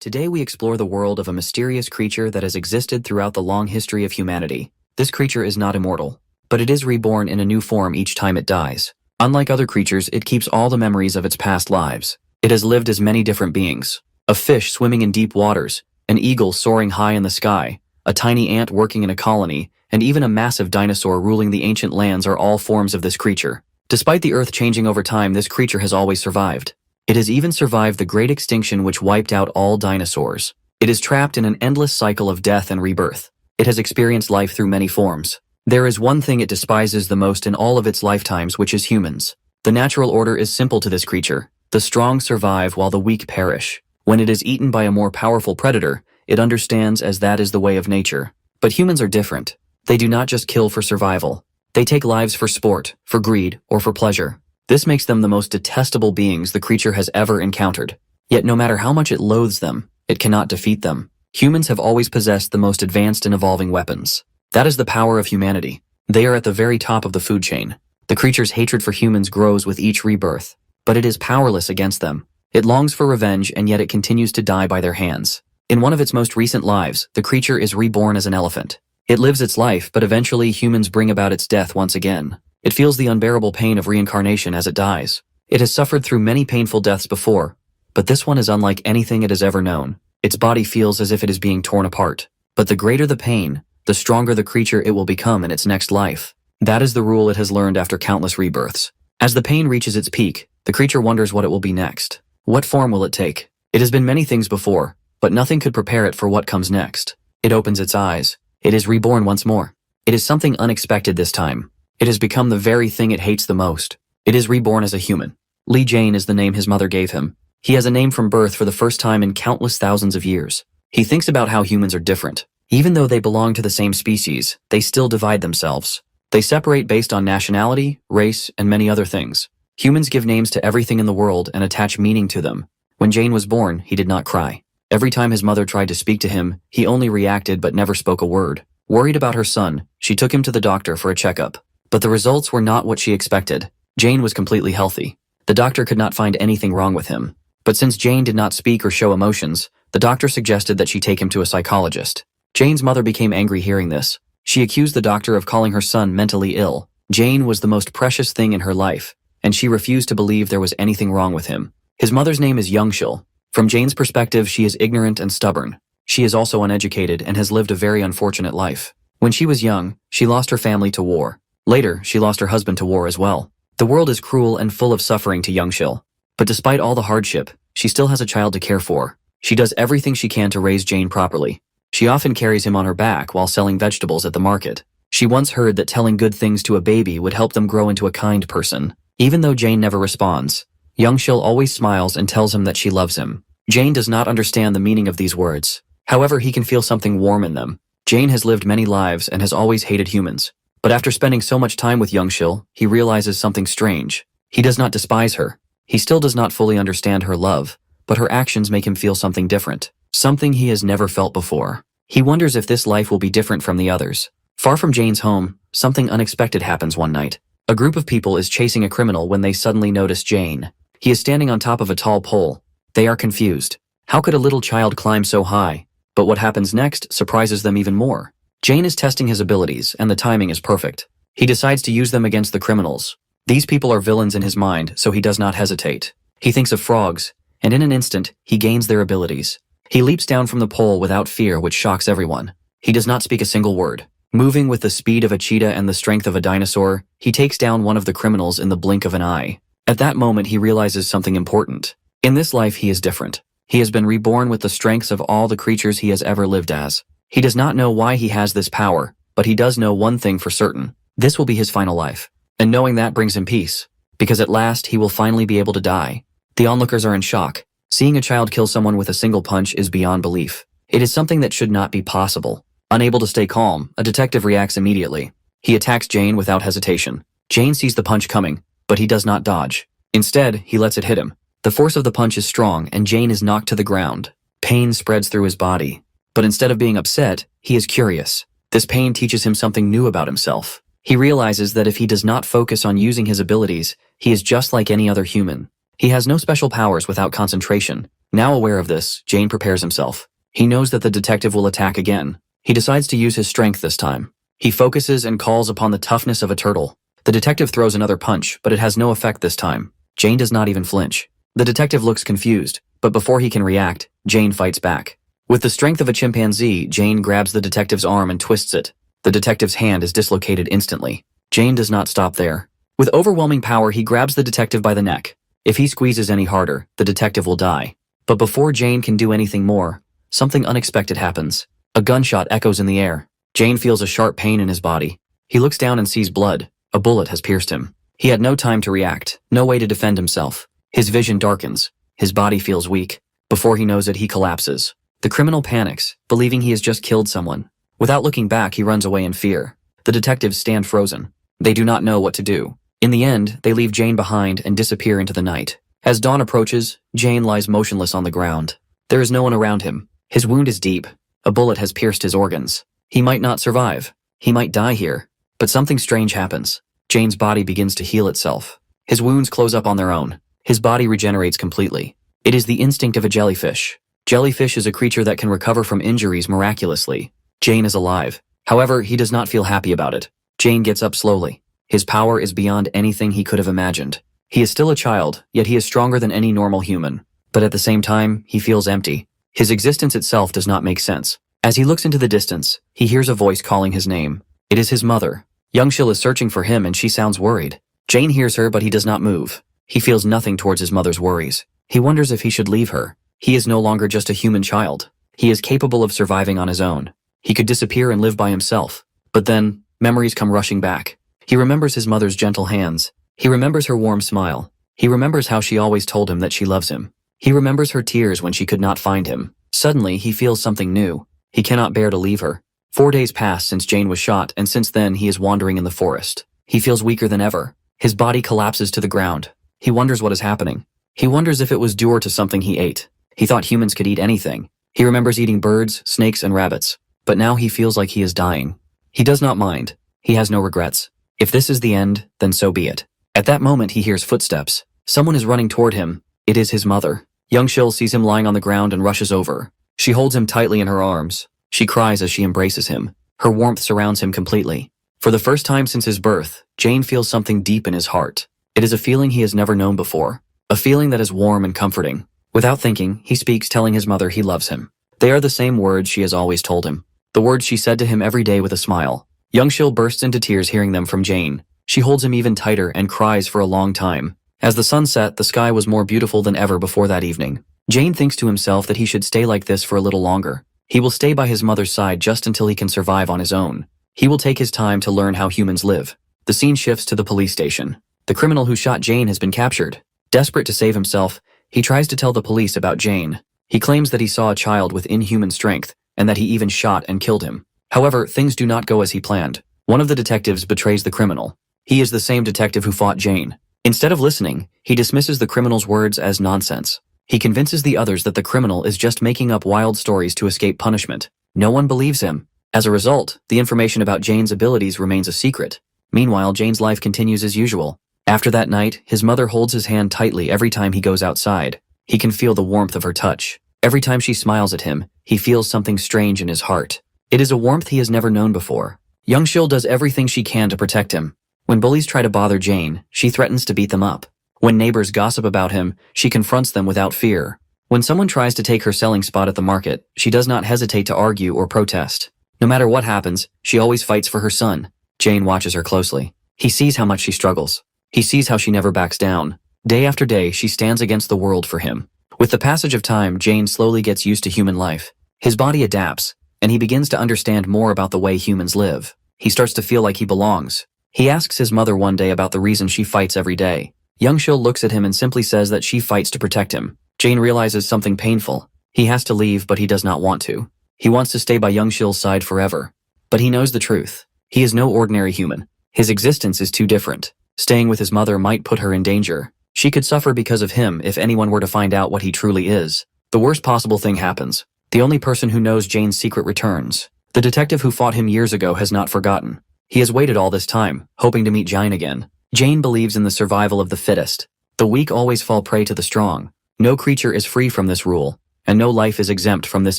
Today we explore the world of a mysterious creature that has existed throughout the long history of humanity. This creature is not immortal, but it is reborn in a new form each time it dies. Unlike other creatures, it keeps all the memories of its past lives. It has lived as many different beings. A fish swimming in deep waters, an eagle soaring high in the sky, a tiny ant working in a colony, and even a massive dinosaur ruling the ancient lands are all forms of this creature. Despite the Earth changing over time, this creature has always survived. It has even survived the great extinction which wiped out all dinosaurs. It is trapped in an endless cycle of death and rebirth. It has experienced life through many forms. There is one thing it despises the most in all of its lifetimes, which is humans. The natural order is simple to this creature. The strong survive while the weak perish. When it is eaten by a more powerful predator, it understands as that is the way of nature. But humans are different. They do not just kill for survival. They take lives for sport, for greed, or for pleasure. This makes them the most detestable beings the creature has ever encountered. Yet no matter how much it loathes them, it cannot defeat them. Humans have always possessed the most advanced and evolving weapons. That is the power of humanity. They are at the very top of the food chain. The creature's hatred for humans grows with each rebirth, but it is powerless against them. It longs for revenge, and yet it continues to die by their hands. In one of its most recent lives, the creature is reborn as an elephant. It lives its life, but eventually humans bring about its death once again. It feels the unbearable pain of reincarnation as it dies. It has suffered through many painful deaths before, but this one is unlike anything it has ever known. Its body feels as if it is being torn apart. But the greater the pain, the stronger the creature it will become in its next life. That is the rule it has learned after countless rebirths. As the pain reaches its peak, the creature wonders what it will be next. What form will it take? It has been many things before, but nothing could prepare it for what comes next. It opens its eyes. It is reborn once more. It is something unexpected this time. It has become the very thing it hates the most. It is reborn as a human. Lee Jane is the name his mother gave him. He has a name from birth for the first time in countless thousands of years. He thinks about how humans are different. Even though they belong to the same species, they still divide themselves. They separate based on nationality, race, and many other things. Humans give names to everything in the world and attach meaning to them. When Jane was born, he did not cry. Every time his mother tried to speak to him, he only reacted but never spoke a word. Worried about her son, she took him to the doctor for a checkup. But the results were not what she expected. Jane was completely healthy. The doctor could not find anything wrong with him. But since Jane did not speak or show emotions, the doctor suggested that she take him to a psychologist. Jane's mother became angry hearing this. She accused the doctor of calling her son mentally ill. Jane was the most precious thing in her life, and she refused to believe there was anything wrong with him. His mother's name is Youngshil. From Jane's perspective, she is ignorant and stubborn. She is also uneducated and has lived a very unfortunate life. When she was young, she lost her family to war. Later, she lost her husband to war as well. The world is cruel and full of suffering to Youngshil. But despite all the hardship, she still has a child to care for. She does everything she can to raise Jane properly. She often carries him on her back while selling vegetables at the market. She once heard that telling good things to a baby would help them grow into a kind person. Even though Jane never responds, Youngshil always smiles and tells him that she loves him. Jane does not understand the meaning of these words. However, he can feel something warm in them. Jane has lived many lives and has always hated humans. But after spending so much time with Youngshil, he realizes something strange. He does not despise her. He still does not fully understand her love, but her actions make him feel something different, something he has never felt before. He wonders if this life will be different from the others. Far from Jane's home, something unexpected happens one night. A group of people is chasing a criminal when they suddenly notice Jane. He is standing on top of a tall pole. They are confused. How could a little child climb so high? But what happens next surprises them even more. Jane is testing his abilities, and the timing is perfect. He decides to use them against the criminals. These people are villains in his mind, so he does not hesitate. He thinks of frogs, and in an instant, he gains their abilities. He leaps down from the pole without fear, which shocks everyone. He does not speak a single word. Moving with the speed of a cheetah and the strength of a dinosaur, he takes down one of the criminals in the blink of an eye. At that moment, he realizes something important. In this life, he is different. He has been reborn with the strengths of all the creatures he has ever lived as. He does not know why he has this power, but he does know one thing for certain. This will be his final life. And knowing that brings him peace, because at last he will finally be able to die. The onlookers are in shock. Seeing a child kill someone with a single punch is beyond belief. It is something that should not be possible. Unable to stay calm, a detective reacts immediately. He attacks Jane without hesitation. Jane sees the punch coming, but he does not dodge. Instead, he lets it hit him. The force of the punch is strong, and Jane is knocked to the ground. Pain spreads through his body. But instead of being upset, he is curious. This pain teaches him something new about himself. He realizes that if he does not focus on using his abilities, he is just like any other human. He has no special powers without concentration. Now aware of this, Jane prepares himself. He knows that the detective will attack again. He decides to use his strength this time. He focuses and calls upon the toughness of a turtle. The detective throws another punch, but it has no effect this time. Jane does not even flinch. The detective looks confused, but before he can react, Jane fights back. With the strength of a chimpanzee, Jane grabs the detective's arm and twists it. The detective's hand is dislocated instantly. Jane does not stop there. With overwhelming power, he grabs the detective by the neck. If he squeezes any harder, the detective will die. But before Jane can do anything more, something unexpected happens. A gunshot echoes in the air. Jane feels a sharp pain in his body. He looks down and sees blood. A bullet has pierced him. He had no time to react, no way to defend himself. His vision darkens. His body feels weak. Before he knows it, he collapses. The criminal panics, believing he has just killed someone. Without looking back, he runs away in fear. The detectives stand frozen. They do not know what to do. In the end, they leave Jane behind and disappear into the night. As dawn approaches, Jane lies motionless on the ground. There is no one around him. His wound is deep. A bullet has pierced his organs. He might not survive. He might die here. But something strange happens. Jane's body begins to heal itself. His wounds close up on their own. His body regenerates completely. It is the instinct of a jellyfish. Jellyfish is a creature that can recover from injuries miraculously. Jane is alive. However, he does not feel happy about it. Jane gets up slowly. His power is beyond anything he could have imagined. He is still a child, yet he is stronger than any normal human. But at the same time, he feels empty. His existence itself does not make sense. As he looks into the distance, he hears a voice calling his name. It is his mother. Youngshil is searching for him and she sounds worried. Jane hears her, but he does not move. He feels nothing towards his mother's worries. He wonders if he should leave her. He is no longer just a human child. He is capable of surviving on his own. He could disappear and live by himself. But then, memories come rushing back. He remembers his mother's gentle hands. He remembers her warm smile. He remembers how she always told him that she loves him. He remembers her tears when she could not find him. Suddenly, he feels something new. He cannot bear to leave her. 4 days pass since Jane was shot, and since then he is wandering in the forest. He feels weaker than ever. His body collapses to the ground. He wonders what is happening. He wonders if it was due to something he ate. He thought humans could eat anything. He remembers eating birds, snakes, and rabbits. But now he feels like he is dying. He does not mind. He has no regrets. If this is the end, then so be it. At that moment, he hears footsteps. Someone is running toward him. It is his mother. Youngshil sees him lying on the ground and rushes over. She holds him tightly in her arms. She cries as she embraces him. Her warmth surrounds him completely. For the first time since his birth, Jane feels something deep in his heart. It is a feeling he has never known before. A feeling that is warm and comforting. Without thinking, he speaks, telling his mother he loves him. They are the same words she has always told him. The words she said to him every day with a smile. Youngshil bursts into tears hearing them from Jane. She holds him even tighter and cries for a long time. As the sun set, the sky was more beautiful than ever before that evening. Jane thinks to himself that he should stay like this for a little longer. He will stay by his mother's side just until he can survive on his own. He will take his time to learn how humans live. The scene shifts to the police station. The criminal who shot Jane has been captured. Desperate to save himself, he tries to tell the police about Jane. He claims that he saw a child with inhuman strength, and that he even shot and killed him. However, things do not go as he planned. One of the detectives betrays the criminal. He is the same detective who fought Jane. Instead of listening, he dismisses the criminal's words as nonsense. He convinces the others that the criminal is just making up wild stories to escape punishment. No one believes him. As a result, the information about Jane's abilities remains a secret. Meanwhile, Jane's life continues as usual. After that night, his mother holds his hand tightly every time he goes outside. He can feel the warmth of her touch. Every time she smiles at him, he feels something strange in his heart. It is a warmth he has never known before. Youngshil does everything she can to protect him. When bullies try to bother Jane, she threatens to beat them up. When neighbors gossip about him, she confronts them without fear. When someone tries to take her selling spot at the market, she does not hesitate to argue or protest. No matter what happens, she always fights for her son. Jane watches her closely. He sees how much she struggles. He sees how she never backs down. Day after day, she stands against the world for him. With the passage of time, Jane slowly gets used to human life. His body adapts, and he begins to understand more about the way humans live. He starts to feel like he belongs. He asks his mother one day about the reason she fights every day. Youngshil looks at him and simply says that she fights to protect him. Jane realizes something painful. He has to leave, but he does not want to. He wants to stay by Youngshil's side forever. But he knows the truth. He is no ordinary human. His existence is too different. Staying with his mother might put her in danger. She could suffer because of him if anyone were to find out what he truly is. The worst possible thing happens. The only person who knows Jane's secret returns. The detective who fought him years ago has not forgotten. He has waited all this time, hoping to meet Jane again. Jane believes in the survival of the fittest. The weak always fall prey to the strong. No creature is free from this rule, and no life is exempt from this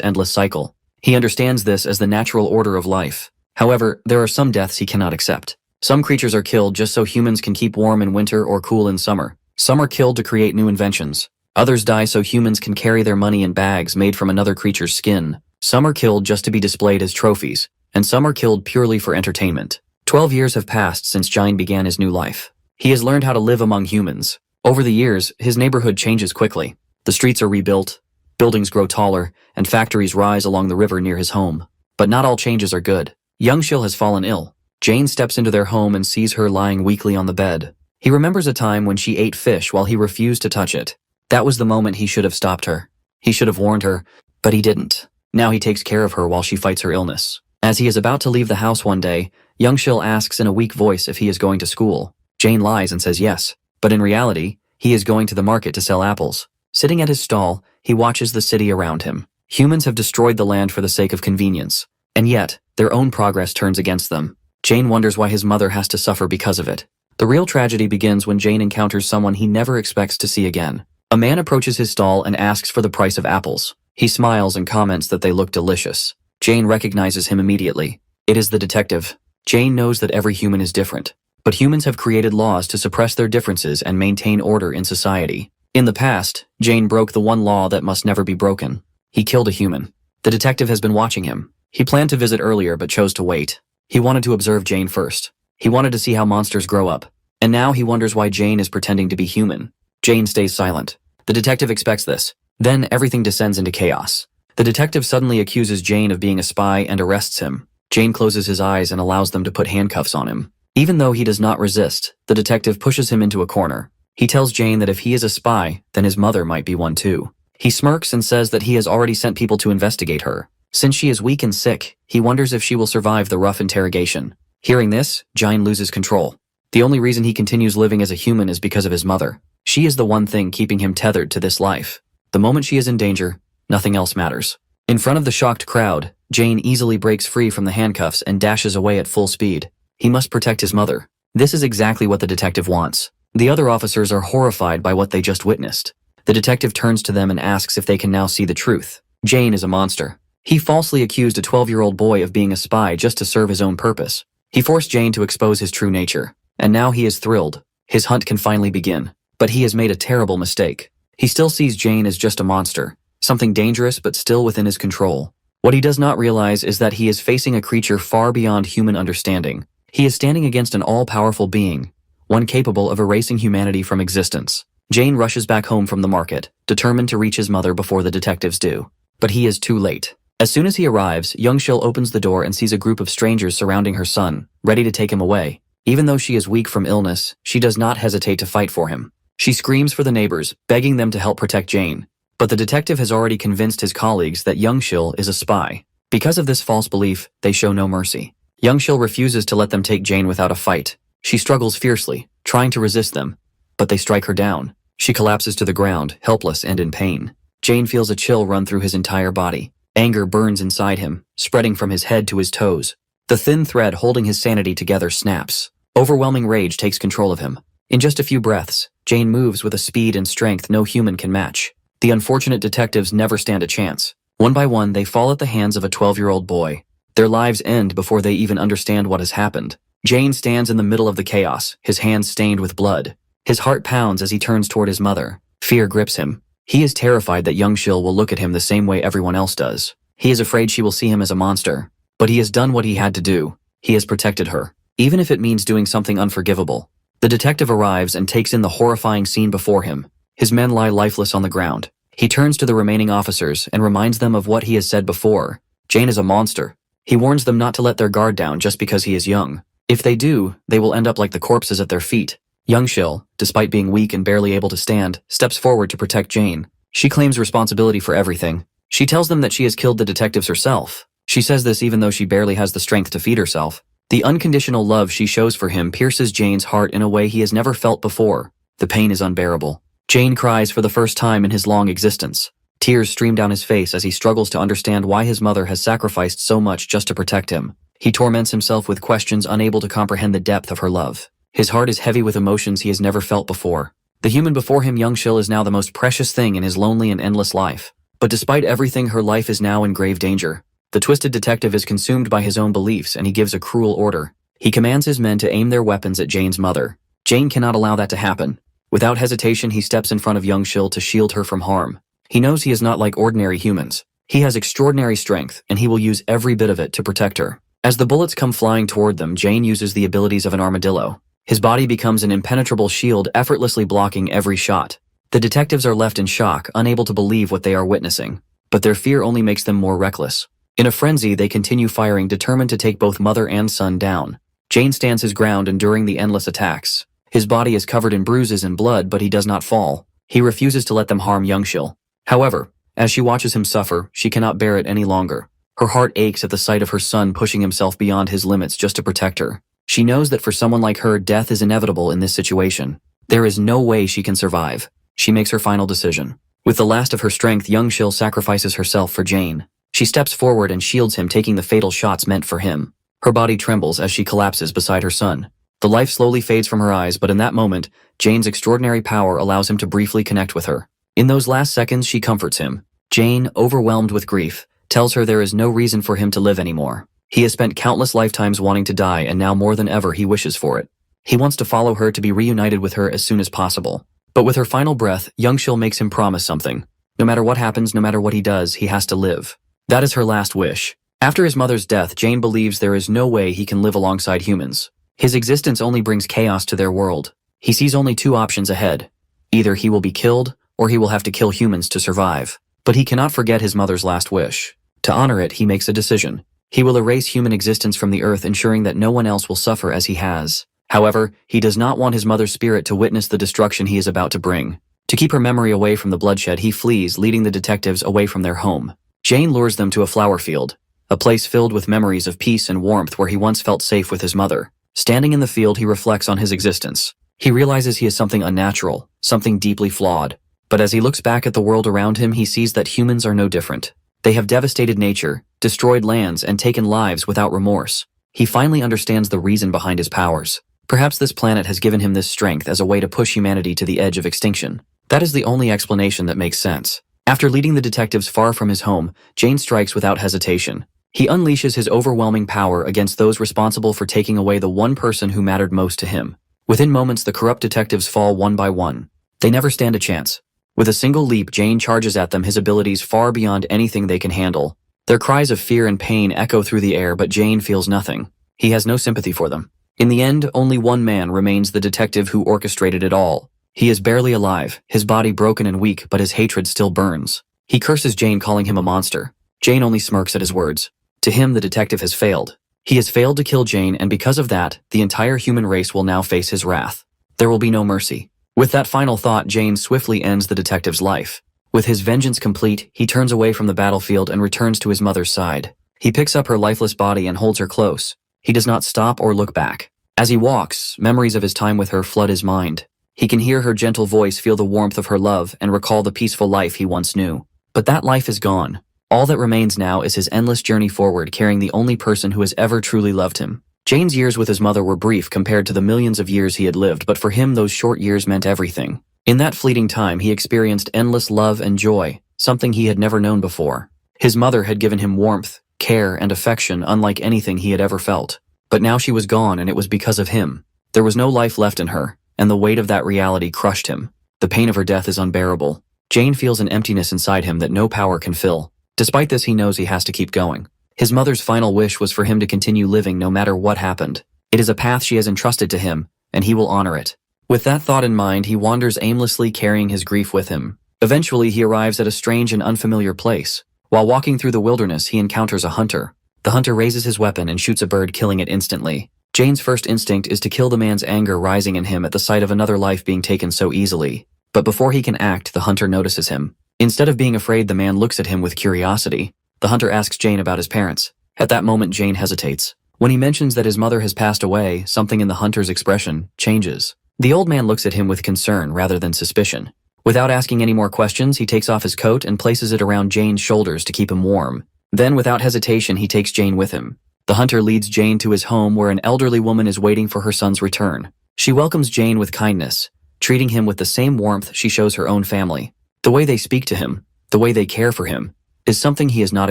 endless cycle. He understands this as the natural order of life. However, there are some deaths he cannot accept. Some creatures are killed just so humans can keep warm in winter or cool in summer. Some are killed to create new inventions. Others die so humans can carry their money in bags made from another creature's skin. Some are killed just to be displayed as trophies, and some are killed purely for entertainment. 12 years have passed since Jain began his new life. He has learned how to live among humans. Over the years, his neighborhood changes quickly. The streets are rebuilt, buildings grow taller, and factories rise along the river near his home. But not all changes are good. Youngshil has fallen ill. Jane steps into their home and sees her lying weakly on the bed. He remembers a time when she ate fish while he refused to touch it. That was the moment he should have stopped her. He should have warned her, but he didn't. Now he takes care of her while she fights her illness. As he is about to leave the house one day, Youngshil asks in a weak voice if he is going to school. Jane lies and says yes, but in reality, he is going to the market to sell apples. Sitting at his stall, he watches the city around him. Humans have destroyed the land for the sake of convenience, and yet, their own progress turns against them. Jane wonders why his mother has to suffer because of it. The real tragedy begins when Jane encounters someone he never expects to see again. A man approaches his stall and asks for the price of apples. He smiles and comments that they look delicious. Jane recognizes him immediately. It is the detective. Jane knows that every human is different, but humans have created laws to suppress their differences and maintain order in society. In the past, Jane broke the one law that must never be broken. He killed a human. The detective has been watching him. He planned to visit earlier but chose to wait. He wanted to observe Jane first. He wanted to see how monsters grow up. And now he wonders why Jane is pretending to be human. Jane stays silent. The detective expects this. Then everything descends into chaos. The detective suddenly accuses Jane of being a spy and arrests him. Jane closes his eyes and allows them to put handcuffs on him. Even though he does not resist, the detective pushes him into a corner. He tells Jane that if he is a spy, then his mother might be one too. He smirks and says that he has already sent people to investigate her. Since she is weak and sick, he wonders if she will survive the rough interrogation. Hearing this, Jane loses control. The only reason he continues living as a human is because of his mother. She is the one thing keeping him tethered to this life. The moment she is in danger, nothing else matters. In front of the shocked crowd, Jane easily breaks free from the handcuffs and dashes away at full speed. He must protect his mother. This is exactly what the detective wants. The other officers are horrified by what they just witnessed. The detective turns to them and asks if they can now see the truth. Jane is a monster. He falsely accused a 12-year-old boy of being a spy just to serve his own purpose. He forced Jane to expose his true nature. And now he is thrilled. His hunt can finally begin. But he has made a terrible mistake. He still sees Jane as just a monster. Something dangerous but still within his control. What he does not realize is that he is facing a creature far beyond human understanding. He is standing against an all-powerful being, one capable of erasing humanity from existence. Jane rushes back home from the market, determined to reach his mother before the detectives do. But he is too late. As soon as he arrives, Youngshil opens the door and sees a group of strangers surrounding her son, ready to take him away. Even though she is weak from illness, she does not hesitate to fight for him. She screams for the neighbors, begging them to help protect Jane. But the detective has already convinced his colleagues that Youngshil is a spy. Because of this false belief, they show no mercy. Youngshil refuses to let them take Jane without a fight. She struggles fiercely, trying to resist them, but they strike her down. She collapses to the ground, helpless and in pain. Jane feels a chill run through his entire body. Anger burns inside him, spreading from his head to his toes. The thin thread holding his sanity together snaps. Overwhelming rage takes control of him. In just a few breaths, Jane moves with a speed and strength no human can match. The unfortunate detectives never stand a chance. One by one, they fall at the hands of a 12-year-old boy. Their lives end before they even understand what has happened. Jane stands in the middle of the chaos, his hands stained with blood. His heart pounds as he turns toward his mother. Fear grips him. He is terrified that Youngshil will look at him the same way everyone else does. He is afraid she will see him as a monster. But he has done what he had to do. He has protected her, even if it means doing something unforgivable. The detective arrives and takes in the horrifying scene before him. His men lie lifeless on the ground. He turns to the remaining officers and reminds them of what he has said before. Jane is a monster. He warns them not to let their guard down just because he is young. If they do, they will end up like the corpses at their feet. Youngshil, despite being weak and barely able to stand, steps forward to protect Jane. She claims responsibility for everything. She tells them that she has killed the detectives herself. She says this even though she barely has the strength to feed herself. The unconditional love she shows for him pierces Jane's heart in a way he has never felt before. The pain is unbearable. Jane cries for the first time in his long existence. Tears stream down his face as he struggles to understand why his mother has sacrificed so much just to protect him. He torments himself with questions, unable to comprehend the depth of her love. His heart is heavy with emotions he has never felt before. The human before him, Young-shil, is now the most precious thing in his lonely and endless life. But despite everything, her life is now in grave danger. The twisted detective is consumed by his own beliefs, and he gives a cruel order. He commands his men to aim their weapons at Jane's mother. Jane cannot allow that to happen. Without hesitation, he steps in front of Young-shil to shield her from harm. He knows he is not like ordinary humans. He has extraordinary strength, and he will use every bit of it to protect her. As the bullets come flying toward them, Jane uses the abilities of an armadillo. His body becomes an impenetrable shield, effortlessly blocking every shot. The detectives are left in shock, unable to believe what they are witnessing. But their fear only makes them more reckless. In a frenzy, they continue firing, determined to take both mother and son down. Jane stands his ground, enduring the endless attacks. His body is covered in bruises and blood, but he does not fall. He refuses to let them harm Young-shil. However, as she watches him suffer, she cannot bear it any longer. Her heart aches at the sight of her son pushing himself beyond his limits just to protect her. She knows that for someone like her, death is inevitable in this situation. There is no way she can survive. She makes her final decision. With the last of her strength, Young-shil sacrifices herself for Jane. She steps forward and shields him, taking the fatal shots meant for him. Her body trembles as she collapses beside her son. The life slowly fades from her eyes, but in that moment, Jane's extraordinary power allows him to briefly connect with her. In those last seconds, she comforts him. Jane, overwhelmed with grief, tells her there is no reason for him to live anymore. He has spent countless lifetimes wanting to die, and now more than ever he wishes for it. He wants to follow her, to be reunited with her as soon as possible. But with her final breath, Young-shil makes him promise something. No matter what happens, no matter what he does, he has to live. That is her last wish. After his mother's death, Jane believes there is no way he can live alongside humans. His existence only brings chaos to their world. He sees only two options ahead. Either he will be killed, or he will have to kill humans to survive. But he cannot forget his mother's last wish. To honor it, he makes a decision. He will erase human existence from the earth, ensuring that no one else will suffer as he has. However, he does not want his mother's spirit to witness the destruction he is about to bring. To keep her memory away from the bloodshed, he flees, leading the detectives away from their home. Jane lures them to a flower field, a place filled with memories of peace and warmth where he once felt safe with his mother. Standing in the field, he reflects on his existence. He realizes he is something unnatural, something deeply flawed. But as he looks back at the world around him, he sees that humans are no different. They have devastated nature, destroyed lands, and taken lives without remorse. He finally understands the reason behind his powers. Perhaps this planet has given him this strength as a way to push humanity to the edge of extinction. That is the only explanation that makes sense. After leading the detectives far from his home, Jane strikes without hesitation. He unleashes his overwhelming power against those responsible for taking away the one person who mattered most to him. Within moments, the corrupt detectives fall one by one. They never stand a chance. With a single leap, Jane charges at them, his abilities far beyond anything they can handle. Their cries of fear and pain echo through the air, but Jane feels nothing. He has no sympathy for them. In the end, only one man remains, the detective who orchestrated it all. He is barely alive, his body broken and weak, but his hatred still burns. He curses Jane, calling him a monster. Jane only smirks at his words. To him, the detective has failed. He has failed to kill Jane, and because of that, the entire human race will now face his wrath. There will be no mercy. With that final thought, Jane swiftly ends the detective's life. With his vengeance complete, he turns away from the battlefield and returns to his mother's side. He picks up her lifeless body and holds her close. He does not stop or look back. As he walks, memories of his time with her flood his mind. He can hear her gentle voice, feel the warmth of her love, and recall the peaceful life he once knew. But that life is gone. All that remains now is his endless journey forward, carrying the only person who has ever truly loved him. Jane's years with his mother were brief compared to the millions of years he had lived, but for him those short years meant everything. In that fleeting time, he experienced endless love and joy, something he had never known before. His mother had given him warmth, care, and affection unlike anything he had ever felt. But now she was gone, and it was because of him. There was no life left in her, and the weight of that reality crushed him. The pain of her death is unbearable. Jane feels an emptiness inside him that no power can fill. Despite this, he knows he has to keep going. His mother's final wish was for him to continue living no matter what happened. It is a path she has entrusted to him, and he will honor it. With that thought in mind, he wanders aimlessly, carrying his grief with him. Eventually, he arrives at a strange and unfamiliar place. While walking through the wilderness, he encounters a hunter. The hunter raises his weapon and shoots a bird, killing it instantly. Jane's first instinct is to kill the man's anger rising in him at the sight of another life being taken so easily. But before he can act, the hunter notices him. Instead of being afraid, the man looks at him with curiosity. The hunter asks Jane about his parents. At that moment, Jane hesitates. When he mentions that his mother has passed away, something in the hunter's expression changes. The old man looks at him with concern rather than suspicion. Without asking any more questions, he takes off his coat and places it around Jane's shoulders to keep him warm. Then, without hesitation, he takes Jane with him. The hunter leads Jane to his home, where an elderly woman is waiting for her son's return. She welcomes Jane with kindness. treating him with the same warmth she shows her own family. The way they speak to him, the way they care for him, is something he has not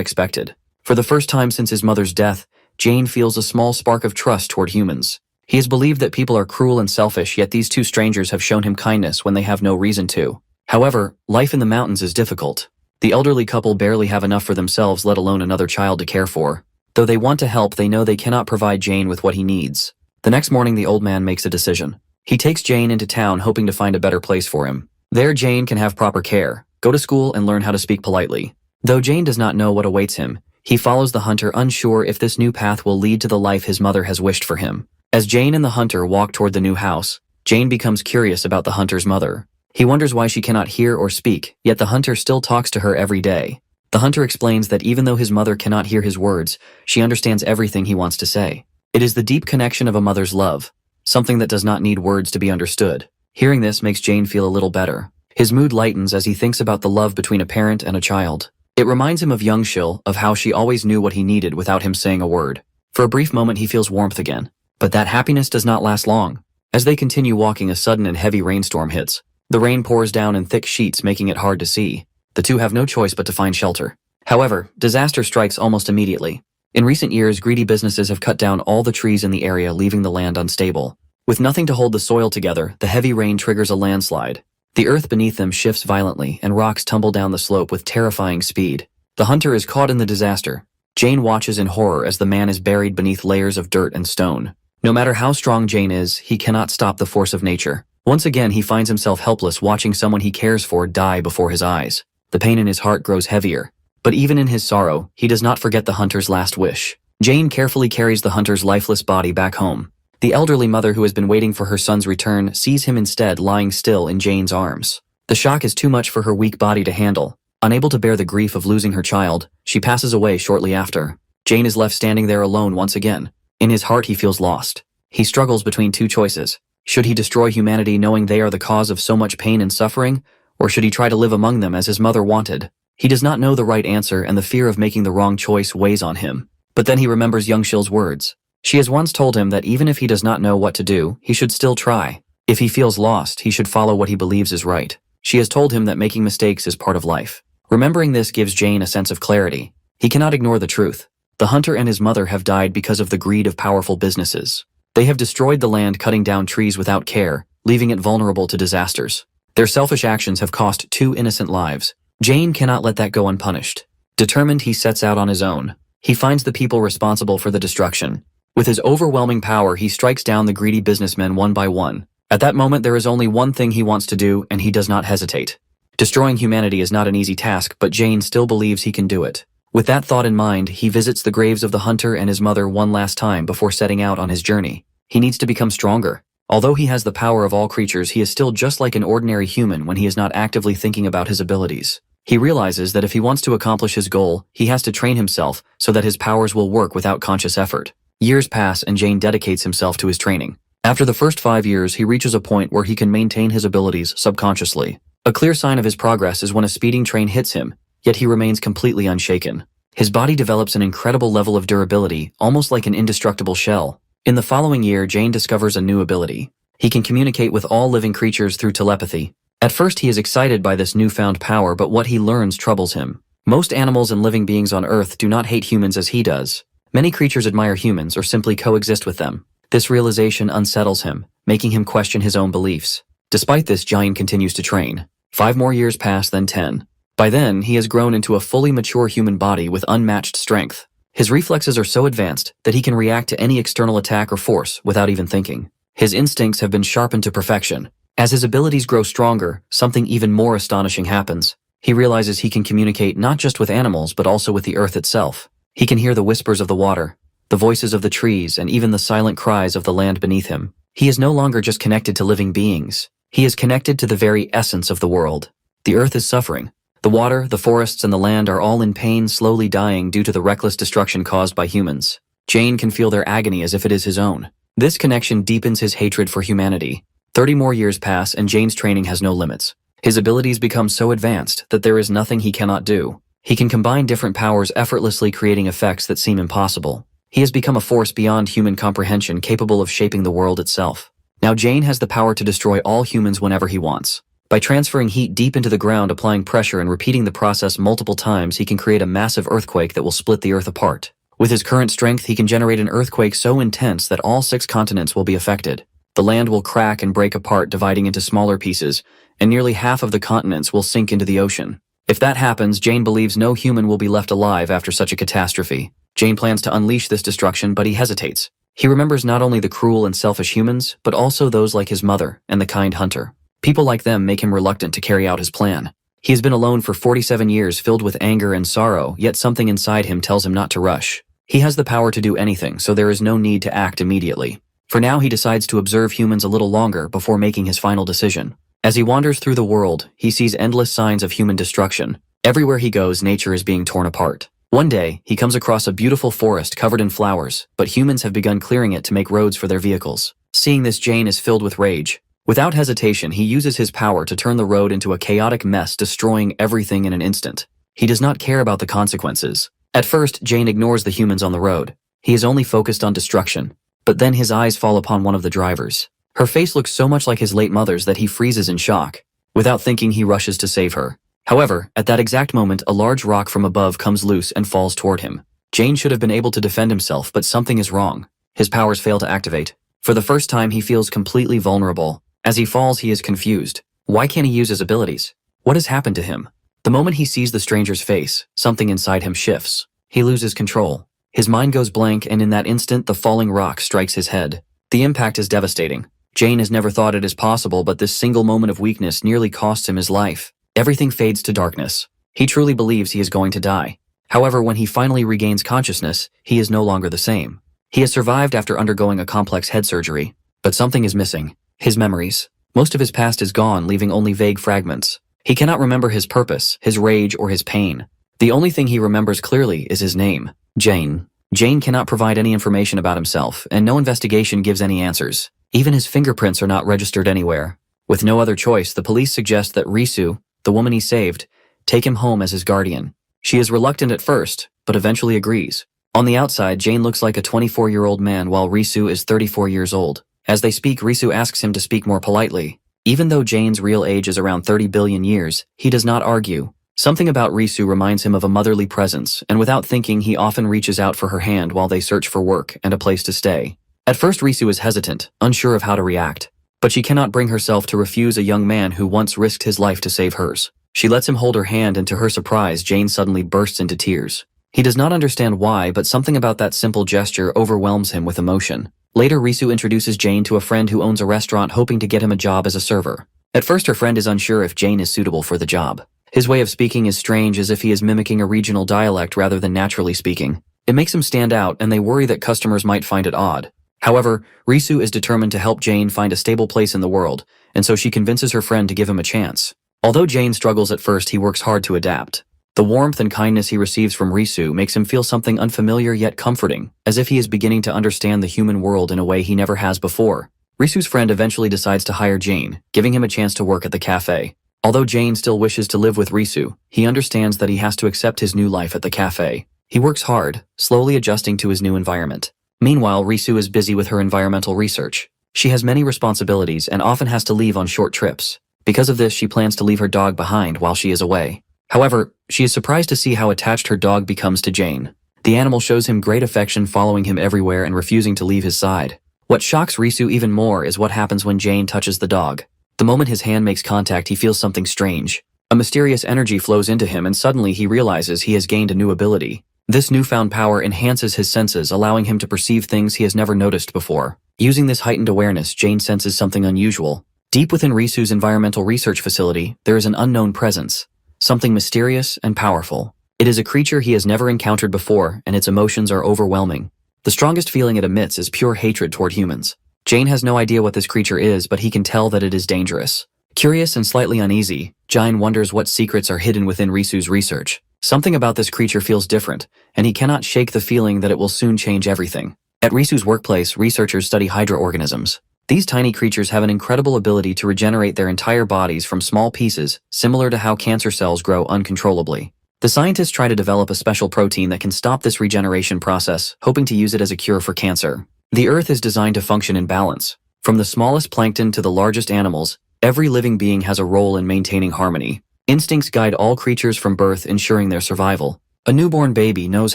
expected. For the first time since his mother's death, Jane feels a small spark of trust toward humans. He has believed that people are cruel and selfish, yet these two strangers have shown him kindness when they have no reason to. However, life in the mountains is difficult. The elderly couple barely have enough for themselves, let alone another child to care for. Though they want to help, they know they cannot provide Jane with what he needs. The next morning, the old man makes a decision. He takes Jane into town, hoping to find a better place for him. There, Jane can have proper care, go to school, and learn how to speak politely. Though Jane does not know what awaits him, he follows the hunter, unsure if this new path will lead to the life his mother has wished for him. As Jane and the hunter walk toward the new house, Jane becomes curious about the hunter's mother. He wonders why she cannot hear or speak, yet the hunter still talks to her every day. The hunter explains that even though his mother cannot hear his words, she understands everything he wants to say. It is the deep connection of a mother's love, something that does not need words to be understood. Hearing this makes Jane feel a little better. His mood lightens as he thinks about the love between a parent and a child. It reminds him of young Shil, of how she always knew what he needed without him saying a word. For a brief moment he feels warmth again. But that happiness does not last long. As they continue walking, a sudden and heavy rainstorm hits. The rain pours down in thick sheets, making it hard to see. The two have no choice but to find shelter. However, disaster strikes almost immediately. In recent years, greedy businesses have cut down all the trees in the area, leaving the land unstable. With nothing to hold the soil together, the heavy rain triggers a landslide. The earth beneath them shifts violently, and rocks tumble down the slope with terrifying speed. The hunter is caught in the disaster. Jane watches in horror as the man is buried beneath layers of dirt and stone. No matter how strong Jane is, he cannot stop the force of nature. Once again, he finds himself helpless, watching someone he cares for die before his eyes. The pain in his heart grows heavier. But even in his sorrow, he does not forget the hunter's last wish. Jane carefully carries the hunter's lifeless body back home. The elderly mother, who has been waiting for her son's return, sees him instead lying still in Jane's arms. The shock is too much for her weak body to handle. Unable to bear the grief of losing her child, she passes away shortly after. Jane is left standing there alone once again. In his heart, he feels lost. He struggles between two choices. Should he destroy humanity, knowing they are the cause of so much pain and suffering? Or should he try to live among them as his mother wanted? He does not know the right answer, and the fear of making the wrong choice weighs on him. But then he remembers young Shil's words. She has once told him that even if he does not know what to do, he should still try. If he feels lost, he should follow what he believes is right. She has told him that making mistakes is part of life. Remembering this gives Jane a sense of clarity. He cannot ignore the truth. The hunter and his mother have died because of the greed of powerful businesses. They have destroyed the land, cutting down trees without care, leaving it vulnerable to disasters. Their selfish actions have cost 2 innocent lives. Jane cannot let that go unpunished. Determined, he sets out on his own. He finds the people responsible for the destruction. With his overwhelming power, he strikes down the greedy businessmen one by one. At that moment, there is only one thing he wants to do, and he does not hesitate. Destroying humanity is not an easy task, but Jane still believes he can do it. With that thought in mind, he visits the graves of the hunter and his mother one last time before setting out on his journey. He needs to become stronger. Although he has the power of all creatures, he is still just like an ordinary human when he is not actively thinking about his abilities. He realizes that if he wants to accomplish his goal, he has to train himself so that his powers will work without conscious effort. Years pass and Jane dedicates himself to his training. After the first 5 years, he reaches a point where he can maintain his abilities subconsciously. A clear sign of his progress is when a speeding train hits him, yet he remains completely unshaken. His body develops an incredible level of durability, almost like an indestructible shell. In the following year, Jane discovers a new ability. He can communicate with all living creatures through telepathy. At first, he is excited by this newfound power, but what he learns troubles him. Most animals and living beings on Earth do not hate humans as he does. Many creatures admire humans or simply coexist with them. This realization unsettles him, making him question his own beliefs. Despite this, Jane continues to train. 5 more years pass, then 10. By then, he has grown into a fully mature human body with unmatched strength. His reflexes are so advanced that he can react to any external attack or force without even thinking. His instincts have been sharpened to perfection. As his abilities grow stronger, something even more astonishing happens. He realizes he can communicate not just with animals but also with the earth itself. He can hear the whispers of the water, the voices of the trees, and even the silent cries of the land beneath him. He is no longer just connected to living beings. He is connected to the very essence of the world. The earth is suffering. The water, the forests, and the land are all in pain, slowly dying due to the reckless destruction caused by humans. Jane can feel their agony as if it is his own. This connection deepens his hatred for humanity. 30 more years pass, and Jane's training has no limits. His abilities become so advanced that there is nothing he cannot do. He can combine different powers effortlessly, creating effects that seem impossible. He has become a force beyond human comprehension, capable of shaping the world itself. Now Jane has the power to destroy all humans whenever he wants. By transferring heat deep into the ground, applying pressure, and repeating the process multiple times, he can create a massive earthquake that will split the earth apart. With his current strength, he can generate an earthquake so intense that all 6 continents will be affected. The land will crack and break apart, dividing into smaller pieces, and nearly half of the continents will sink into the ocean. If that happens, Jane believes no human will be left alive after such a catastrophe. Jane plans to unleash this destruction, but he hesitates. He remembers not only the cruel and selfish humans, but also those like his mother and the kind hunter. People like them make him reluctant to carry out his plan. He has been alone for 47 years, filled with anger and sorrow, yet something inside him tells him not to rush. He has the power to do anything, so there is no need to act immediately. For now, he decides to observe humans a little longer before making his final decision. As he wanders through the world, he sees endless signs of human destruction. Everywhere he goes, nature is being torn apart. One day, he comes across a beautiful forest covered in flowers, but humans have begun clearing it to make roads for their vehicles. Seeing this, Jane is filled with rage. Without hesitation, he uses his power to turn the road into a chaotic mess, destroying everything in an instant. He does not care about the consequences. At first, Jane ignores the humans on the road. He is only focused on destruction. But then his eyes fall upon one of the drivers. Her face looks so much like his late mother's that he freezes in shock. Without thinking, he rushes to save her. However, at that exact moment, a large rock from above comes loose and falls toward him. Jane should have been able to defend himself, but something is wrong. His powers fail to activate. For the first time, he feels completely vulnerable. As he falls, he is confused. Why can't he use his abilities? What has happened to him? The moment he sees the stranger's face, something inside him shifts. He loses control. His mind goes blank, and in that instant, the falling rock strikes his head. The impact is devastating. Jane has never thought it is possible, but this single moment of weakness nearly costs him his life. Everything fades to darkness. He truly believes he is going to die. However, when he finally regains consciousness, he is no longer the same. He has survived after undergoing a complex head surgery, but something is missing. His memories. Most of his past is gone, leaving only vague fragments. He cannot remember his purpose, his rage, or his pain. The only thing he remembers clearly is his name, Jane. Jane cannot provide any information about himself, and no investigation gives any answers. Even his fingerprints are not registered anywhere. With no other choice, the police suggest that Risu, the woman he saved, take him home as his guardian. She is reluctant at first, but eventually agrees. On the outside, Jane looks like a 24-year-old man while Risu is 34 years old. As they speak, Risu asks him to speak more politely. Even though Jane's real age is around 30 billion years, he does not argue. Something about Risu reminds him of a motherly presence, and without thinking, he often reaches out for her hand while they search for work and a place to stay. At first, Risu is hesitant, unsure of how to react. But she cannot bring herself to refuse a young man who once risked his life to save hers. She lets him hold her hand, and to her surprise, Jane suddenly bursts into tears. He does not understand why, but something about that simple gesture overwhelms him with emotion. Later, Risu introduces Jane to a friend who owns a restaurant, hoping to get him a job as a server. At first, her friend is unsure if Jane is suitable for the job. His way of speaking is strange, as if he is mimicking a regional dialect rather than naturally speaking. It makes him stand out, and they worry that customers might find it odd. However, Risu is determined to help Jane find a stable place in the world, and so she convinces her friend to give him a chance. Although Jane struggles at first, he works hard to adapt. The warmth and kindness he receives from Risu makes him feel something unfamiliar yet comforting, as if he is beginning to understand the human world in a way he never has before. Risu's friend eventually decides to hire Jane, giving him a chance to work at the cafe. Although Jane still wishes to live with Risu, he understands that he has to accept his new life at the cafe. He works hard, slowly adjusting to his new environment. Meanwhile, Risu is busy with her environmental research. She has many responsibilities and often has to leave on short trips. Because of this, she plans to leave her dog behind while she is away. However, she is surprised to see how attached her dog becomes to Jane. The animal shows him great affection, following him everywhere and refusing to leave his side. What shocks Risu even more is what happens when Jane touches the dog. The moment his hand makes contact, he feels something strange. A mysterious energy flows into him, and suddenly he realizes he has gained a new ability. This newfound power enhances his senses, allowing him to perceive things he has never noticed before. Using this heightened awareness, Jane senses something unusual. Deep within Risu's environmental research facility, there is an unknown presence. Something mysterious and powerful. It is a creature he has never encountered before, and its emotions are overwhelming. The strongest feeling it emits is pure hatred toward humans. Jane has no idea what this creature is, but he can tell that it is dangerous. Curious and slightly uneasy, Jane wonders what secrets are hidden within Risu's research. Something about this creature feels different, and he cannot shake the feeling that it will soon change everything. At Risu's workplace, researchers study hydra organisms. These tiny creatures have an incredible ability to regenerate their entire bodies from small pieces, similar to how cancer cells grow uncontrollably. The scientists try to develop a special protein that can stop this regeneration process, hoping to use it as a cure for cancer. The Earth is designed to function in balance. From the smallest plankton to the largest animals, every living being has a role in maintaining harmony. Instincts guide all creatures from birth, ensuring their survival. A newborn baby knows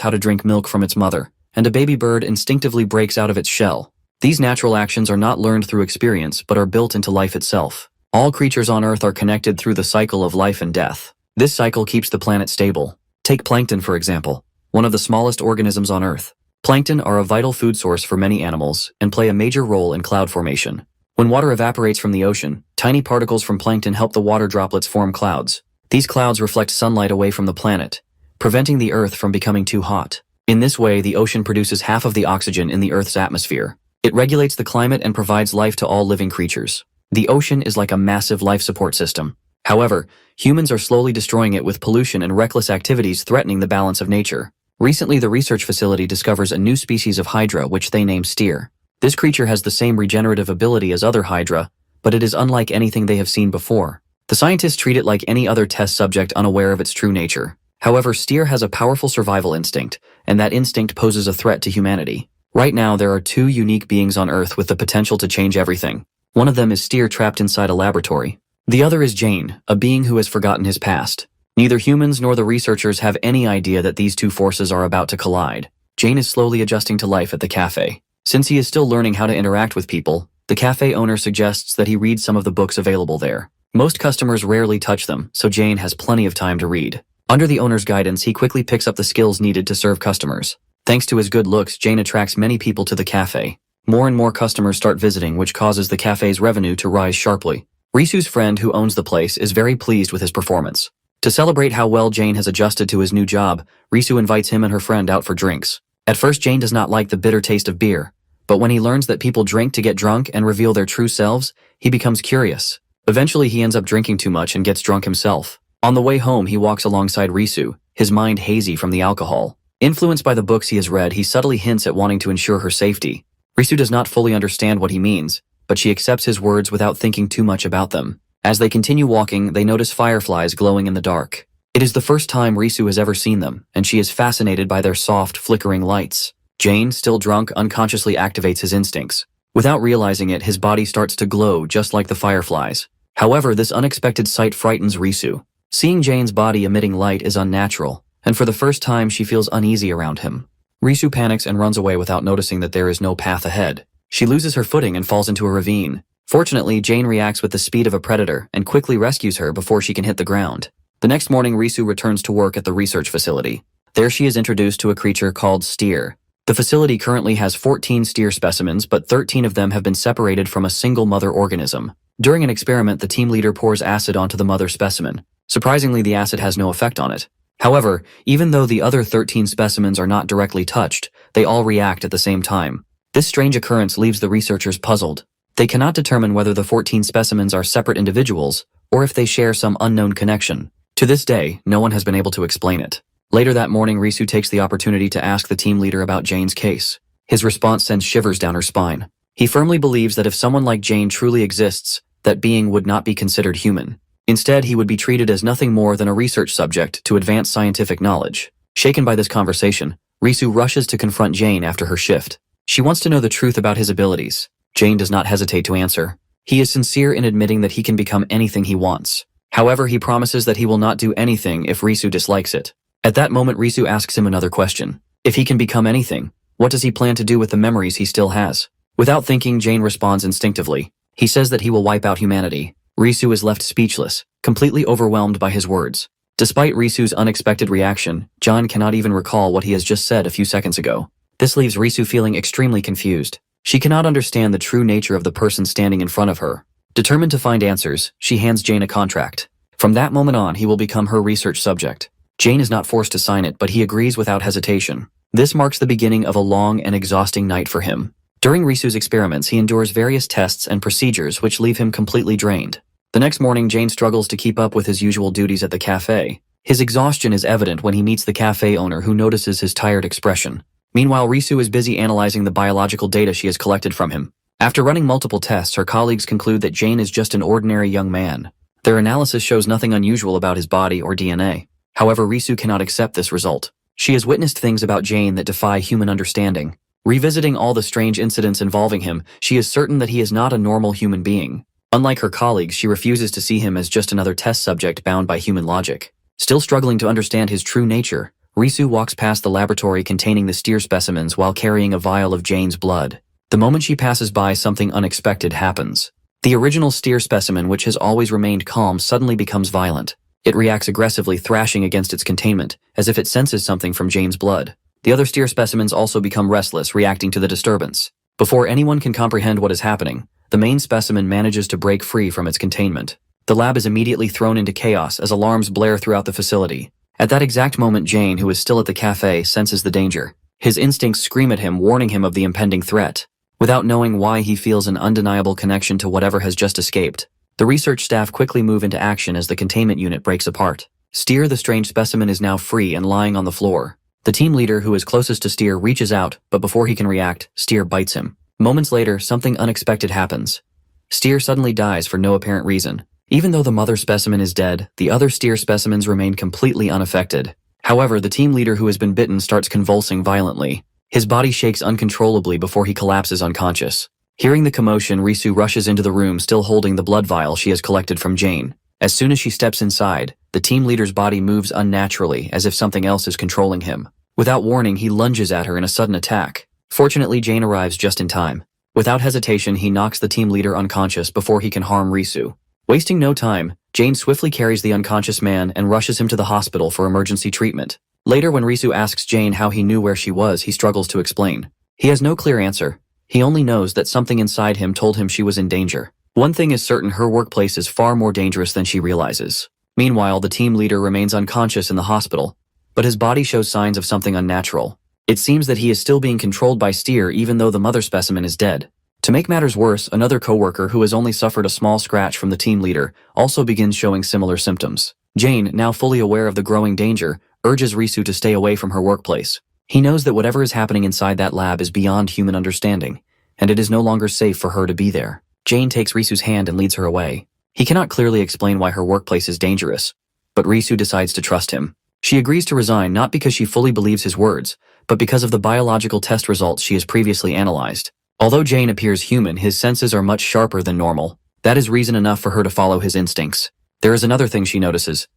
how to drink milk from its mother, and a baby bird instinctively breaks out of its shell. These natural actions are not learned through experience, but are built into life itself. All creatures on Earth are connected through the cycle of life and death. This cycle keeps the planet stable. Take plankton, for example, one of the smallest organisms on Earth. Plankton are a vital food source for many animals and play a major role in cloud formation. When water evaporates from the ocean, tiny particles from plankton help the water droplets form clouds. These clouds reflect sunlight away from the planet, preventing the Earth from becoming too hot. In this way, the ocean produces half of the oxygen in the Earth's atmosphere. It regulates the climate and provides life to all living creatures. The ocean is like a massive life support system. However, humans are slowly destroying it with pollution and reckless activities threatening the balance of nature. Recently, the research facility discovers a new species of hydra which they name steer. This creature has the same regenerative ability as other hydra, but it is unlike anything they have seen before. The scientists treat it like any other test subject, unaware of its true nature. However, steer has a powerful survival instinct, and that instinct poses a threat to humanity. Right now, there are two unique beings on Earth with the potential to change everything. One of them is Steer, trapped inside a laboratory. The other is Jane, a being who has forgotten his past. Neither humans nor the researchers have any idea that these two forces are about to collide. Jane is slowly adjusting to life at the cafe. Since he is still learning how to interact with people, the cafe owner suggests that he read some of the books available there. Most customers rarely touch them, so Jane has plenty of time to read. Under the owner's guidance, he quickly picks up the skills needed to serve customers. Thanks to his good looks, Jane attracts many people to the cafe. More and more customers start visiting, which causes the cafe's revenue to rise sharply. Risu's friend, who owns the place, is very pleased with his performance. To celebrate how well Jane has adjusted to his new job, Risu invites him and her friend out for drinks. At first, Jane does not like the bitter taste of beer, but when he learns that people drink to get drunk and reveal their true selves, he becomes curious. Eventually, he ends up drinking too much and gets drunk himself. On the way home, he walks alongside Risu, his mind hazy from the alcohol. Influenced by the books he has read, he subtly hints at wanting to ensure her safety. Risu does not fully understand what he means, but she accepts his words without thinking too much about them. As they continue walking, they notice fireflies glowing in the dark. It is the first time Risu has ever seen them, and she is fascinated by their soft, flickering lights. Jane, still drunk, unconsciously activates his instincts. Without realizing it, his body starts to glow just like the fireflies. However, this unexpected sight frightens Risu. Seeing Jane's body emitting light is unnatural, and for the first time she feels uneasy around him. Risu panics and runs away without noticing that there is no path ahead. She loses her footing and falls into a ravine. Fortunately, Jane reacts with the speed of a predator and quickly rescues her before she can hit the ground. The next morning, Risu returns to work at the research facility. There she is introduced to a creature called Steer. The facility currently has 14 steer specimens, but 13 of them have been separated from a single mother organism. During an experiment, the team leader pours acid onto the mother specimen. Surprisingly, the acid has no effect on it. However, even though the other 13 specimens are not directly touched, they all react at the same time. This strange occurrence leaves the researchers puzzled. They cannot determine whether the 14 specimens are separate individuals or if they share some unknown connection. To this day, no one has been able to explain it. Later that morning, Risu takes the opportunity to ask the team leader about Jane's case. His response sends shivers down her spine. He firmly believes that if someone like Jane truly exists, that being would not be considered human. Instead, he would be treated as nothing more than a research subject to advance scientific knowledge. Shaken by this conversation, Risu rushes to confront Jane after her shift. She wants to know the truth about his abilities. Jane does not hesitate to answer. He is sincere in admitting that he can become anything he wants. However, he promises that he will not do anything if Risu dislikes it. At that moment, Risu asks him another question. If he can become anything, what does he plan to do with the memories he still has? Without thinking, Jane responds instinctively. He says that he will wipe out humanity. Risu is left speechless, completely overwhelmed by his words. Despite Risu's unexpected reaction, John cannot even recall what he has just said a few seconds ago. This leaves Risu feeling extremely confused. She cannot understand the true nature of the person standing in front of her. Determined to find answers, she hands Jane a contract. From that moment on, he will become her research subject. Jane is not forced to sign it, but he agrees without hesitation. This marks the beginning of a long and exhausting night for him. During Risu's experiments, he endures various tests and procedures which leave him completely drained. The next morning, Jane struggles to keep up with his usual duties at the cafe. His exhaustion is evident when he meets the cafe owner, who notices his tired expression. Meanwhile, Risu is busy analyzing the biological data she has collected from him. After running multiple tests, her colleagues conclude that Jane is just an ordinary young man. Their analysis shows nothing unusual about his body or DNA. However, Risu cannot accept this result. She has witnessed things about Jane that defy human understanding. Revisiting all the strange incidents involving him, she is certain that he is not a normal human being. Unlike her colleagues, she refuses to see him as just another test subject bound by human logic. Still struggling to understand his true nature, Risu walks past the laboratory containing the steer specimens while carrying a vial of Jane's blood. The moment she passes by, something unexpected happens. The original steer specimen, which has always remained calm, suddenly becomes violent. It reacts aggressively, thrashing against its containment, as if it senses something from Jane's blood. The other steer specimens also become restless, reacting to the disturbance. Before anyone can comprehend what is happening, the main specimen manages to break free from its containment. The lab is immediately thrown into chaos as alarms blare throughout the facility. At that exact moment, Jane, who is still at the cafe, senses the danger. His instincts scream at him, warning him of the impending threat. Without knowing why, he feels an undeniable connection to whatever has just escaped. The research staff quickly move into action as the containment unit breaks apart. Steer, the strange specimen, is now free and lying on the floor. The team leader, who is closest to Steer, reaches out, but before he can react, Steer bites him. Moments later, something unexpected happens. Steer suddenly dies for no apparent reason. Even though the mother specimen is dead, the other Steer specimens remain completely unaffected. However, the team leader, who has been bitten, starts convulsing violently. His body shakes uncontrollably before he collapses unconscious. Hearing the commotion, Risu rushes into the room, still holding the blood vial she has collected from Jane. As soon as she steps inside, the team leader's body moves unnaturally, as if something else is controlling him. Without warning, he lunges at her in a sudden attack. Fortunately, Jane arrives just in time. Without hesitation, he knocks the team leader unconscious before he can harm Risu. Wasting no time, Jane swiftly carries the unconscious man and rushes him to the hospital for emergency treatment. Later, when Risu asks Jane how he knew where she was, he struggles to explain. He has no clear answer. He only knows that something inside him told him she was in danger. One thing is certain: her workplace is far more dangerous than she realizes. Meanwhile, the team leader remains unconscious in the hospital, but his body shows signs of something unnatural. It seems that he is still being controlled by Steer, even though the mother specimen is dead. To make matters worse, another coworker, who has only suffered a small scratch from the team leader, also begins showing similar symptoms. Jane, now fully aware of the growing danger, urges Risu to stay away from her workplace. He knows that whatever is happening inside that lab is beyond human understanding, and it is no longer safe for her to be there. Jane takes Risu's hand and leads her away. He cannot clearly explain why her workplace is dangerous, but Risu decides to trust him. She agrees to resign not because she fully believes his words, but because of the biological test results she has previously analyzed. Although Jane appears human, his senses are much sharper than normal. That is reason enough for her to follow his instincts. There is another thing she notices.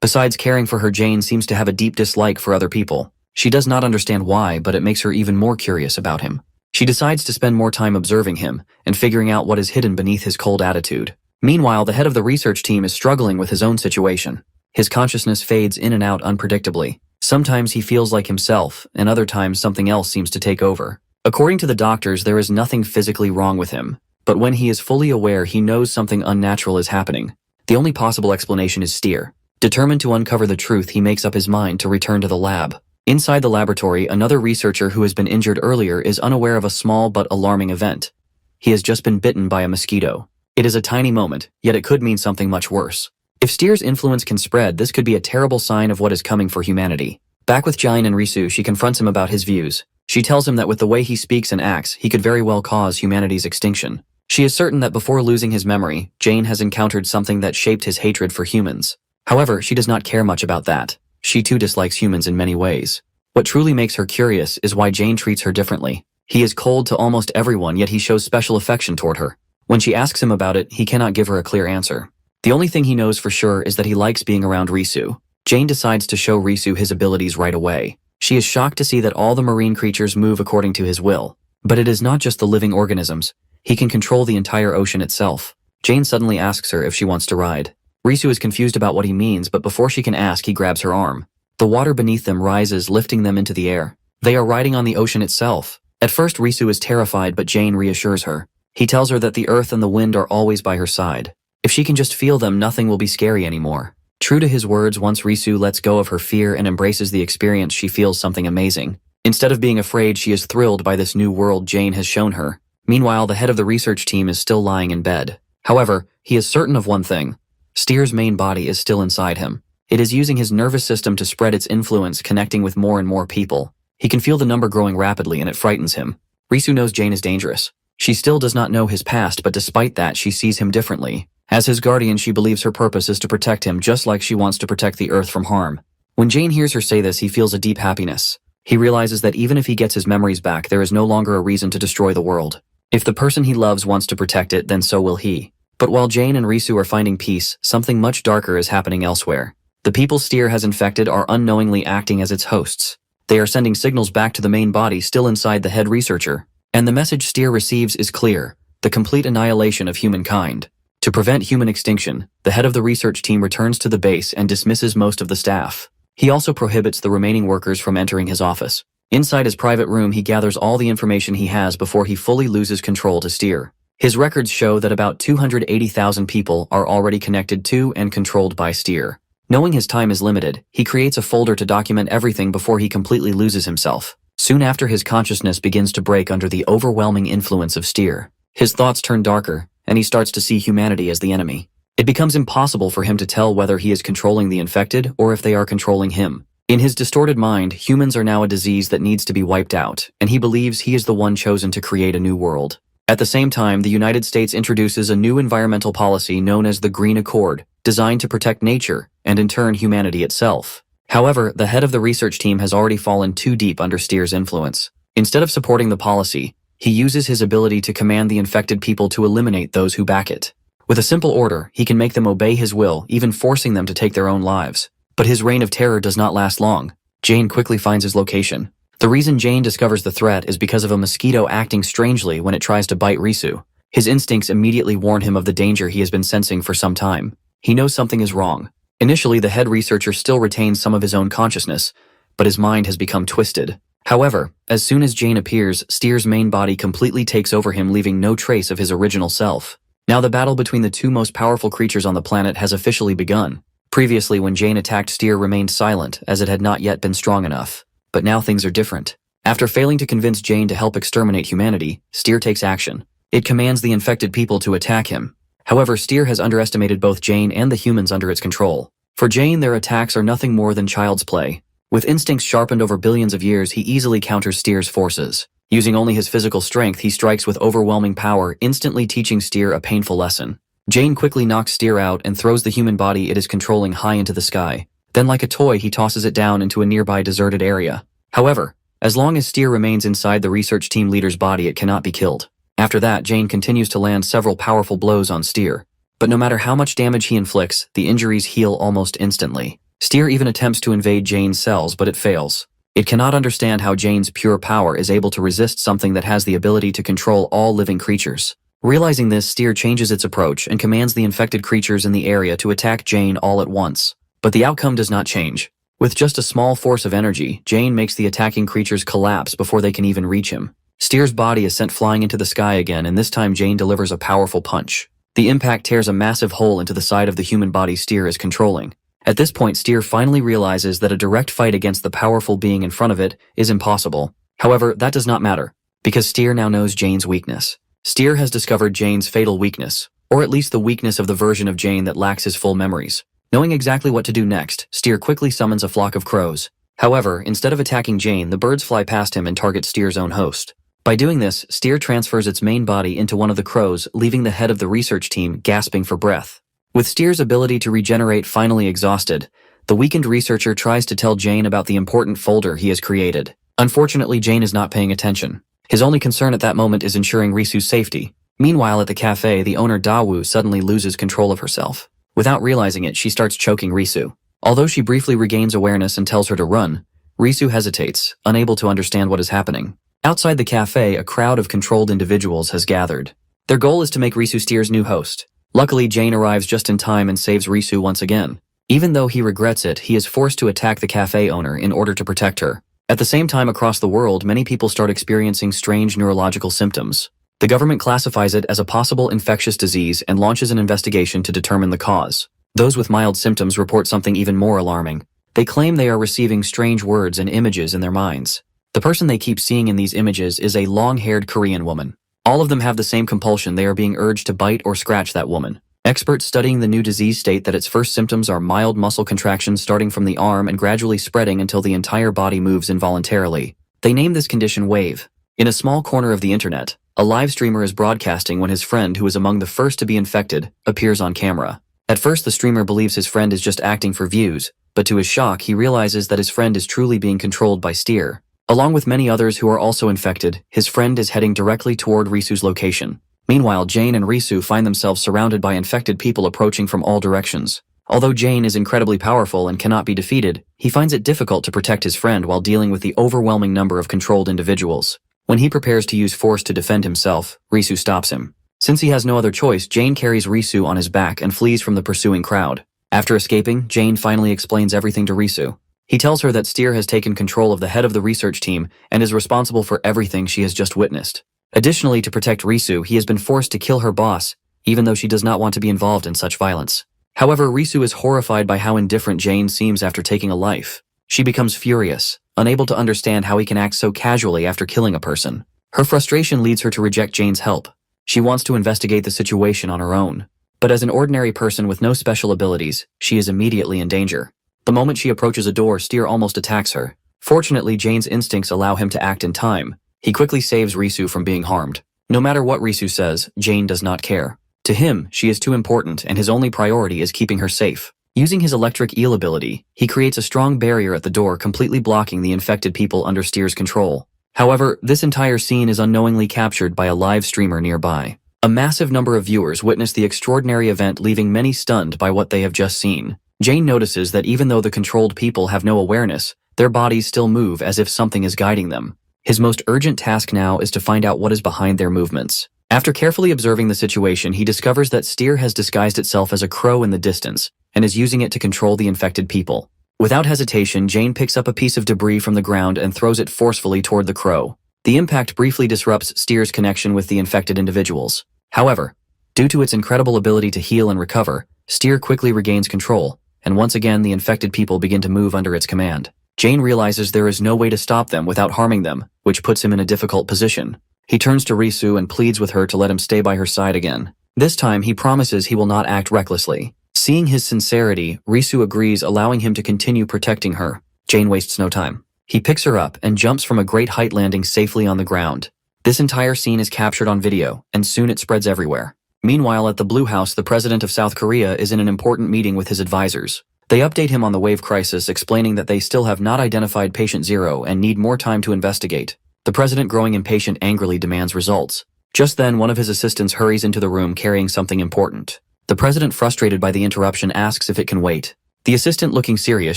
Besides caring for her, Jane seems to have a deep dislike for other people. She does not understand why, but it makes her even more curious about him. She decides to spend more time observing him and figuring out what is hidden beneath his cold attitude. Meanwhile, the head of the research team is struggling with his own situation. His consciousness fades in and out unpredictably. Sometimes he feels like himself, and other times something else seems to take over. According to the doctors, there is nothing physically wrong with him, but when he is fully aware, he knows something unnatural is happening. The only possible explanation is Steer. Determined to uncover the truth, he makes up his mind to return to the lab. Inside the laboratory, another researcher who has been injured earlier is unaware of a small but alarming event. He has just been bitten by a mosquito. It is a tiny moment, yet it could mean something much worse. If Steer's influence can spread, this could be a terrible sign of what is coming for humanity. Back with Jane and Risu, she confronts him about his views. She tells him that with the way he speaks and acts, he could very well cause humanity's extinction. She is certain that before losing his memory, Jane has encountered something that shaped his hatred for humans. However, she does not care much about that. She too dislikes humans in many ways. What truly makes her curious is why Jane treats her differently. He is cold to almost everyone, yet he shows special affection toward her. When she asks him about it, he cannot give her a clear answer. The only thing he knows for sure is that he likes being around Risu. Jane decides to show Risu his abilities right away. She is shocked to see that all the marine creatures move according to his will. But it is not just the living organisms. He can control the entire ocean itself. Jane suddenly asks her if she wants to ride. Risu is confused about what he means, but before she can ask, he grabs her arm. The water beneath them rises, lifting them into the air. They are riding on the ocean itself. At first, Risu is terrified, but Jane reassures her. He tells her that the earth and the wind are always by her side. If she can just feel them, nothing will be scary anymore. True to his words, once Risu lets go of her fear and embraces the experience, she feels something amazing. Instead of being afraid, she is thrilled by this new world Jane has shown her. Meanwhile, the head of the research team is still lying in bed. However, he is certain of one thing. Steer's main body is still inside him. It is using his nervous system to spread its influence, connecting with more and more people. He can feel the number growing rapidly, and it frightens him. Risu knows Jane is dangerous. She still does not know his past, but despite that, she sees him differently. As his guardian, she believes her purpose is to protect him, just like she wants to protect the earth from harm. When Jane hears her say this, he feels a deep happiness. He realizes that even if he gets his memories back, there is no longer a reason to destroy the world. If the person he loves wants to protect it, then so will he. But while Jane and Risu are finding peace, something much darker is happening elsewhere. The people Steer has infected are unknowingly acting as its hosts. They are sending signals back to the main body still inside the head researcher. And the message Steer receives is clear: the complete annihilation of humankind. To prevent human extinction, the head of the research team returns to the base and dismisses most of the staff. He also prohibits the remaining workers from entering his office. Inside his private room, he gathers all the information he has before he fully loses control to Steer. His records show that about 280,000 people are already connected to and controlled by Steer. Knowing his time is limited, he creates a folder to document everything before he completely loses himself. Soon after, his consciousness begins to break under the overwhelming influence of Steer. His thoughts turn darker, and he starts to see humanity as the enemy. It becomes impossible for him to tell whether he is controlling the infected or if they are controlling him. In his distorted mind, humans are now a disease that needs to be wiped out, and he believes he is the one chosen to create a new world. At the same time, the United States introduces a new environmental policy known as the Green Accord, designed to protect nature and in turn humanity itself. However, the head of the research team has already fallen too deep under Steer's influence. Instead of supporting the policy, he uses his ability to command the infected people to eliminate those who back it. With a simple order, he can make them obey his will, even forcing them to take their own lives. But his reign of terror does not last long. Jane quickly finds his location. The reason Jane discovers the threat is because of a mosquito acting strangely when it tries to bite Risu. His instincts immediately warn him of the danger he has been sensing for some time. He knows something is wrong. Initially, the head researcher still retains some of his own consciousness, but his mind has become twisted. However, as soon as Jane appears, Steer's main body completely takes over him, leaving no trace of his original self. Now the battle between the two most powerful creatures on the planet has officially begun. Previously, when Jane attacked, Steer remained silent, as it had not yet been strong enough. But now things are different. After failing to convince Jane to help exterminate humanity, Steer takes action. It commands the infected people to attack him. However, Steer has underestimated both Jane and the humans under its control. For Jane, their attacks are nothing more than child's play. With instincts sharpened over billions of years, he easily counters Steer's forces. Using only his physical strength, he strikes with overwhelming power, instantly teaching Steer a painful lesson. Jane quickly knocks Steer out and throws the human body it is controlling high into the sky. Then, like a toy, he tosses it down into a nearby deserted area. However, as long as Steer remains inside the research team leader's body, it cannot be killed. After that, Jane continues to land several powerful blows on Steer. But no matter how much damage he inflicts, the injuries heal almost instantly. Steer even attempts to invade Jane's cells, but it fails. It cannot understand how Jane's pure power is able to resist something that has the ability to control all living creatures. Realizing this, Steer changes its approach and commands the infected creatures in the area to attack Jane all at once. But the outcome does not change. With just a small force of energy, Jane makes the attacking creatures collapse before they can even reach him. Steer's body is sent flying into the sky again, and this time Jane delivers a powerful punch. The impact tears a massive hole into the side of the human body Steer is controlling. At this point, Steer finally realizes that a direct fight against the powerful being in front of it is impossible. However, that does not matter, because Steer now knows Jane's weakness. Steer has discovered Jane's fatal weakness, or at least the weakness of the version of Jane that lacks his full memories. Knowing exactly what to do next, Steer quickly summons a flock of crows. However, instead of attacking Jane, the birds fly past him and target Steer's own host. By doing this, Steer transfers its main body into one of the crows, leaving the head of the research team gasping for breath. With Steer's ability to regenerate finally exhausted, the weakened researcher tries to tell Jane about the important folder he has created. Unfortunately, Jane is not paying attention. His only concern at that moment is ensuring Risu's safety. Meanwhile, at the cafe, the owner Dawu suddenly loses control of herself. Without realizing it, she starts choking Risu. Although she briefly regains awareness and tells her to run, Risu hesitates, unable to understand what is happening. Outside the cafe, a crowd of controlled individuals has gathered. Their goal is to make Risu Steer's new host. Luckily, Jane arrives just in time and saves Risu once again. Even though he regrets it, he is forced to attack the cafe owner in order to protect her. At the same time, across the world, many people start experiencing strange neurological symptoms. The government classifies it as a possible infectious disease and launches an investigation to determine the cause. Those with mild symptoms report something even more alarming. They claim they are receiving strange words and images in their minds. The person they keep seeing in these images is a long-haired Korean woman. All of them have the same compulsion. They are being urged to bite or scratch that woman. Experts studying the new disease state that its first symptoms are mild muscle contractions starting from the arm and gradually spreading until the entire body moves involuntarily. They name this condition wave. In a small corner of the internet, a live streamer is broadcasting when his friend, who is among the first to be infected, appears on camera. At first, the streamer believes his friend is just acting for views, but to his shock, he realizes that his friend is truly being controlled by Steer. Along with many others who are also infected, his friend is heading directly toward Risu's location. Meanwhile, Jane and Risu find themselves surrounded by infected people approaching from all directions. Although Jane is incredibly powerful and cannot be defeated, he finds it difficult to protect his friend while dealing with the overwhelming number of controlled individuals. When he prepares to use force to defend himself, Risu stops him. Since he has no other choice, Jane carries Risu on his back and flees from the pursuing crowd. After escaping, Jane finally explains everything to Risu. He tells her that Steer has taken control of the head of the research team and is responsible for everything she has just witnessed. Additionally, to protect Risu, he has been forced to kill her boss, even though she does not want to be involved in such violence. However, Risu is horrified by how indifferent Jane seems after taking a life. She becomes furious, unable to understand how he can act so casually after killing a person. Her frustration leads her to reject Jane's help. She wants to investigate the situation on her own. But as an ordinary person with no special abilities, she is immediately in danger. The moment she approaches a door, Steer almost attacks her. Fortunately, Jane's instincts allow him to act in time. He quickly saves Risu from being harmed. No matter what Risu says, Jane does not care. To him, she is too important, and his only priority is keeping her safe. Using his electric eel ability, he creates a strong barrier at the door, completely blocking the infected people under Steer's control. However, this entire scene is unknowingly captured by a live streamer nearby. A massive number of viewers witness the extraordinary event, leaving many stunned by what they have just seen. Jane notices that even though the controlled people have no awareness, their bodies still move as if something is guiding them. His most urgent task now is to find out what is behind their movements. After carefully observing the situation, he discovers that Steer has disguised itself as a crow in the distance and is using it to control the infected people. Without hesitation, Jane picks up a piece of debris from the ground and throws it forcefully toward the crow. The impact briefly disrupts Steer's connection with the infected individuals. However, due to its incredible ability to heal and recover, Steer quickly regains control, and once again the infected people begin to move under its command. Jane realizes there is no way to stop them without harming them, which puts him in a difficult position. He turns to Risu and pleads with her to let him stay by her side again. This time, he promises he will not act recklessly. Seeing his sincerity, Risu agrees, allowing him to continue protecting her. Jane wastes no time. He picks her up and jumps from a great height, landing safely on the ground. This entire scene is captured on video, and soon it spreads everywhere. Meanwhile, at the Blue House, the president of South Korea is in an important meeting with his advisors. They update him on the wave crisis, explaining that they still have not identified patient zero and need more time to investigate. The president, growing impatient, angrily demands results. Just then, one of his assistants hurries into the room carrying something important. The president, frustrated by the interruption, asks if it can wait. The assistant, looking serious,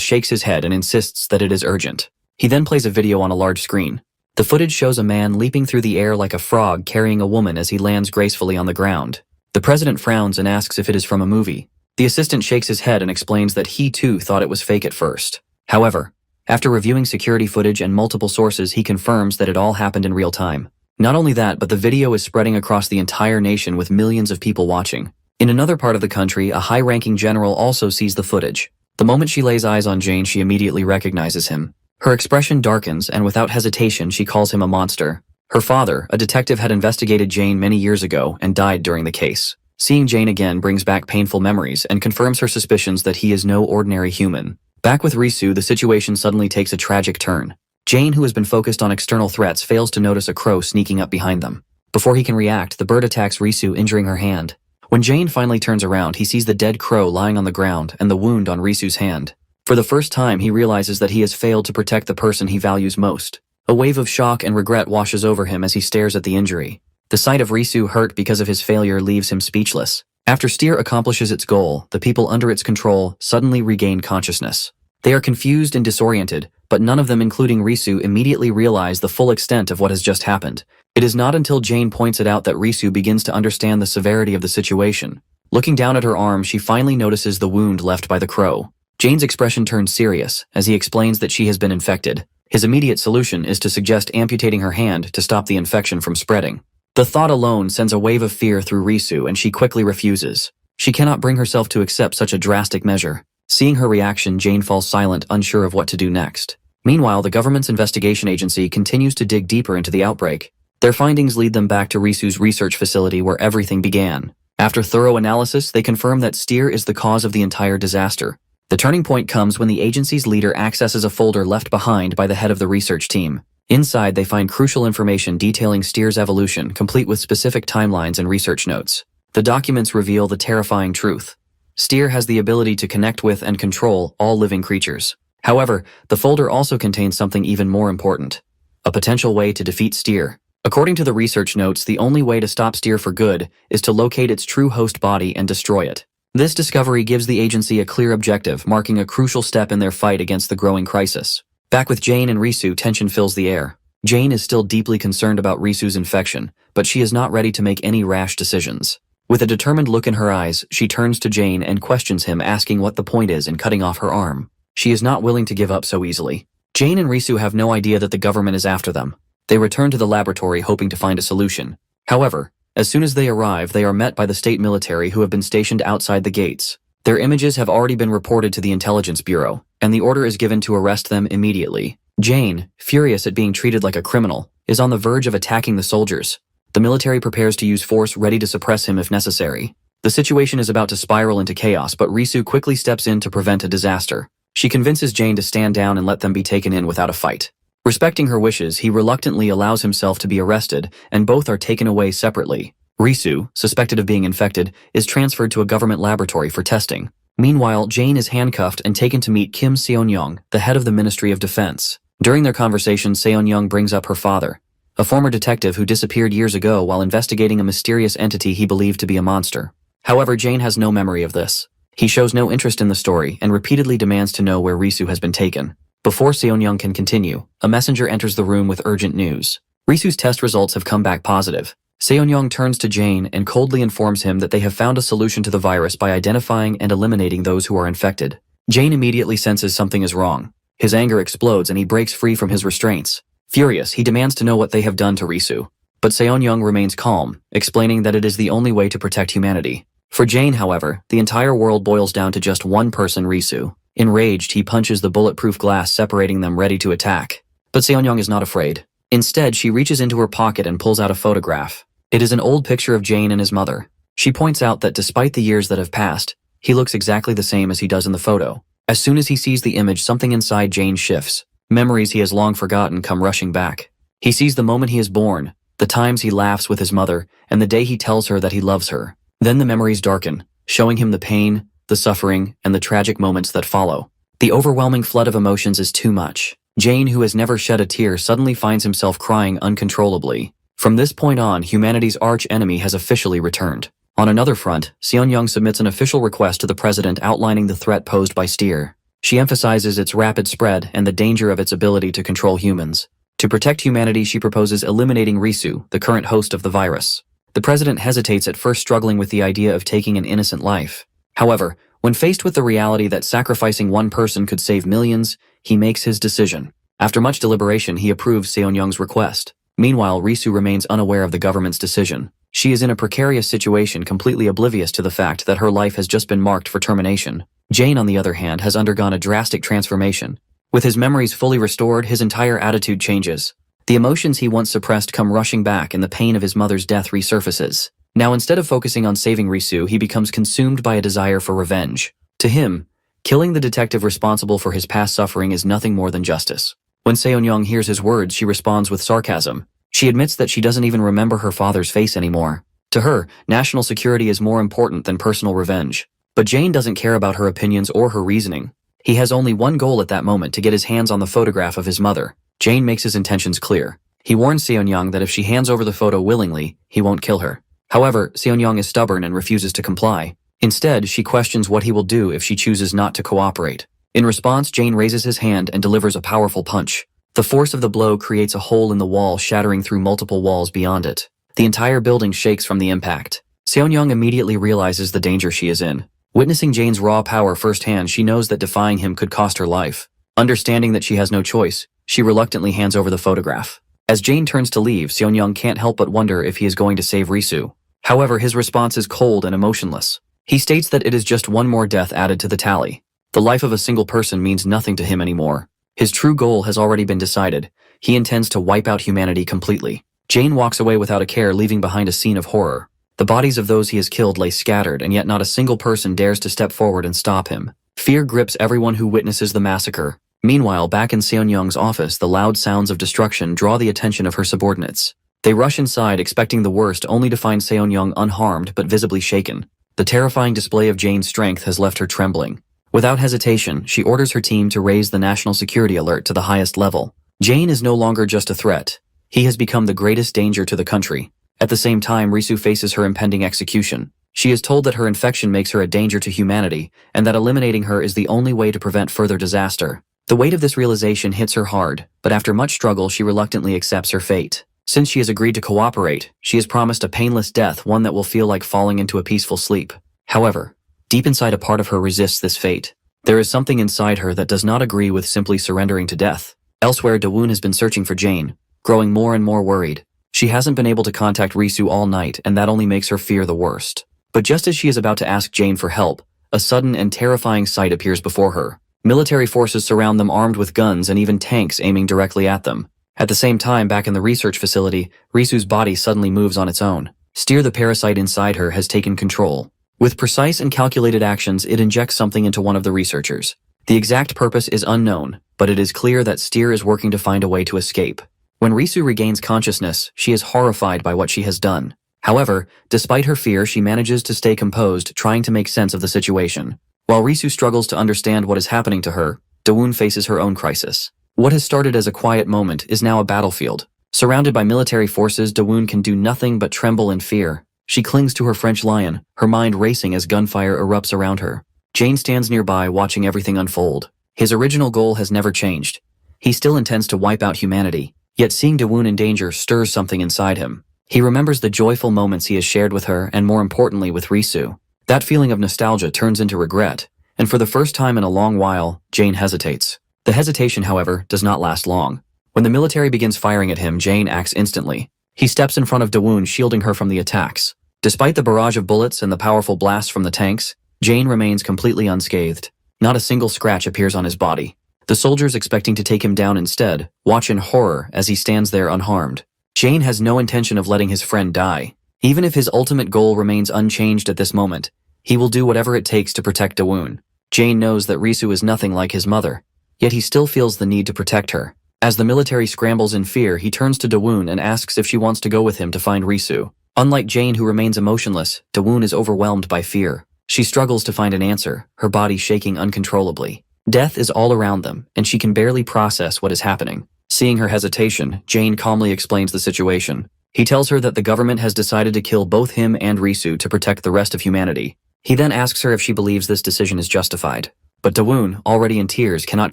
shakes his head and insists that it is urgent. He then plays a video on a large screen. The footage shows a man leaping through the air like a frog, carrying a woman as he lands gracefully on the ground. The president frowns and asks if it is from a movie. The assistant shakes his head and explains that he too thought it was fake at first. However, after reviewing security footage and multiple sources, he confirms that it all happened in real time. Not only that, but the video is spreading across the entire nation with millions of people watching. In another part of the country, a high-ranking general also sees the footage. The moment she lays eyes on Jane, she immediately recognizes him. Her expression darkens, and without hesitation, she calls him a monster. Her father, a detective, had investigated Jane many years ago and died during the case. Seeing Jane again brings back painful memories and confirms her suspicions that he is no ordinary human. Back with Risu, the situation suddenly takes a tragic turn. Jane, who has been focused on external threats, fails to notice a crow sneaking up behind them. Before he can react, the bird attacks Risu, injuring her hand. When Jane finally turns around, he sees the dead crow lying on the ground and the wound on Risu's hand. For the first time, he realizes that he has failed to protect the person he values most. A wave of shock and regret washes over him as he stares at the injury. The sight of Risu hurt because of his failure leaves him speechless. After Steer accomplishes its goal, the people under its control suddenly regain consciousness. They are confused and disoriented, but none of them, including Risu, immediately realize the full extent of what has just happened. It is not until Jane points it out that Risu begins to understand the severity of the situation. Looking down at her arm, she finally notices the wound left by the crow. Jane's expression turns serious as he explains that she has been infected. His immediate solution is to suggest amputating her hand to stop the infection from spreading. The thought alone sends a wave of fear through Risu, and she quickly refuses. She cannot bring herself to accept such a drastic measure. Seeing her reaction, Jane falls silent, unsure of what to do next. Meanwhile, the government's investigation agency continues to dig deeper into the outbreak. Their findings lead them back to Risu's research facility where everything began. After thorough analysis, they confirm that Steer is the cause of the entire disaster. The turning point comes when the agency's leader accesses a folder left behind by the head of the research team. Inside, they find crucial information detailing Steer's evolution, complete with specific timelines and research notes. The documents reveal the terrifying truth. Steer has the ability to connect with and control all living creatures. However, the folder also contains something even more important. a potential way to defeat Steer. According to the research notes, the only way to stop Steer for good is to locate its true host body and destroy it. This discovery gives the agency a clear objective, marking a crucial step in their fight against the growing crisis. Back with Jane and Risu, tension fills the air. Jane is still deeply concerned about Risu's infection, but she is not ready to make any rash decisions. With a determined look in her eyes, she turns to Jane and questions him, asking what the point is in cutting off her arm. She is not willing to give up so easily. Jane and Risu have no idea that the government is after them. They return to the laboratory hoping to find a solution. However, as soon as they arrive, they are met by the state military who have been stationed outside the gates. Their images have already been reported to the Intelligence Bureau, and the order is given to arrest them immediately. Jane, furious at being treated like a criminal, is on the verge of attacking the soldiers. The military prepares to use force, ready to suppress him if necessary. The situation is about to spiral into chaos, but Risu quickly steps in to prevent a disaster. She convinces Jane to stand down and let them be taken in without a fight. Respecting her wishes, he reluctantly allows himself to be arrested, and both are taken away separately. Risu, suspected of being infected, is transferred to a government laboratory for testing. Meanwhile, Jane is handcuffed and taken to meet Kim Seon-young, the head of the Ministry of Defense. During their conversation, Seon-young brings up her father, a former detective who disappeared years ago while investigating a mysterious entity he believed to be a monster. However, Jane has no memory of this. He shows no interest in the story and repeatedly demands to know where Risu has been taken. Before Seon-young can continue, a messenger enters the room with urgent news. Risu's test results have come back positive. Seon-young turns to Jane and coldly informs him that they have found a solution to the virus by identifying and eliminating those who are infected. Jane immediately senses something is wrong. His anger explodes and he breaks free from his restraints. Furious, he demands to know what they have done to Risu. But Seon-young remains calm, explaining that it is the only way to protect humanity. For Jane, however, the entire world boils down to just one person, Risu. Enraged, he punches the bulletproof glass, separating them, ready to attack. But Seon-young is not afraid. Instead, she reaches into her pocket and pulls out a photograph. It is an old picture of Jane and his mother. She points out that despite the years that have passed, he looks exactly the same as he does in the photo. As soon as he sees the image, something inside Jane shifts. Memories he has long forgotten come rushing back. He sees the moment he is born, the times he laughs with his mother, and the day he tells her that he loves her. Then the memories darken, showing him the pain, the suffering, and the tragic moments that follow. The overwhelming flood of emotions is too much. Jane, who has never shed a tear, suddenly finds himself crying uncontrollably. From this point on, humanity's arch-enemy has officially returned. On another front, Seon-young submits an official request to the president outlining the threat posed by Steer. She emphasizes its rapid spread and the danger of its ability to control humans. To protect humanity, she proposes eliminating Risu, the current host of the virus. The president hesitates at first, struggling with the idea of taking an innocent life. However, when faced with the reality that sacrificing one person could save millions, he makes his decision. After much deliberation, he approves Seon-young's request. Meanwhile, Risu remains unaware of the government's decision. She is in a precarious situation, completely oblivious to the fact that her life has just been marked for termination. Jane, on the other hand, has undergone a drastic transformation. With his memories fully restored, his entire attitude changes. The emotions he once suppressed come rushing back, and the pain of his mother's death resurfaces. Now, instead of focusing on saving Risu, he becomes consumed by a desire for revenge. To him, killing the detective responsible for his past suffering is nothing more than justice. When Seon-young hears his words, she responds with sarcasm. She admits that she doesn't even remember her father's face anymore. To her, national security is more important than personal revenge. But Jane doesn't care about her opinions or her reasoning. He has only one goal at that moment: to get his hands on the photograph of his mother. Jane makes his intentions clear. He warns Seon-young that if she hands over the photo willingly, he won't kill her. However, Seon-young is stubborn and refuses to comply. Instead, she questions what he will do if she chooses not to cooperate. In response, Jane raises his hand and delivers a powerful punch. The force of the blow creates a hole in the wall, shattering through multiple walls beyond it. The entire building shakes from the impact. Seon-young immediately realizes the danger she is in. Witnessing Jane's raw power firsthand, she knows that defying him could cost her life. Understanding that she has no choice, she reluctantly hands over the photograph. As Jane turns to leave, Seon-young can't help but wonder if he is going to save Risu. However, his response is cold and emotionless. He states that it is just one more death added to the tally. The life of a single person means nothing to him anymore. His true goal has already been decided. He intends to wipe out humanity completely. Jane walks away without a care, leaving behind a scene of horror. The bodies of those he has killed lay scattered, and yet not a single person dares to step forward and stop him. Fear grips everyone who witnesses the massacre. Meanwhile, back in Seon-young's office, the loud sounds of destruction draw the attention of her subordinates. They rush inside, expecting the worst, only to find Seon-young unharmed but visibly shaken. The terrifying display of Jane's strength has left her trembling. Without hesitation, she orders her team to raise the national security alert to the highest level. Jane is no longer just a threat. He has become the greatest danger to the country. At the same time, Risu faces her impending execution. She is told that her infection makes her a danger to humanity, and that eliminating her is the only way to prevent further disaster. The weight of this realization hits her hard, but after much struggle she reluctantly accepts her fate. Since she has agreed to cooperate, she is promised a painless death, one that will feel like falling into a peaceful sleep. However, deep inside a part of her resists this fate. There is something inside her that does not agree with simply surrendering to death. Elsewhere, Dawoon has been searching for Jane, growing more and more worried. She hasn't been able to contact Risu all night, and that only makes her fear the worst. But just as she is about to ask Jane for help, a sudden and terrifying sight appears before her. Military forces surround them, armed with guns and even tanks aiming directly at them. At the same time, back in the research facility, Risu's body suddenly moves on its own. Steer, the parasite inside her, has taken control. With precise and calculated actions, it injects something into one of the researchers. The exact purpose is unknown, but it is clear that Steer is working to find a way to escape. When Risu regains consciousness, she is horrified by what she has done. However, despite her fear, she manages to stay composed, trying to make sense of the situation. While Risu struggles to understand what is happening to her, Dawoon faces her own crisis. What has started as a quiet moment is now a battlefield. Surrounded by military forces, Dawoon can do nothing but tremble in fear. She clings to her French lion, her mind racing as gunfire erupts around her. Jane stands nearby, watching everything unfold. His original goal has never changed. He still intends to wipe out humanity. Yet seeing Dawoon in danger stirs something inside him. He remembers the joyful moments he has shared with her, and more importantly with Risu. That feeling of nostalgia turns into regret, and for the first time in a long while, Jane hesitates. The hesitation, however, does not last long. When the military begins firing at him, Jane acts instantly. He steps in front of Dawoon, shielding her from the attacks. Despite the barrage of bullets and the powerful blasts from the tanks, Jane remains completely unscathed. Not a single scratch appears on his body. The soldiers, expecting to take him down instead, watch in horror as he stands there unharmed. Jane has no intention of letting his friend die. Even if his ultimate goal remains unchanged at this moment, he will do whatever it takes to protect Dawoon. Jane knows that Risu is nothing like his mother, yet he still feels the need to protect her. As the military scrambles in fear, he turns to Dawoon and asks if she wants to go with him to find Risu. Unlike Jane, who remains emotionless, Dawoon is overwhelmed by fear. She struggles to find an answer, her body shaking uncontrollably. Death is all around them, and she can barely process what is happening. Seeing her hesitation, Jane calmly explains the situation. He tells her that the government has decided to kill both him and Risu to protect the rest of humanity. He then asks her if she believes this decision is justified. But Dawoon, already in tears, cannot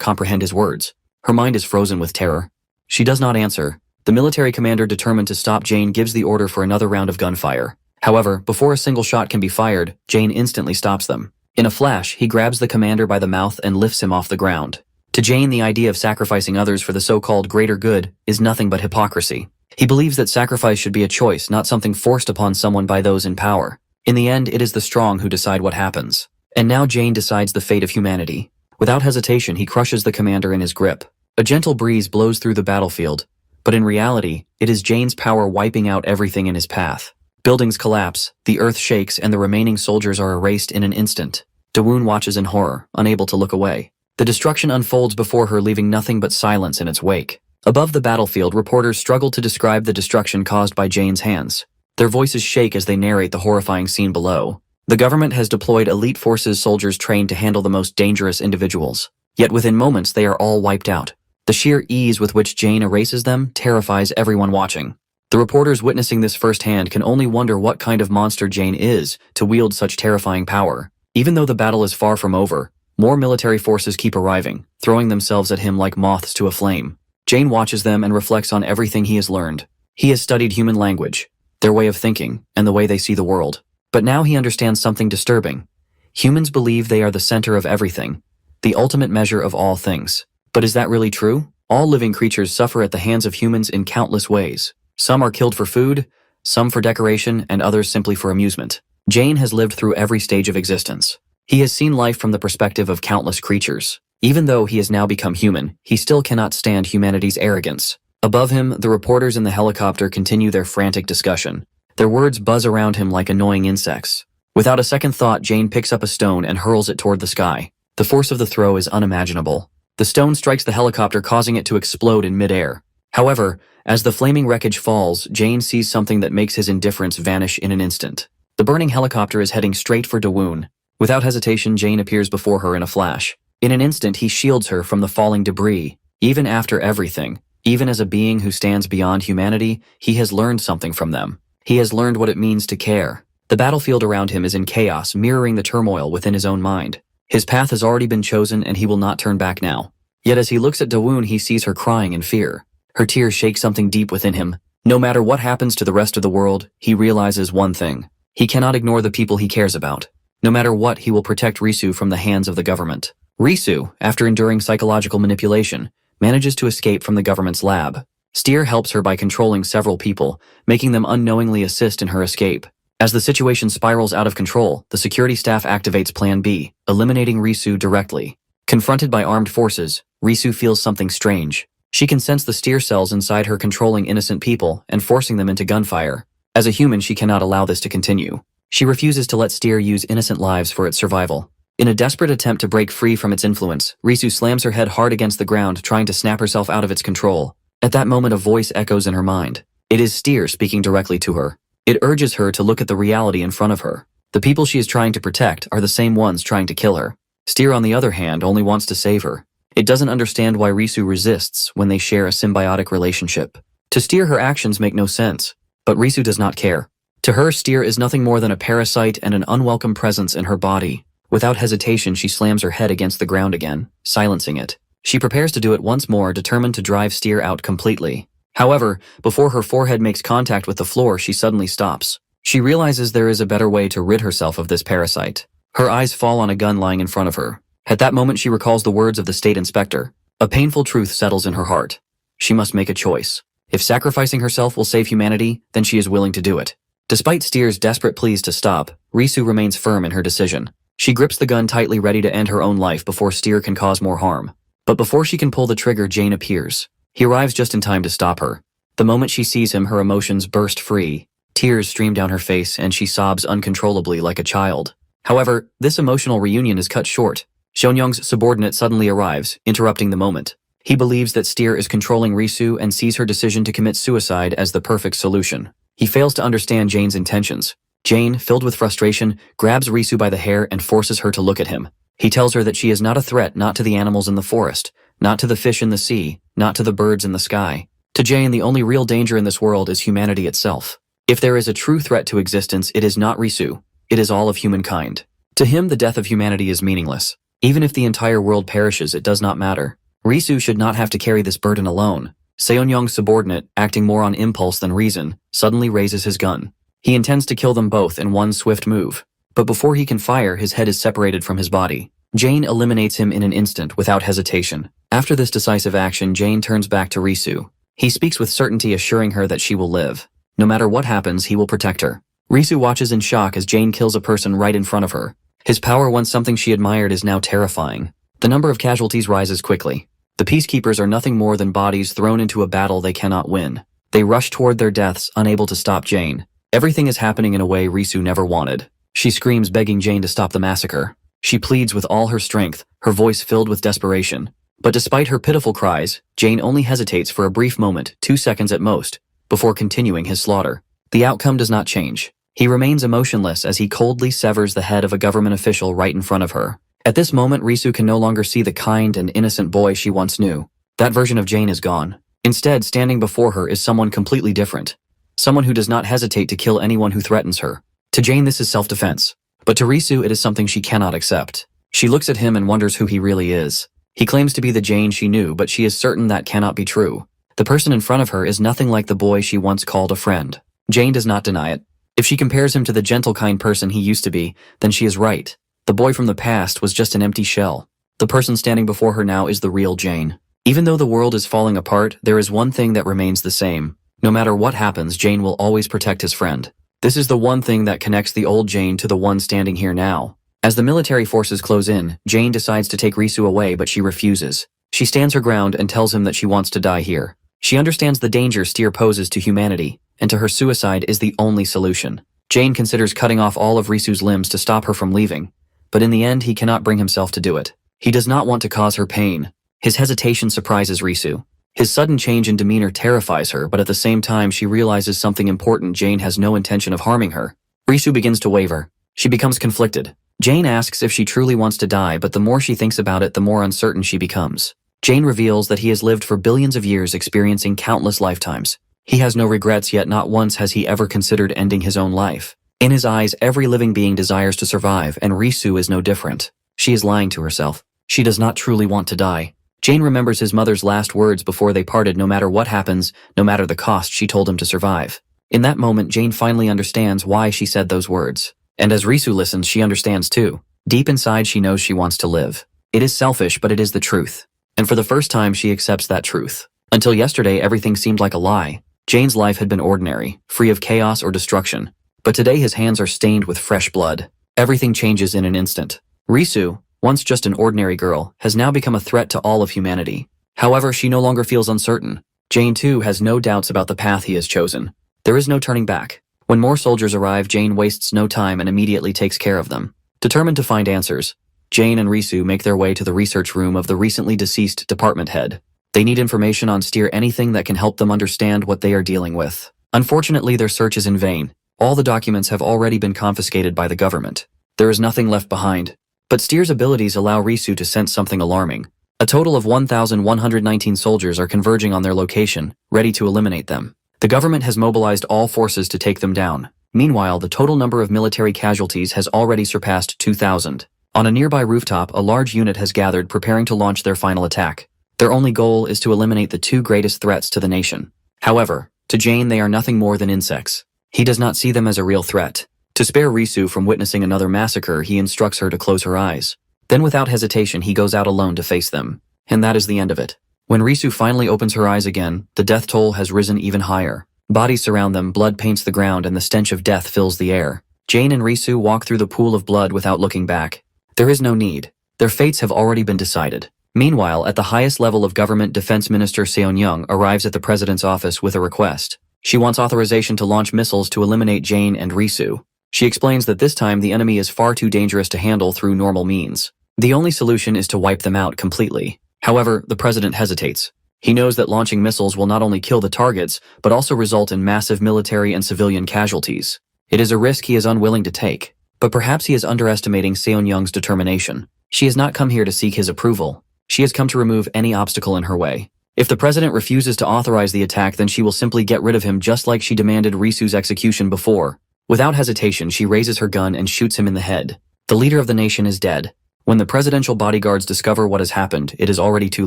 comprehend his words. Her mind is frozen with terror. She does not answer. The military commander, determined to stop Jane, gives the order for another round of gunfire. However, before a single shot can be fired, Jane instantly stops them. In a flash, he grabs the commander by the mouth and lifts him off the ground. To Jane, the idea of sacrificing others for the so-called greater good is nothing but hypocrisy. He believes that sacrifice should be a choice, not something forced upon someone by those in power. In the end, it is the strong who decide what happens. And now Jane decides the fate of humanity. Without hesitation, he crushes the commander in his grip. A gentle breeze blows through the battlefield, but in reality, it is Jane's power wiping out everything in his path. Buildings collapse, the earth shakes, and the remaining soldiers are erased in an instant. Dawoon watches in horror, unable to look away. The destruction unfolds before her, leaving nothing but silence in its wake. Above the battlefield, reporters struggle to describe the destruction caused by Jane's hands. Their voices shake as they narrate the horrifying scene below. The government has deployed elite forces, soldiers trained to handle the most dangerous individuals. Yet within moments, they are all wiped out. The sheer ease with which Jane erases them terrifies everyone watching. The reporters witnessing this firsthand can only wonder what kind of monster Jane is to wield such terrifying power. Even though the battle is far from over, more military forces keep arriving, throwing themselves at him like moths to a flame. Jane watches them and reflects on everything he has learned. He has studied human language, their way of thinking, and the way they see the world. But now he understands something disturbing. Humans believe they are the center of everything, the ultimate measure of all things. But is that really true? All living creatures suffer at the hands of humans in countless ways. Some are killed for food, some for decoration, and others simply for amusement. Jane has lived through every stage of existence. He has seen life from the perspective of countless creatures. Even though he has now become human, he still cannot stand humanity's arrogance. Above him, the reporters in the helicopter continue their frantic discussion. Their words buzz around him like annoying insects. Without a second thought, Jane picks up a stone and hurls it toward the sky. The force of the throw is unimaginable. The stone strikes the helicopter, causing it to explode in midair. However, as the flaming wreckage falls, Jane sees something that makes his indifference vanish in an instant. The burning helicopter is heading straight for Dawoon. Without hesitation, Jane appears before her in a flash. In an instant, he shields her from the falling debris. Even after everything, Even as a being who stands beyond humanity, he has learned something from them. He has learned what it means to care. The battlefield around him is in chaos, mirroring the turmoil within his own mind. His path has already been chosen and he will not turn back now. Yet as he looks at Dawoon, he sees her crying in fear. Her tears shake something deep within him. No matter what happens to the rest of the world, he realizes one thing. He cannot ignore the people he cares about. No matter what, he will protect Risu from the hands of the government. Risu, after enduring psychological manipulation, manages to escape from the government's lab. Steer helps her by controlling several people, making them unknowingly assist in her escape. As the situation spirals out of control, the security staff activates Plan B, eliminating Risu directly. Confronted by armed forces, Risu feels something strange. She can sense the Steer cells inside her controlling innocent people and forcing them into gunfire. As a human, she cannot allow this to continue. She refuses to let Steer use innocent lives for its survival. In a desperate attempt to break free from its influence, Risu slams her head hard against the ground, trying to snap herself out of its control. At that moment, a voice echoes in her mind. It is Steer speaking directly to her. It urges her to look at the reality in front of her. The people she is trying to protect are the same ones trying to kill her. Steer, on the other hand, only wants to save her. It doesn't understand why Risu resists when they share a symbiotic relationship. To Steer, her actions make no sense. But Risu does not care. To her, Steer is nothing more than a parasite and an unwelcome presence in her body. Without hesitation, she slams her head against the ground again, silencing it. She prepares to do it once more, determined to drive Steer out completely. However, before her forehead makes contact with the floor, she suddenly stops. She realizes there is a better way to rid herself of this parasite. Her eyes fall on a gun lying in front of her. At that moment, she recalls the words of the state inspector. A painful truth settles in her heart. She must make a choice. If sacrificing herself will save humanity, then she is willing to do it. Despite Steer's desperate pleas to stop, Risu remains firm in her decision. She grips the gun tightly, ready to end her own life before Steer can cause more harm. But before she can pull the trigger, Jane appears. He arrives just in time to stop her. The moment she sees him, her emotions burst free. Tears stream down her face and she sobs uncontrollably like a child. However, this emotional reunion is cut short. Seonyoung's subordinate suddenly arrives, interrupting the moment. He believes that Steer is controlling Risu and sees her decision to commit suicide as the perfect solution. He fails to understand Jane's intentions. Jane, filled with frustration, grabs Risu by the hair and forces her to look at him. He tells her that she is not a threat, not to the animals in the forest, not to the fish in the sea, not to the birds in the sky. To Jane, the only real danger in this world is humanity itself. If there is a true threat to existence, it is not Risu. It is all of humankind. To him, the death of humanity is meaningless. Even if the entire world perishes, it does not matter. Risu should not have to carry this burden alone. Seonyoung's subordinate, acting more on impulse than reason, suddenly raises his gun. He intends to kill them both in one swift move. But before he can fire, his head is separated from his body. Jane eliminates him in an instant without hesitation. After this decisive action, Jane turns back to Risu. He speaks with certainty, assuring her that she will live. No matter what happens, he will protect her. Risu watches in shock as Jane kills a person right in front of her. His power, once something she admired, is now terrifying. The number of casualties rises quickly. The peacekeepers are nothing more than bodies thrown into a battle they cannot win. They rush toward their deaths, unable to stop Jane. Everything is happening in a way Risu never wanted. She screams, begging Jane to stop the massacre. She pleads with all her strength, her voice filled with desperation. But despite her pitiful cries, Jane only hesitates for a brief moment, 2 seconds at most, before continuing his slaughter. The outcome does not change. He remains emotionless as he coldly severs the head of a government official right in front of her. At this moment, Risu can no longer see the kind and innocent boy she once knew. That version of Jane is gone. Instead, standing before her is someone completely different. Someone who does not hesitate to kill anyone who threatens her. To Jane, this is self-defense. But to Risu, it is something she cannot accept. She looks at him and wonders who he really is. He claims to be the Jane she knew, but she is certain that cannot be true. The person in front of her is nothing like the boy she once called a friend. Jane does not deny it. If she compares him to the gentle, kind person he used to be, then she is right. The boy from the past was just an empty shell. The person standing before her now is the real Jane. Even though the world is falling apart, there is one thing that remains the same. No matter what happens, Jane will always protect his friend. This is the one thing that connects the old Jane to the one standing here now. As the military forces close in, Jane decides to take Risu away, but she refuses. She stands her ground and tells him that she wants to die here. She understands the danger Steer poses to humanity, and to her suicide is the only solution. Jane considers cutting off all of Risu's limbs to stop her from leaving, but in the end he cannot bring himself to do it. He does not want to cause her pain. His hesitation surprises Risu. His sudden change in demeanor terrifies her, but at the same time she realizes something important: Jane has no intention of harming her. Risu begins to waver. She becomes conflicted. Jane asks if she truly wants to die, but the more she thinks about it, the more uncertain she becomes. Jane reveals that he has lived for billions of years experiencing countless lifetimes. He has no regrets, yet not once has he ever considered ending his own life. In his eyes, every living being desires to survive, and Risu is no different. She is lying to herself. She does not truly want to die. Jane remembers his mother's last words before they parted: no matter what happens, no matter the cost, she told him to survive. In that moment, Jane finally understands why she said those words. And as Risu listens, she understands too. Deep inside, she knows she wants to live. It is selfish, but it is the truth. And for the first time, she accepts that truth. Until yesterday, everything seemed like a lie. Jane's life had been ordinary, free of chaos or destruction. But today his hands are stained with fresh blood. Everything changes in an instant. Risu, once just an ordinary girl, has now become a threat to all of humanity. However, she no longer feels uncertain. Jane too has no doubts about the path he has chosen. There is no turning back. When more soldiers arrive, Jane wastes no time and immediately takes care of them. Determined to find answers, Jane and Risu make their way to the research room of the recently deceased department head. They need information on Steer, anything that can help them understand what they are dealing with. Unfortunately, their search is in vain. All the documents have already been confiscated by the government. There is nothing left behind. But Steer's abilities allow Risu to sense something alarming. A total of 1,119 soldiers are converging on their location, ready to eliminate them. The government has mobilized all forces to take them down. Meanwhile, the total number of military casualties has already surpassed 2,000. On a nearby rooftop, a large unit has gathered, preparing to launch their final attack. Their only goal is to eliminate the two greatest threats to the nation. However, to Jane, they are nothing more than insects. He does not see them as a real threat. To spare Risu from witnessing another massacre, he instructs her to close her eyes. Then without hesitation, he goes out alone to face them. And that is the end of it. When Risu finally opens her eyes again, the death toll has risen even higher. Bodies surround them, blood paints the ground, and the stench of death fills the air. Jane and Risu walk through the pool of blood without looking back. There is no need. Their fates have already been decided. Meanwhile, at the highest level of government, Defense Minister Seon-young arrives at the president's office with a request. She wants authorization to launch missiles to eliminate Jane and Risu. She explains that this time the enemy is far too dangerous to handle through normal means. The only solution is to wipe them out completely. However, the president hesitates. He knows that launching missiles will not only kill the targets, but also result in massive military and civilian casualties. It is a risk he is unwilling to take. But perhaps he is underestimating Seon-young's determination. She has not come here to seek his approval. She has come to remove any obstacle in her way. If the president refuses to authorize the attack, then she will simply get rid of him, just like she demanded Risu's execution before. Without hesitation, she raises her gun and shoots him in the head. The leader of the nation is dead. When the presidential bodyguards discover what has happened, it is already too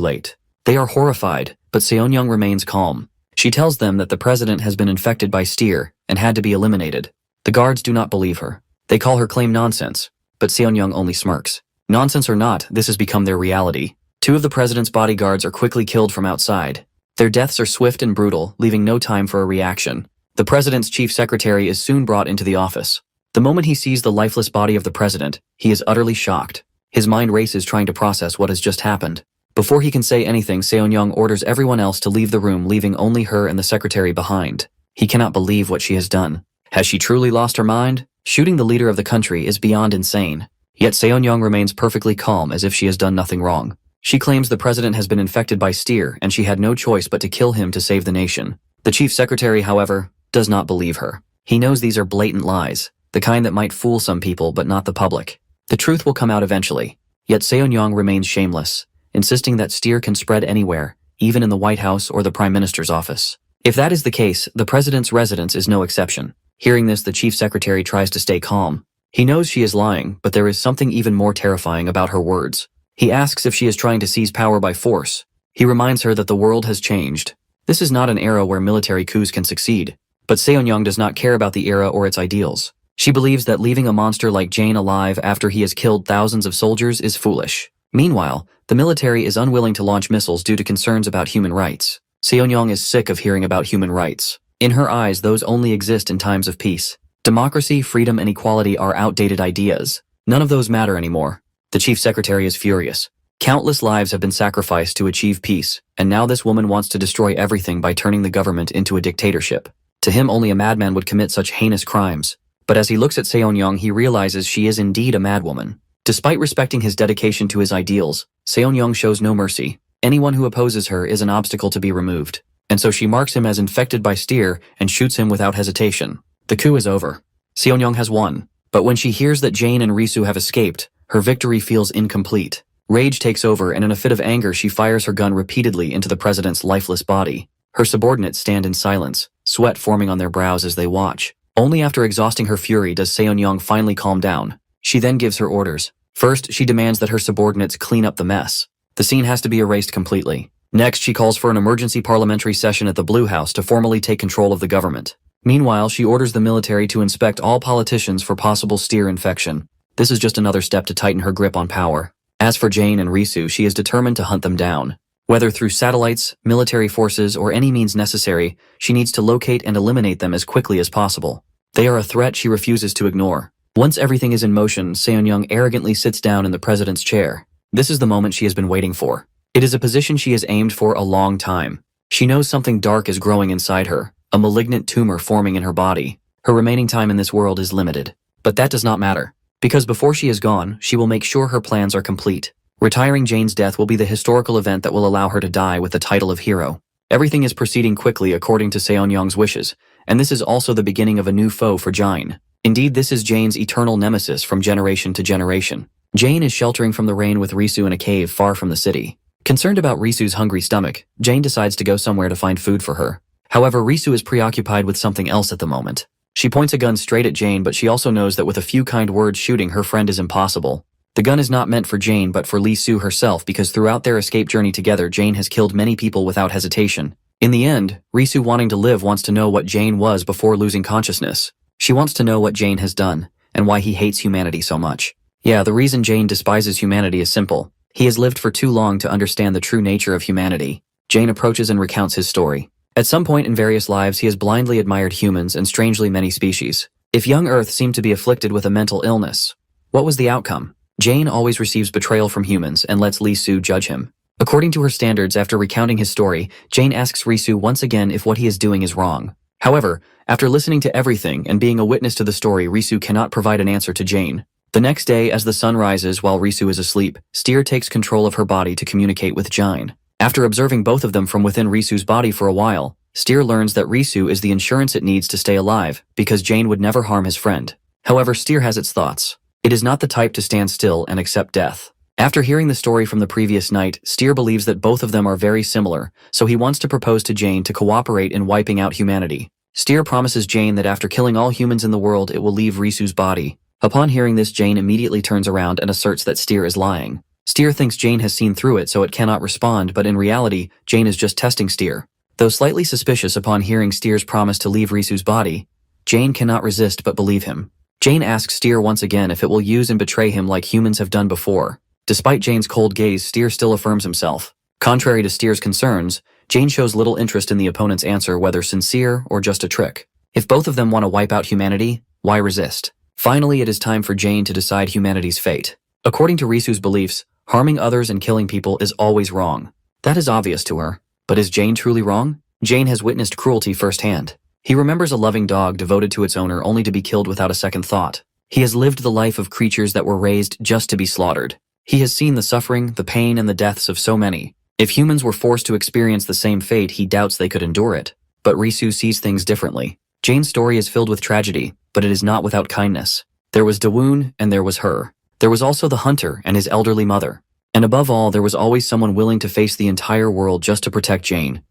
late. They are horrified, but Seon-young remains calm. She tells them that the president has been infected by Steer and had to be eliminated. The guards do not believe her. They call her claim nonsense, but Seon-young only smirks. Nonsense or not, this has become their reality. Two of the president's bodyguards are quickly killed from outside. Their deaths are swift and brutal, leaving no time for a reaction. The president's chief secretary is soon brought into the office. The moment he sees the lifeless body of the president, he is utterly shocked. His mind races trying to process what has just happened. Before he can say anything, Seon-young orders everyone else to leave the room, leaving only her and the secretary behind. He cannot believe what she has done. Has she truly lost her mind? Shooting the leader of the country is beyond insane. Yet Seon-young remains perfectly calm, as if she has done nothing wrong. She claims the president has been infected by Steer, and she had no choice but to kill him to save the nation. The chief secretary, however, does not believe her. He knows these are blatant lies, the kind that might fool some people but not the public. The truth will come out eventually. Yet Seon-young remains shameless, insisting that Steer can spread anywhere, even in the White House or the Prime Minister's office. If that is the case, the president's residence is no exception. Hearing this, the chief secretary tries to stay calm. He knows she is lying, but there is something even more terrifying about her words. He asks if she is trying to seize power by force. He reminds her that the world has changed. This is not an era where military coups can succeed. But Seon-young does not care about the era or its ideals. She believes that leaving a monster like Jane alive after he has killed thousands of soldiers is foolish. Meanwhile, the military is unwilling to launch missiles due to concerns about human rights. Seon-young is sick of hearing about human rights. In her eyes, those only exist in times of peace. Democracy, freedom, and equality are outdated ideas. None of those matter anymore. The chief secretary is furious. Countless lives have been sacrificed to achieve peace, and now this woman wants to destroy everything by turning the government into a dictatorship. To him, only a madman would commit such heinous crimes. But as he looks at Seon-young, he realizes she is indeed a madwoman. Despite respecting his dedication to his ideals, Seon-young shows no mercy. Anyone who opposes her is an obstacle to be removed. And so she marks him as infected by Steer and shoots him without hesitation. The coup is over. Seon-young has won. But when she hears that Jane and Risu have escaped, her victory feels incomplete. Rage takes over, and in a fit of anger she fires her gun repeatedly into the president's lifeless body. Her subordinates stand in silence, sweat forming on their brows as they watch. Only after exhausting her fury does Seon-young finally calm down. She then gives her orders. First, she demands that her subordinates clean up the mess. The scene has to be erased completely. Next, she calls for an emergency parliamentary session at the Blue House to formally take control of the government. Meanwhile, she orders the military to inspect all politicians for possible steer infection. This is just another step to tighten her grip on power. As for Jane and Risu, she is determined to hunt them down. Whether through satellites, military forces, or any means necessary, she needs to locate and eliminate them as quickly as possible. They are a threat she refuses to ignore. Once everything is in motion, Seon-young arrogantly sits down in the president's chair. This is the moment she has been waiting for. It is a position she has aimed for a long time. She knows something dark is growing inside her, a malignant tumor forming in her body. Her remaining time in this world is limited. But that does not matter, because before she is gone, she will make sure her plans are complete. Retiring Jane's death will be the historical event that will allow her to die with the title of hero. Everything is proceeding quickly according to Seon-young's wishes, and this is also the beginning of a new foe for Jane. Indeed, this is Jane's eternal nemesis from generation to generation. Jane is sheltering from the rain with Risu in a cave far from the city. Concerned about Risu's hungry stomach, Jane decides to go somewhere to find food for her. However, Risu is preoccupied with something else at the moment. She points a gun straight at Jane, but she also knows that with a few kind words shooting her friend is impossible. The gun is not meant for Jane but for Risu herself, because throughout their escape journey together, Jane has killed many people without hesitation. In the end, Risu, wanting to live, wants to know what Jane was before losing consciousness. She wants to know what Jane has done, and why he hates humanity so much. Yeah, the reason Jane despises humanity is simple. He has lived for too long to understand the true nature of humanity. Jane approaches and recounts his story. At some point in various lives, he has blindly admired humans and strangely many species. If young Earth seemed to be afflicted with a mental illness, what was the outcome? Jane always receives betrayal from humans and lets Risu judge him. According to her standards, after recounting his story, Jane asks Risu once again if what he is doing is wrong. However, after listening to everything and being a witness to the story, Risu cannot provide an answer to Jane. The next day, as the sun rises while Risu is asleep, Steer takes control of her body to communicate with Jane. After observing both of them from within Risu's body for a while, Steer learns that Risu is the insurance it needs to stay alive, because Jane would never harm his friend. However, Steer has its thoughts. It is not the type to stand still and accept death. After hearing the story from the previous night, Steer believes that both of them are very similar, so he wants to propose to Jane to cooperate in wiping out humanity. Steer promises Jane that after killing all humans in the world, it will leave Risu's body. Upon hearing this, Jane immediately turns around and asserts that Steer is lying. Steer thinks Jane has seen through it, so it cannot respond, but in reality, Jane is just testing Steer. Though slightly suspicious upon hearing Steer's promise to leave Risu's body, Jane cannot resist but believe him. Jane asks Steer once again if it will use and betray him like humans have done before. Despite Jane's cold gaze, Steer still affirms himself. Contrary to Steer's concerns, Jane shows little interest in the opponent's answer, whether sincere or just a trick. If both of them want to wipe out humanity, why resist? Finally, it is time for Jane to decide humanity's fate. According to Risu's beliefs, harming others and killing people is always wrong. That is obvious to her. But is Jane truly wrong? Jane has witnessed cruelty firsthand. He remembers a loving dog devoted to its owner only to be killed without a second thought. He has lived the life of creatures that were raised just to be slaughtered. He has seen the suffering, the pain, and the deaths of so many. If humans were forced to experience the same fate, he doubts they could endure it. But Risu sees things differently. Jane's story is filled with tragedy, but it is not without kindness. There was Dawoon, and there was her. There was also the hunter and his elderly mother. And above all, there was always someone willing to face the entire world just to protect Jane.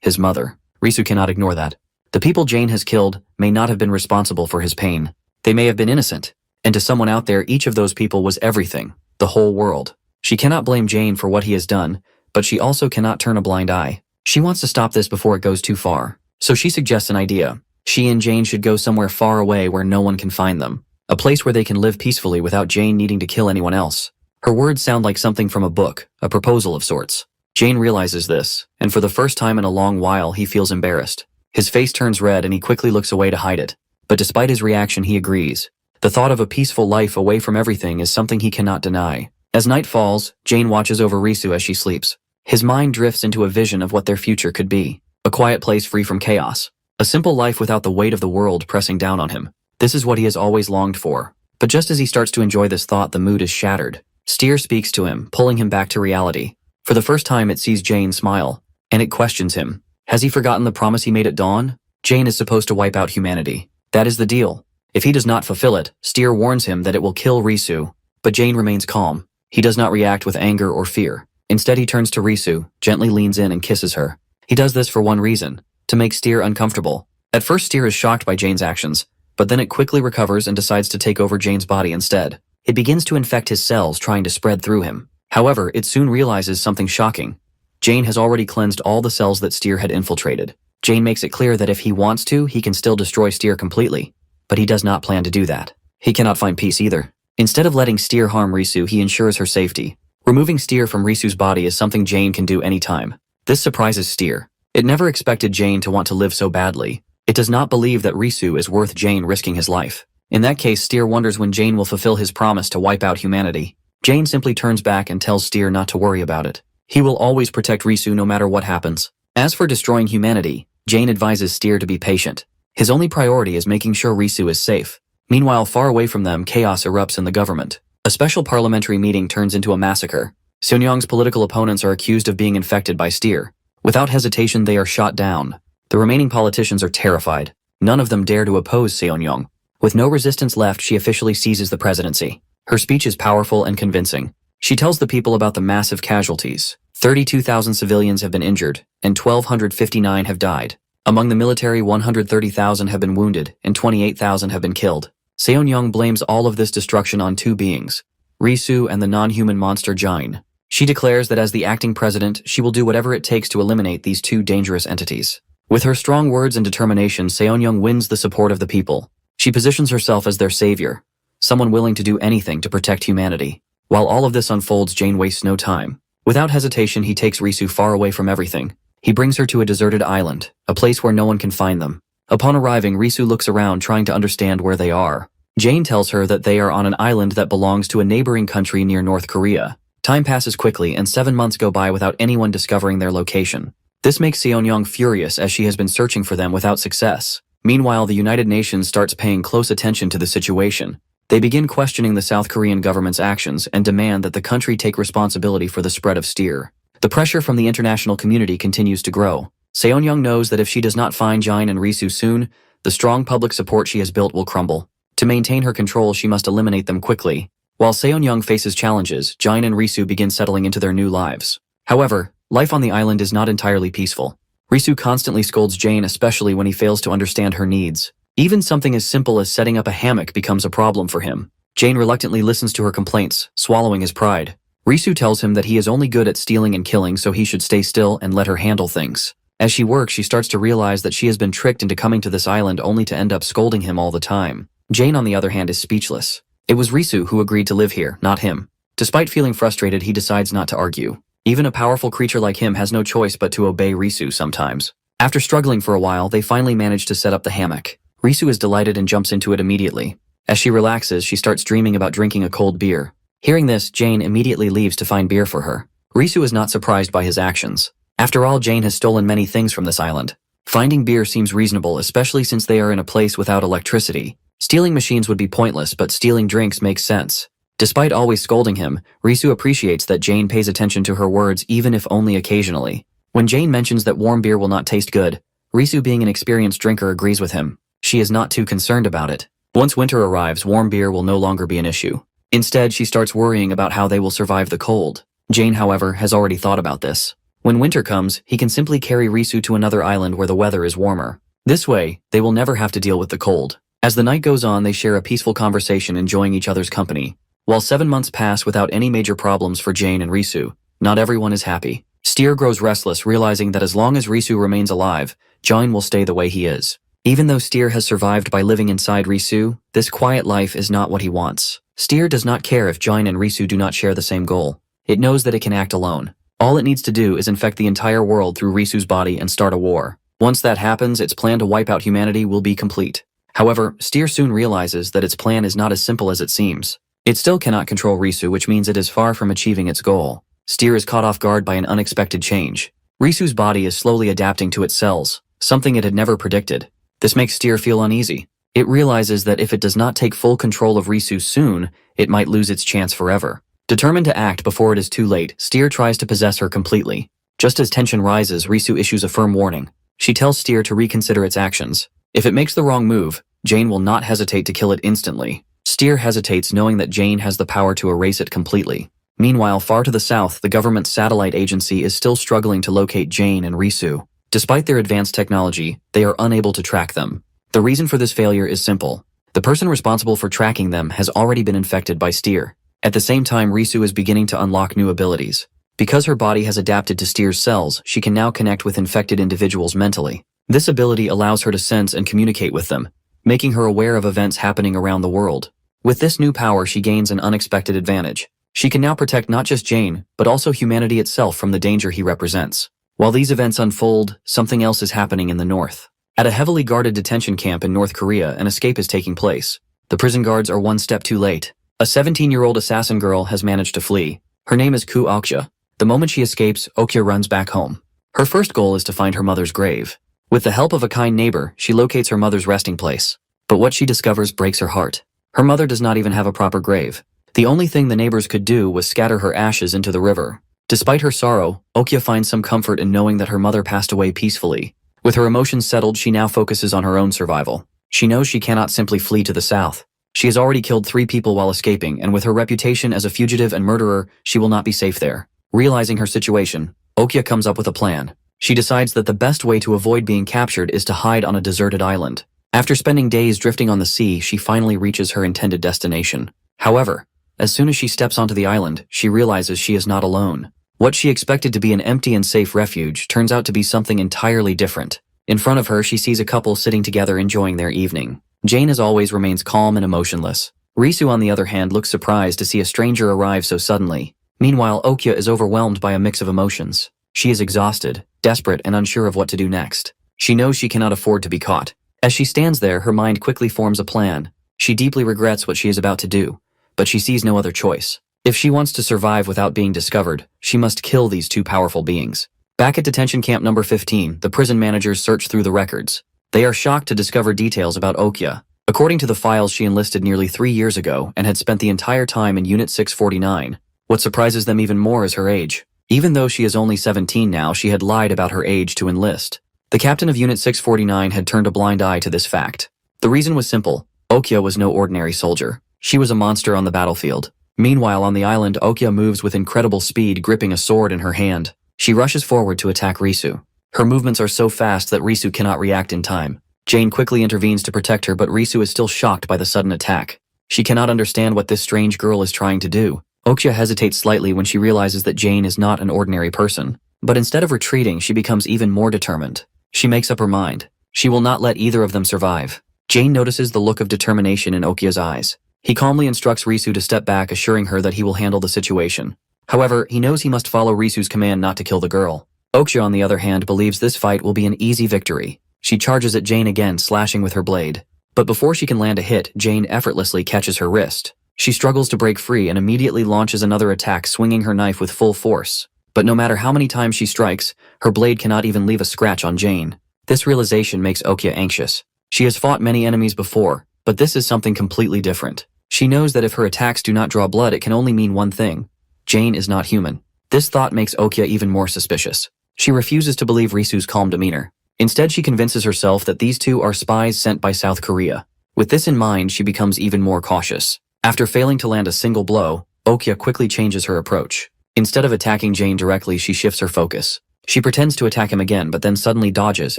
His mother. Risu cannot ignore that. The people Jane has killed may not have been responsible for his pain. They may have been innocent. And to someone out there, each of those people was everything. The whole world. She cannot blame Jane for what he has done, but she also cannot turn a blind eye. She wants to stop this before it goes too far. So she suggests an idea. She and Jane should go somewhere far away where no one can find them. A place where they can live peacefully without Jane needing to kill anyone else. Her words sound like something from a book, a proposal of sorts. Jane realizes this, and for the first time in a long while, he feels embarrassed. His face turns red and he quickly looks away to hide it. But despite his reaction, he agrees. The thought of a peaceful life away from everything is something he cannot deny. As night falls, Jane watches over Risu as she sleeps. His mind drifts into a vision of what their future could be. A quiet place free from chaos. A simple life without the weight of the world pressing down on him. This is what he has always longed for. But just as he starts to enjoy this thought, the mood is shattered. Steer speaks to him, pulling him back to reality. For the first time, it sees Jane smile, and it questions him. Has he forgotten the promise he made at dawn? Jane is supposed to wipe out humanity. That is the deal. If he does not fulfill it, Steer warns him that it will kill Risu. But Jane remains calm. He does not react with anger or fear. Instead, he turns to Risu, gently leans in and kisses her. He does this for one reason: to make Steer uncomfortable. At first, Steer is shocked by Jane's actions, but then it quickly recovers and decides to take over Jane's body instead. It begins to infect his cells, trying to spread through him. However, it soon realizes something shocking. Jane has already cleansed all the cells that Steer had infiltrated. Jane makes it clear that if he wants to, he can still destroy Steer completely, but he does not plan to do that. He cannot find peace either. Instead of letting Steer harm Risu, he ensures her safety. Removing Steer from Risu's body is something Jane can do anytime. This surprises Steer. It never expected Jane to want to live so badly. It does not believe that Risu is worth Jane risking his life. In that case, Steer wonders when Jane will fulfill his promise to wipe out humanity. Jane simply turns back and tells Steer not to worry about it. He will always protect Risu no matter what happens. As for destroying humanity, Jane advises Steer to be patient. His only priority is making sure Risu is safe. Meanwhile, far away from them, chaos erupts in the government. A special parliamentary meeting turns into a massacre. Seonyong's political opponents are accused of being infected by Steer. Without hesitation, they are shot down. The remaining politicians are terrified. None of them dare to oppose Seonyong. With no resistance left, she officially seizes the presidency. Her speech is powerful and convincing. She tells the people about the massive casualties. 32,000 civilians have been injured, and 1,259 have died. Among the military, 130,000 have been wounded, and 28,000 have been killed. Seonyong blames all of this destruction on two beings, Risu and the non-human monster Jine. She declares that as the acting president, she will do whatever it takes to eliminate these two dangerous entities. With her strong words and determination, Seonyong wins the support of the people. She positions herself as their savior, someone willing to do anything to protect humanity. While all of this unfolds, Jane wastes no time. Without hesitation, he takes Risu far away from everything. He brings her to a deserted island, a place where no one can find them. Upon arriving, Risu looks around trying to understand where they are. Jane tells her that they are on an island that belongs to a neighboring country near North Korea. Time passes quickly and 7 months go by without anyone discovering their location. This makes Seonyong furious as she has been searching for them without success. Meanwhile, the United Nations starts paying close attention to the situation. They begin questioning the South Korean government's actions and demand that the country take responsibility for the spread of Steer. The pressure from the international community continues to grow. Seonyong knows that if she does not find Jine and Risu soon, the strong public support she has built will crumble. To maintain her control, she must eliminate them quickly. While Seonyong faces challenges, Jine and Risu begin settling into their new lives. However, life on the island is not entirely peaceful. Risu constantly scolds Jane, especially when he fails to understand her needs. Even something as simple as setting up a hammock becomes a problem for him. Jane reluctantly listens to her complaints, swallowing his pride. Risu tells him that he is only good at stealing and killing, so he should stay still and let her handle things. As she works, she starts to realize that she has been tricked into coming to this island only to end up scolding him all the time. Jane, on the other hand, is speechless. It was Risu who agreed to live here, not him. Despite feeling frustrated, he decides not to argue. Even a powerful creature like him has no choice but to obey Risu sometimes. After struggling for a while, they finally manage to set up the hammock. Risu is delighted and jumps into it immediately. As she relaxes, she starts dreaming about drinking a cold beer. Hearing this, Jane immediately leaves to find beer for her. Risu is not surprised by his actions. After all, Jane has stolen many things from this island. Finding beer seems reasonable, especially since they are in a place without electricity. Stealing machines would be pointless, but stealing drinks makes sense. Despite always scolding him, Risu appreciates that Jane pays attention to her words, even if only occasionally. When Jane mentions that warm beer will not taste good, Risu, being an experienced drinker, agrees with him. She is not too concerned about it. Once winter arrives, warm beer will no longer be an issue. Instead, she starts worrying about how they will survive the cold. Jane, however, has already thought about this. When winter comes, he can simply carry Risu to another island where the weather is warmer. This way, they will never have to deal with the cold. As the night goes on, they share a peaceful conversation, enjoying each other's company. While 7 months pass without any major problems for Jane and Risu, not everyone is happy. Steer grows restless, realizing that as long as Risu remains alive, Jine will stay the way he is. Even though Steer has survived by living inside Risu, this quiet life is not what he wants. Steer does not care if Jine and Risu do not share the same goal. It knows that it can act alone. All it needs to do is infect the entire world through Risu's body and start a war. Once that happens, its plan to wipe out humanity will be complete. However, Steer soon realizes that its plan is not as simple as it seems. It still cannot control Risu, which means it is far from achieving its goal. Steer is caught off guard by an unexpected change. Risu's body is slowly adapting to its cells, something it had never predicted. This makes Steer feel uneasy. It realizes that if it does not take full control of Risu soon, it might lose its chance forever. Determined to act before it is too late, Steer tries to possess her completely. Just as tension rises, Risu issues a firm warning. She tells Steer to reconsider its actions. If it makes the wrong move, Jane will not hesitate to kill it instantly. Steer hesitates, knowing that Jane has the power to erase it completely. Meanwhile, far to the south, the government satellite agency is still struggling to locate Jane and Risu. Despite their advanced technology, they are unable to track them. The reason for this failure is simple. The person responsible for tracking them has already been infected by Steer. At the same time, Risu is beginning to unlock new abilities. Because her body has adapted to Steer's cells, she can now connect with infected individuals mentally. This ability allows her to sense and communicate with them, making her aware of events happening around the world. With this new power, she gains an unexpected advantage. She can now protect not just Jane, but also humanity itself from the danger he represents. While these events unfold, something else is happening in the north. At a heavily guarded detention camp in North Korea, an escape is taking place. The prison guards are one step too late. A 17-year-old assassin girl has managed to flee. Her name is Ku Okja. The moment she escapes, Okja runs back home. Her first goal is to find her mother's grave. With the help of a kind neighbor, she locates her mother's resting place. But what she discovers breaks her heart. Her mother does not even have a proper grave. The only thing the neighbors could do was scatter her ashes into the river. Despite her sorrow, Okja finds some comfort in knowing that her mother passed away peacefully. With her emotions settled, she now focuses on her own survival. She knows she cannot simply flee to the south. She has already killed 3 people while escaping, and with her reputation as a fugitive and murderer, she will not be safe there. Realizing her situation, Okja comes up with a plan. She decides that the best way to avoid being captured is to hide on a deserted island. After spending days drifting on the sea, she finally reaches her intended destination. However, as soon as she steps onto the island, she realizes she is not alone. What she expected to be an empty and safe refuge turns out to be something entirely different. In front of her, she sees a couple sitting together enjoying their evening. Jane, as always, remains calm and emotionless. Risu, on the other hand, looks surprised to see a stranger arrive so suddenly. Meanwhile, Okja is overwhelmed by a mix of emotions. She is exhausted, desperate, and unsure of what to do next. She knows she cannot afford to be caught. As she stands there, her mind quickly forms a plan. She deeply regrets what she is about to do, but she sees no other choice. If she wants to survive without being discovered, she must kill these 2 powerful beings. Back at detention camp number 15, the prison managers search through the records. They are shocked to discover details about Okja. According to the files, she enlisted nearly 3 years ago and had spent the entire time in Unit 649. What surprises them even more is her age. Even though she is only 17 now, she had lied about her age to enlist. The captain of Unit 649 had turned a blind eye to this fact. The reason was simple. Okja was no ordinary soldier. She was a monster on the battlefield. Meanwhile, on the island, Okja moves with incredible speed, gripping a sword in her hand. She rushes forward to attack Risu. Her movements are so fast that Risu cannot react in time. Jane quickly intervenes to protect her, but Risu is still shocked by the sudden attack. She cannot understand what this strange girl is trying to do. Okja hesitates slightly when she realizes that Jane is not an ordinary person. But instead of retreating, she becomes even more determined. She makes up her mind. She will not let either of them survive. Jane notices the look of determination in Okja's eyes. He calmly instructs Risu to step back, assuring her that he will handle the situation. However, he knows he must follow Risu's command not to kill the girl. Okja, on the other hand, believes this fight will be an easy victory. She charges at Jane again, slashing with her blade. But before she can land a hit, Jane effortlessly catches her wrist. She struggles to break free and immediately launches another attack, swinging her knife with full force. But no matter how many times she strikes, her blade cannot even leave a scratch on Jane. This realization makes Okja anxious. She has fought many enemies before, but this is something completely different. She knows that if her attacks do not draw blood, it can only mean one thing. Jane is not human. This thought makes Okja even more suspicious. She refuses to believe Risu's calm demeanor. Instead, she convinces herself that these 2 are spies sent by South Korea. With this in mind, she becomes even more cautious. After failing to land a single blow, Okja quickly changes her approach. Instead of attacking Jane directly, she shifts her focus. She pretends to attack him again, but then suddenly dodges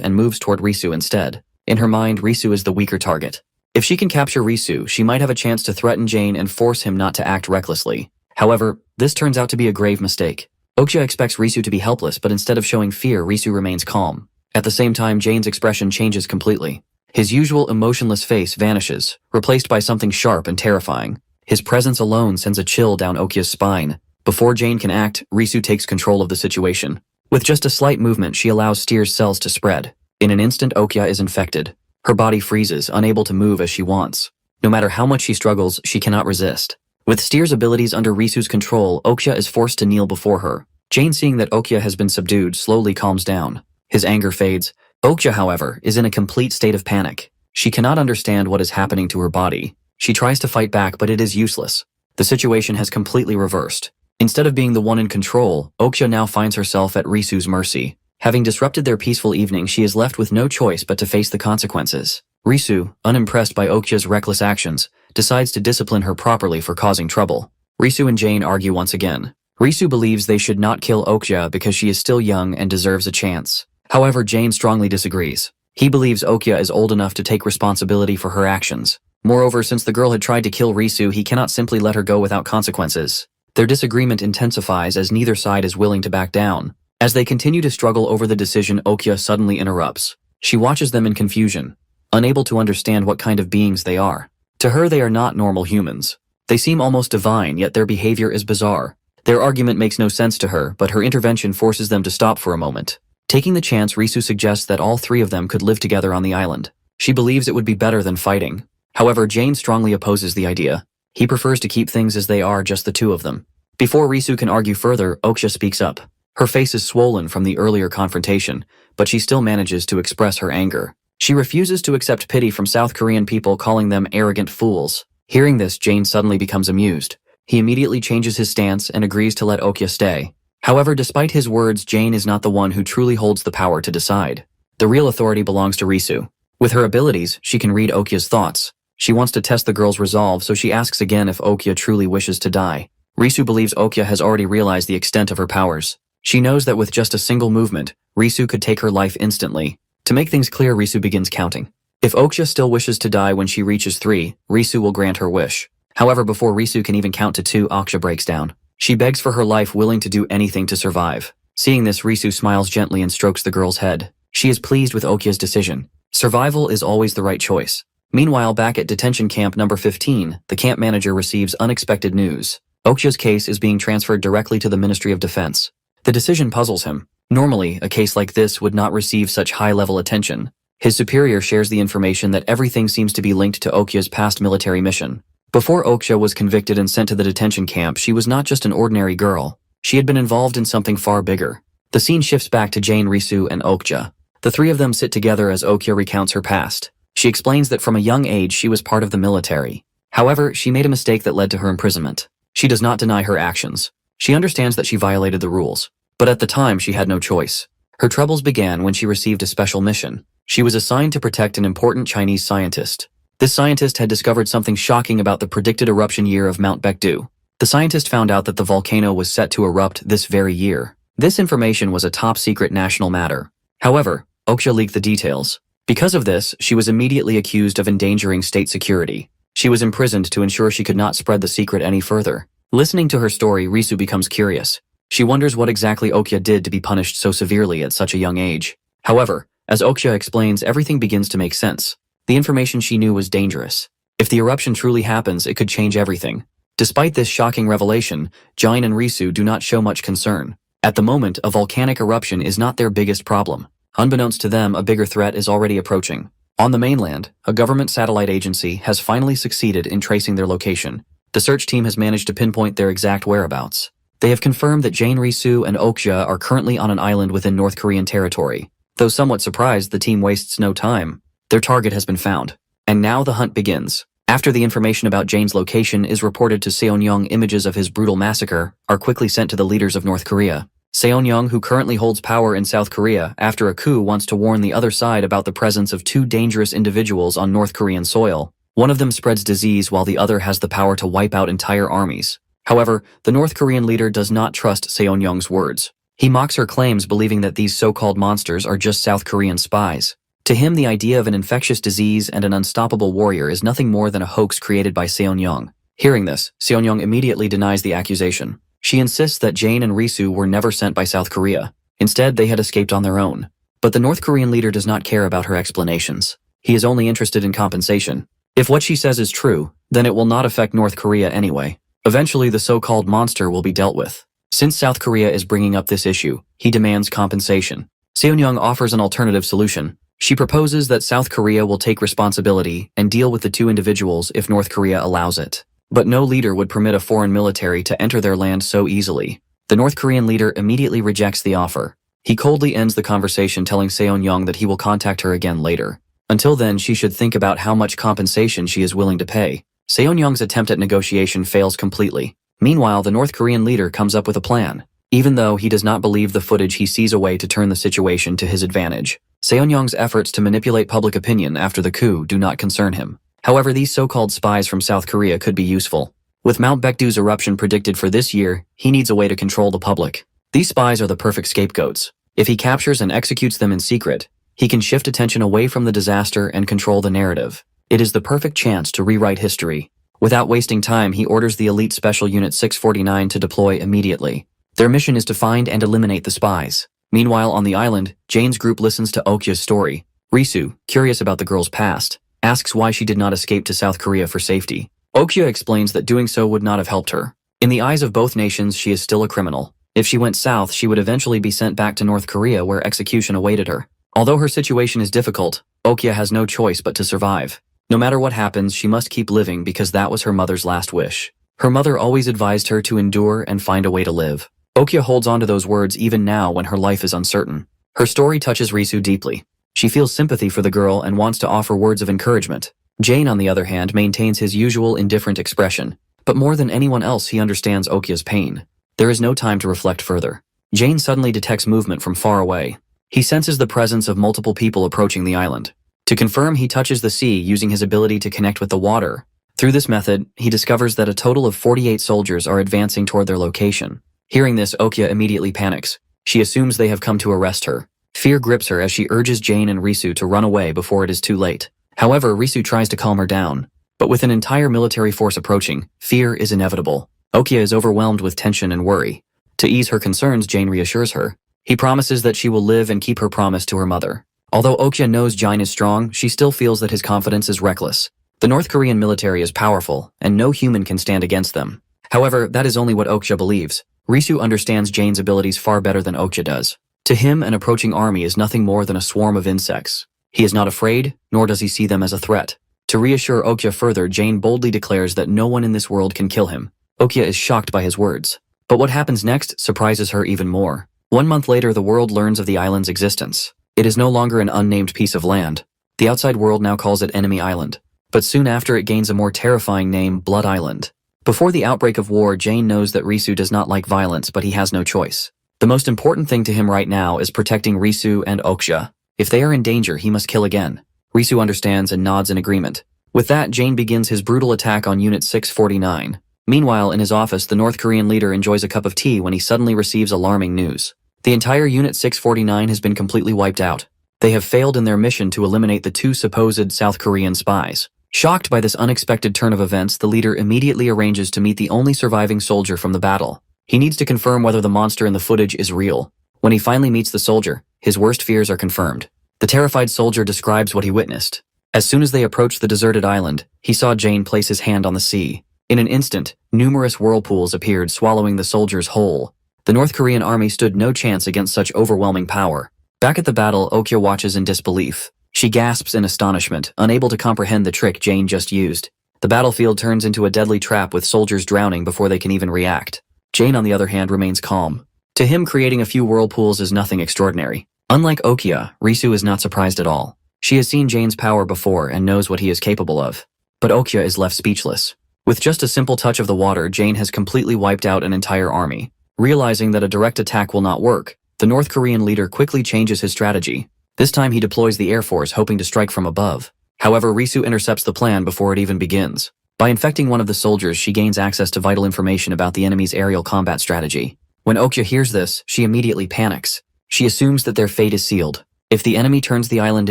and moves toward Risu instead. In her mind, Risu is the weaker target. If she can capture Risu, she might have a chance to threaten Jane and force him not to act recklessly. However, this turns out to be a grave mistake. Okja expects Risu to be helpless, but instead of showing fear, Risu remains calm. At the same time, Jane's expression changes completely. His usual emotionless face vanishes, replaced by something sharp and terrifying. His presence alone sends a chill down Okja's spine. Before Jane can act, Risu takes control of the situation. With just a slight movement, she allows Steer's cells to spread. In an instant, Okja is infected. Her body freezes, unable to move as she wants. No matter how much she struggles, she cannot resist. With Steer's abilities under Risu's control, Okja is forced to kneel before her. Jane, seeing that Okja has been subdued, slowly calms down. His anger fades. Okja, however, is in a complete state of panic. She cannot understand what is happening to her body. She tries to fight back, but it is useless. The situation has completely reversed. Instead of being the one in control, Okja now finds herself at Risu's mercy. Having disrupted their peaceful evening, she is left with no choice but to face the consequences. Risu, unimpressed by Okja's reckless actions, decides to discipline her properly for causing trouble. Risu and Jane argue once again. Risu believes they should not kill Okja because she is still young and deserves a chance. However, Jane strongly disagrees. He believes Okja is old enough to take responsibility for her actions. Moreover, since the girl had tried to kill Risu, he cannot simply let her go without consequences. Their disagreement intensifies as neither side is willing to back down. As they continue to struggle over the decision, Okja suddenly interrupts. She watches them in confusion, unable to understand what kind of beings they are. To her, they are not normal humans. They seem almost divine, yet their behavior is bizarre. Their argument makes no sense to her, but her intervention forces them to stop for a moment. Taking the chance, Risu suggests that all three of them could live together on the island. She believes it would be better than fighting. However, Jane strongly opposes the idea. He prefers to keep things as they are, just the two of them. Before Risu can argue further, Okja speaks up. Her face is swollen from the earlier confrontation, but she still manages to express her anger. She refuses to accept pity from South Korean people, calling them arrogant fools. Hearing this, Jane suddenly becomes amused. He immediately changes his stance and agrees to let Okja stay. However, despite his words, Jane is not the one who truly holds the power to decide. The real authority belongs to Risu. With her abilities, she can read Okja's thoughts. She wants to test the girl's resolve, so she asks again if Okja truly wishes to die. Risu believes Okja has already realized the extent of her powers. She knows that with just a single movement, Risu could take her life instantly. To make things clear, Risu begins counting. If Okja still wishes to die when she reaches 3, Risu will grant her wish. However, before Risu can even count to 2, Okja breaks down. She begs for her life, willing to do anything to survive. Seeing this, Risu smiles gently and strokes the girl's head. She is pleased with Okja's decision. Survival is always the right choice. Meanwhile, back at detention camp number 15, the camp manager receives unexpected news. Okja's case is being transferred directly to the Ministry of Defense. The decision puzzles him. Normally, a case like this would not receive such high-level attention. His superior shares the information that everything seems to be linked to Okja's past military mission. Before Okja was convicted and sent to the detention camp, she was not just an ordinary girl. She had been involved in something far bigger. The scene shifts back to Jane, Risu, and Okja. The three of them sit together as Okja recounts her past. She explains that from a young age she was part of the military. However, she made a mistake that led to her imprisonment. She does not deny her actions. She understands that she violated the rules. But at the time, she had no choice. Her troubles began when she received a special mission. She was assigned to protect an important Chinese scientist. This scientist had discovered something shocking about the predicted eruption year of Mount Baekdu. The scientist found out that the volcano was set to erupt this very year. This information was a top-secret national matter. However, Okja leaked the details. Because of this, she was immediately accused of endangering state security. She was imprisoned to ensure she could not spread the secret any further. Listening to her story, Risu becomes curious. She wonders what exactly Okja did to be punished so severely at such a young age. However, as Okja explains, everything begins to make sense. The information she knew was dangerous. If the eruption truly happens, it could change everything. Despite this shocking revelation, Jine and Risu do not show much concern. At the moment, a volcanic eruption is not their biggest problem. Unbeknownst to them, a bigger threat is already approaching. On the mainland, a government satellite agency has finally succeeded in tracing their location. The search team has managed to pinpoint their exact whereabouts. They have confirmed that Jane, Risu, and Okja are currently on an island within North Korean territory. Though somewhat surprised, the team wastes no time. Their target has been found. And now the hunt begins. After the information about Jane's location is reported to Seon-young, images of his brutal massacre are quickly sent to the leaders of North Korea. Seon-young, who currently holds power in South Korea after a coup, wants to warn the other side about the presence of 2 dangerous individuals on North Korean soil. One of them spreads disease while the other has the power to wipe out entire armies. However, the North Korean leader does not trust Seon-young's words. He mocks her claims, believing that these so-called monsters are just South Korean spies. To him, the idea of an infectious disease and an unstoppable warrior is nothing more than a hoax created by Seon-young. Hearing this, Seon-young immediately denies the accusation. She insists that Jane and Risu were never sent by South Korea. Instead, they had escaped on their own. But the North Korean leader does not care about her explanations. He is only interested in compensation. If what she says is true, then it will not affect North Korea anyway. Eventually, the so-called monster will be dealt with. Since South Korea is bringing up this issue, he demands compensation. Seon-young offers an alternative solution. She proposes that South Korea will take responsibility and deal with the 2 individuals if North Korea allows it. But no leader would permit a foreign military to enter their land so easily. The North Korean leader immediately rejects the offer. He coldly ends the conversation, telling Seon-young that he will contact her again later. Until then, she should think about how much compensation she is willing to pay. Seon-young's attempt at negotiation fails completely. Meanwhile, the North Korean leader comes up with a plan. Even though he does not believe the footage, he sees a way to turn the situation to his advantage. Seon-young's efforts to manipulate public opinion after the coup do not concern him. However, these so-called spies from South Korea could be useful. With Mount Baekdu's eruption predicted for this year, he needs a way to control the public. These spies are the perfect scapegoats. If he captures and executes them in secret, he can shift attention away from the disaster and control the narrative. It is the perfect chance to rewrite history. Without wasting time, he orders the elite Special Unit 649 to deploy immediately. Their mission is to find and eliminate the spies. Meanwhile, on the island, Jane's group listens to Okya's story. Risu, curious about the girl's past, asks why she did not escape to South Korea for safety. Okya explains that doing so would not have helped her. In the eyes of both nations, she is still a criminal. If she went south, she would eventually be sent back to North Korea where execution awaited her. Although her situation is difficult, Okya has no choice but to survive. No matter what happens, she must keep living because that was her mother's last wish. Her mother always advised her to endure and find a way to live. Okya holds on to those words even now when her life is uncertain. Her story touches Risu deeply. She feels sympathy for the girl and wants to offer words of encouragement. Jane, on the other hand, maintains his usual indifferent expression. But more than anyone else, he understands Okya's pain. There is no time to reflect further. Jane suddenly detects movement from far away. He senses the presence of multiple people approaching the island. To confirm, he touches the sea using his ability to connect with the water. Through this method, he discovers that a total of 48 soldiers are advancing toward their location. Hearing this, Okya immediately panics. She assumes they have come to arrest her. Fear grips her as she urges Jane and Risu to run away before it is too late. However, Risu tries to calm her down. But with an entire military force approaching, fear is inevitable. Okya is overwhelmed with tension and worry. To ease her concerns, Jane reassures her. He promises that she will live and keep her promise to her mother. Although Okya knows Jane is strong, she still feels that his confidence is reckless. The North Korean military is powerful, and no human can stand against them. However, that is only what Okya believes. Risu understands Jane's abilities far better than Okya does. To him, an approaching army is nothing more than a swarm of insects. He is not afraid, nor does he see them as a threat. To reassure Okya further, Jane boldly declares that no one in this world can kill him. Okya is shocked by his words. But what happens next surprises her even more. 1 month later, the world learns of the island's existence. It is no longer an unnamed piece of land. The outside world now calls it Enemy Island. But soon after, it gains a more terrifying name, Blood Island. Before the outbreak of war, Jane knows that Risu does not like violence, but he has no choice. The most important thing to him right now is protecting Risu and Okya. If they are in danger, he must kill again. Risu understands and nods in agreement. With that, Jane begins his brutal attack on Unit 649. Meanwhile, in his office, the North Korean leader enjoys a cup of tea when he suddenly receives alarming news. The entire Unit 649 has been completely wiped out. They have failed in their mission to eliminate the 2 supposed South Korean spies. Shocked by this unexpected turn of events, the leader immediately arranges to meet the only surviving soldier from the battle. He needs to confirm whether the monster in the footage is real. When he finally meets the soldier, his worst fears are confirmed. The terrified soldier describes what he witnessed. As soon as they approached the deserted island, he saw Jane place his hand on the sea. In an instant, numerous whirlpools appeared, swallowing the soldiers whole. The North Korean army stood no chance against such overwhelming power. Back at the battle, Okya watches in disbelief. She gasps in astonishment, unable to comprehend the trick Jane just used. The battlefield turns into a deadly trap with soldiers drowning before they can even react. Jane, on the other hand, remains calm. To him, creating a few whirlpools is nothing extraordinary. Unlike Okya, Risu is not surprised at all. She has seen Jane's power before and knows what he is capable of. But Okya is left speechless. With just a simple touch of the water, Jane has completely wiped out an entire army. Realizing that a direct attack will not work, the North Korean leader quickly changes his strategy. This time he deploys the Air Force, hoping to strike from above. However, Risu intercepts the plan before it even begins. By infecting one of the soldiers, she gains access to vital information about the enemy's aerial combat strategy. When Okya hears this, she immediately panics. She assumes that their fate is sealed. If the enemy turns the island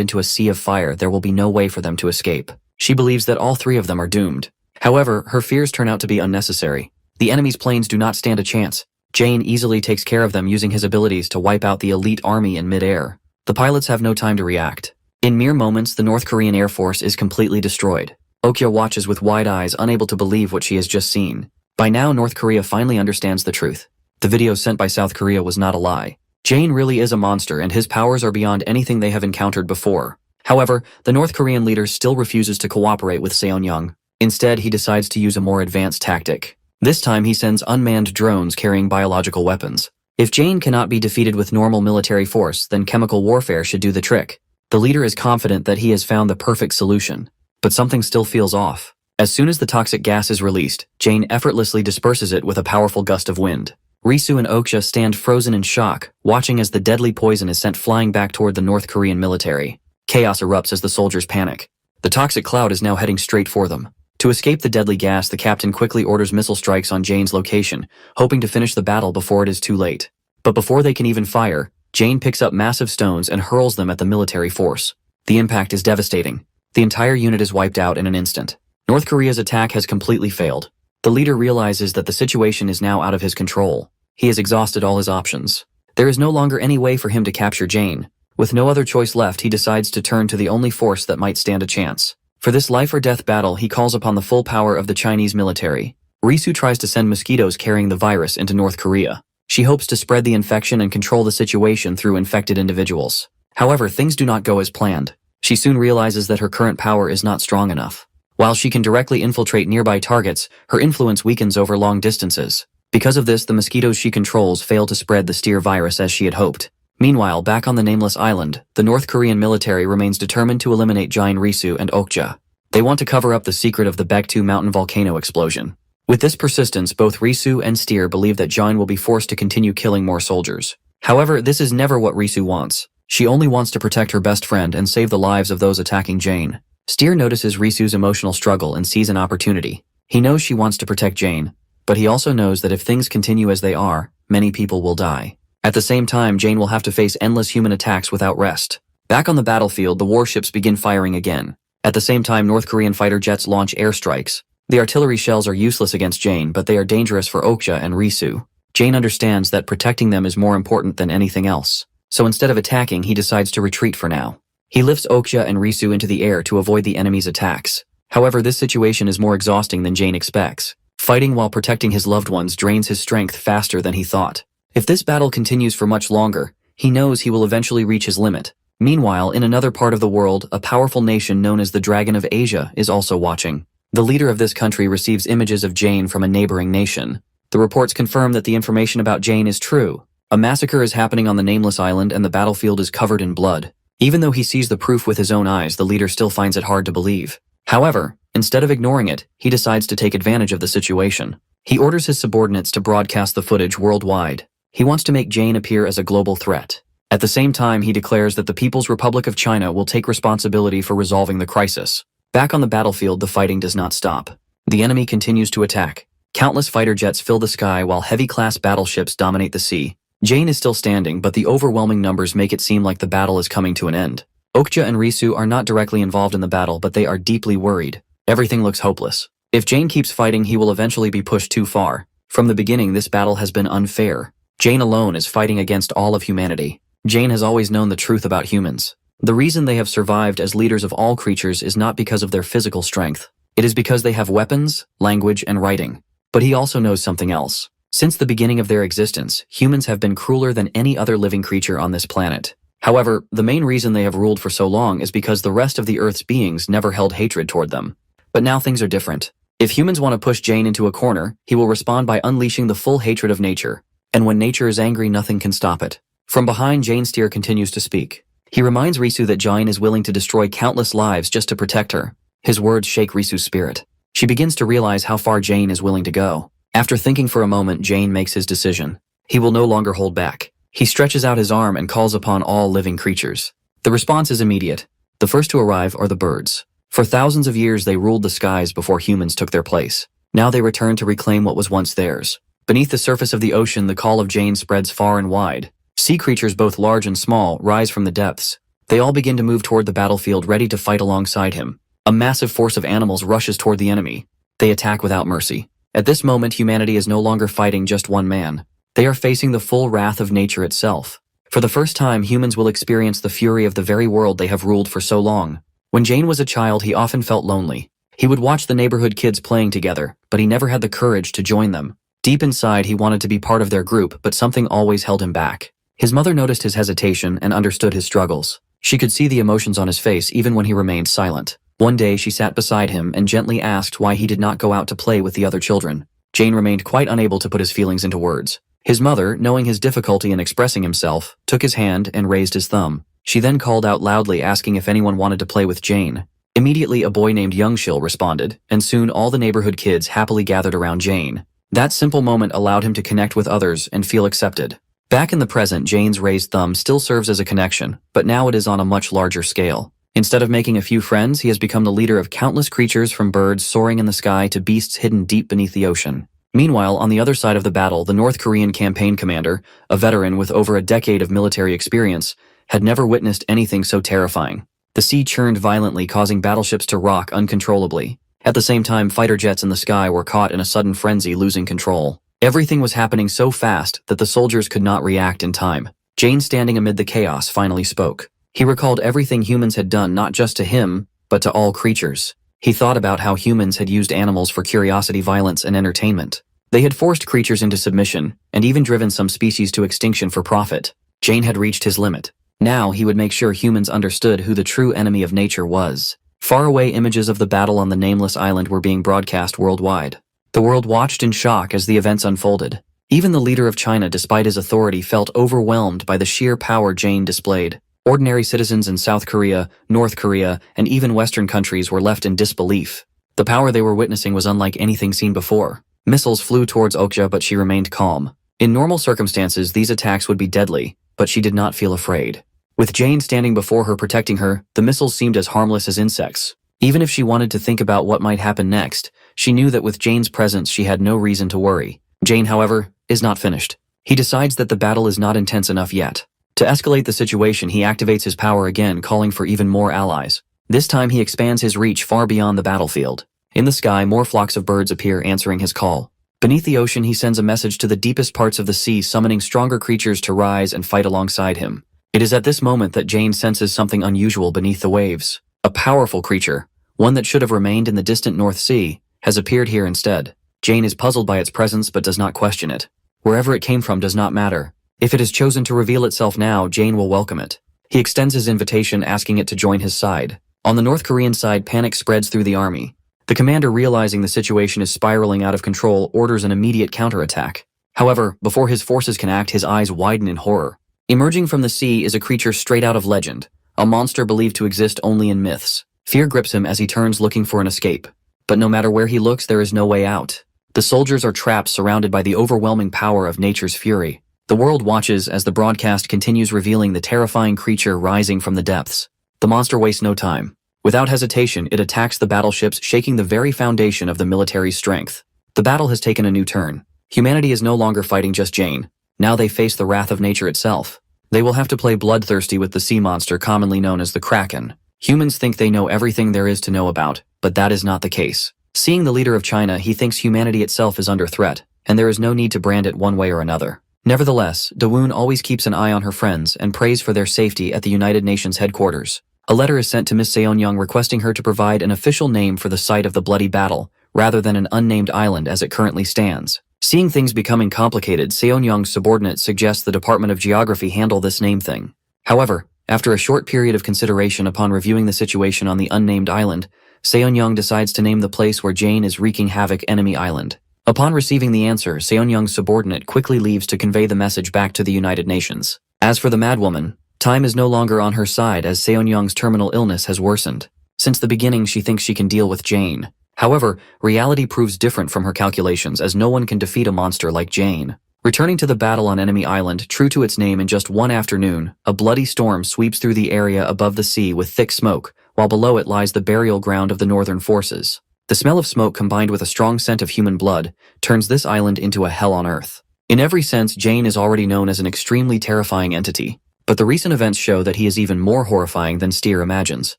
into a sea of fire, there will be no way for them to escape. She believes that all 3 of them are doomed. However, her fears turn out to be unnecessary. The enemy's planes do not stand a chance. Jane easily takes care of them using his abilities to wipe out the elite army in mid-air. The pilots have no time to react. In mere moments, the North Korean Air Force is completely destroyed. Okya watches with wide eyes, unable to believe what she has just seen. By now, North Korea finally understands the truth. The video sent by South Korea was not a lie. Jane really is a monster, and his powers are beyond anything they have encountered before. However, the North Korean leader still refuses to cooperate with Seonyoung. Instead, he decides to use a more advanced tactic. This time, he sends unmanned drones carrying biological weapons. If Jane cannot be defeated with normal military force, then chemical warfare should do the trick. The leader is confident that he has found the perfect solution. But something still feels off. As soon as the toxic gas is released, Jane effortlessly disperses it with a powerful gust of wind. Risu and Okya stand frozen in shock, watching as the deadly poison is sent flying back toward the North Korean military. Chaos erupts as the soldiers panic. The toxic cloud is now heading straight for them. To escape the deadly gas, the captain quickly orders missile strikes on Jane's location, hoping to finish the battle before it is too late. But before they can even fire, Jane picks up massive stones and hurls them at the military force. The impact is devastating. The entire unit is wiped out in an instant. North Korea's attack has completely failed. The leader realizes that the situation is now out of his control. He has exhausted all his options. There is no longer any way for him to capture Jane. With no other choice left, he decides to turn to the only force that might stand a chance. For this life-or-death battle, he calls upon the full power of the Chinese military. Risu tries to send mosquitoes carrying the virus into North Korea. She hopes to spread the infection and control the situation through infected individuals. However, things do not go as planned. She soon realizes that her current power is not strong enough. While she can directly infiltrate nearby targets, her influence weakens over long distances. Because of this, the mosquitoes she controls fail to spread the steer virus as she had hoped. Meanwhile, back on the nameless island, the North Korean military remains determined to eliminate Giant Risu and Okja. They want to cover up the secret of the Baektu mountain volcano explosion. With this persistence, both Risu and Steer believe that Jine will be forced to continue killing more soldiers. However, this is never what Risu wants. She only wants to protect her best friend and save the lives of those attacking Jane. Steer notices Risu's emotional struggle and sees an opportunity. He knows she wants to protect Jane, but he also knows that if things continue as they are, many people will die. At the same time, Jane will have to face endless human attacks without rest. Back on the battlefield, the warships begin firing again. At the same time, North Korean fighter jets launch airstrikes. The artillery shells are useless against Jane, but they are dangerous for Okja and Risu. Jane understands that protecting them is more important than anything else. So instead of attacking, he decides to retreat for now. He lifts Okja and Risu into the air to avoid the enemy's attacks. However, this situation is more exhausting than Jane expects. Fighting while protecting his loved ones drains his strength faster than he thought. If this battle continues for much longer, he knows he will eventually reach his limit. Meanwhile, in another part of the world, a powerful nation known as the Dragon of Asia is also watching. The leader of this country receives images of Jane from a neighboring nation. The reports confirm that the information about Jane is true. A massacre is happening on the nameless island and the battlefield is covered in blood. Even though he sees the proof with his own eyes, the leader still finds it hard to believe. However, instead of ignoring it, he decides to take advantage of the situation. He orders his subordinates to broadcast the footage worldwide. He wants to make Jane appear as a global threat. At the same time, he declares that the People's Republic of China will take responsibility for resolving the crisis. Back on the battlefield, the fighting does not stop. The enemy continues to attack. Countless fighter jets fill the sky while heavy-class battleships dominate the sea. Jane is still standing, but the overwhelming numbers make it seem like the battle is coming to an end. Okja and Risu are not directly involved in the battle, but they are deeply worried. Everything looks hopeless. If Jane keeps fighting, he will eventually be pushed too far. From the beginning, this battle has been unfair. Jane alone is fighting against all of humanity. Jane has always known the truth about humans. The reason they have survived as leaders of all creatures is not because of their physical strength. It is because they have weapons, language, and writing. But he also knows something else. Since the beginning of their existence, humans have been crueler than any other living creature on this planet. However, the main reason they have ruled for so long is because the rest of the Earth's beings never held hatred toward them. But now things are different. If humans want to push Jane into a corner, he will respond by unleashing the full hatred of nature. And when nature is angry, nothing can stop it. From behind, Jane Steer continues to speak. He reminds Risu that Jine is willing to destroy countless lives just to protect her. His words shake Risu's spirit. She begins to realize how far Jane is willing to go. After thinking for a moment, Jane makes his decision. He will no longer hold back. He stretches out his arm and calls upon all living creatures. The response is immediate. The first to arrive are the birds. For thousands of years, they ruled the skies before humans took their place. Now they return to reclaim what was once theirs. Beneath the surface of the ocean, the call of Jane spreads far and wide. Sea creatures, both large and small, rise from the depths. They all begin to move toward the battlefield, ready to fight alongside him. A massive force of animals rushes toward the enemy. They attack without mercy. At this moment, humanity is no longer fighting just one man. They are facing the full wrath of nature itself. For the first time, humans will experience the fury of the very world they have ruled for so long. When Jane was a child, he often felt lonely. He would watch the neighborhood kids playing together, but he never had the courage to join them. Deep inside, he wanted to be part of their group, but something always held him back. His mother noticed his hesitation and understood his struggles. She could see the emotions on his face even when he remained silent. One day, she sat beside him and gently asked why he did not go out to play with the other children. Jane remained quite unable to put his feelings into words. His mother, knowing his difficulty in expressing himself, took his hand and raised his thumb. She then called out loudly, asking if anyone wanted to play with Jane. Immediately, a boy named Youngshil responded, and soon all the neighborhood kids happily gathered around Jane. That simple moment allowed him to connect with others and feel accepted. Back in the present, Jane's raised thumb still serves as a connection, but now it is on a much larger scale. Instead of making a few friends, he has become the leader of countless creatures from birds soaring in the sky to beasts hidden deep beneath the ocean. Meanwhile, on the other side of the battle, the North Korean campaign commander, a veteran with over a decade of military experience, had never witnessed anything so terrifying. The sea churned violently, causing battleships to rock uncontrollably. At the same time, fighter jets in the sky were caught in a sudden frenzy, losing control. Everything was happening so fast that the soldiers could not react in time. Jane, standing amid the chaos, finally spoke. He recalled everything humans had done, not just to him, but to all creatures. He thought about how humans had used animals for curiosity, violence, and entertainment. They had forced creatures into submission, and even driven some species to extinction for profit. Jane had reached his limit. Now he would make sure humans understood who the true enemy of nature was. Faraway images of the battle on the nameless island were being broadcast worldwide. The world watched in shock as the events unfolded. Even the leader of China, despite his authority, felt overwhelmed by the sheer power Jane displayed. Ordinary citizens in South Korea, North Korea, and even Western countries were left in disbelief. The power they were witnessing was unlike anything seen before. Missiles flew towards Okja, but she remained calm. In normal circumstances, these attacks would be deadly, but she did not feel afraid. With Jane standing before her protecting her, the missiles seemed as harmless as insects. Even if she wanted to think about what might happen next, she knew that with Jane's presence she had no reason to worry. Jane, however, is not finished. He decides that the battle is not intense enough yet. To escalate the situation, he activates his power again, calling for even more allies. This time he expands his reach far beyond the battlefield. In the sky, more flocks of birds appear, answering his call. Beneath the ocean, he sends a message to the deepest parts of the sea, summoning stronger creatures to rise and fight alongside him. It is at this moment that Jane senses something unusual beneath the waves. A powerful creature, one that should have remained in the distant North Sea, has appeared here instead. Jane is puzzled by its presence but does not question it. Wherever it came from does not matter. If it has chosen to reveal itself now, Jane will welcome it. He extends his invitation, asking it to join his side. On the North Korean side, panic spreads through the army. The commander, realizing the situation is spiraling out of control, orders an immediate counterattack. However, before his forces can act, his eyes widen in horror. Emerging from the sea is a creature straight out of legend, a monster believed to exist only in myths. Fear grips him as he turns, looking for an escape. But no matter where he looks, there is no way out. The soldiers are trapped, surrounded by the overwhelming power of nature's fury. The world watches as the broadcast continues, revealing the terrifying creature rising from the depths. The monster wastes no time. Without hesitation, it attacks the battleships, shaking the very foundation of the military's strength. The battle has taken a new turn. Humanity is no longer fighting just Jane. Now they face the wrath of nature itself. They will have to play bloodthirsty with the sea monster commonly known as the Kraken. Humans think they know everything there is to know about, but that is not the case. Seeing the leader of China, he thinks humanity itself is under threat, and there is no need to brand it one way or another. Nevertheless, Dawoon always keeps an eye on her friends and prays for their safety at the United Nations headquarters. A letter is sent to Miss Seonyoung requesting her to provide an official name for the site of the bloody battle, rather than an unnamed island as it currently stands. Seeing things becoming complicated, Seonyoung's subordinate suggests the Department of Geography handle this name thing. However, after a short period of consideration upon reviewing the situation on the unnamed island, Seonyoung decides to name the place where Jane is wreaking havoc Enemy Island. Upon receiving the answer, Seonyoung's subordinate quickly leaves to convey the message back to the United Nations. As for the madwoman, time is no longer on her side as Seonyoung's terminal illness has worsened. Since the beginning, she thinks she can deal with Jane. However, reality proves different from her calculations, as no one can defeat a monster like Jane. Returning to the battle on Enemy Island, true to its name, in just one afternoon, a bloody storm sweeps through the area above the sea with thick smoke, while below it lies the burial ground of the northern forces. The smell of smoke, combined with a strong scent of human blood, turns this island into a hell on earth. In every sense, Jane is already known as an extremely terrifying entity, but the recent events show that he is even more horrifying than Steer imagines.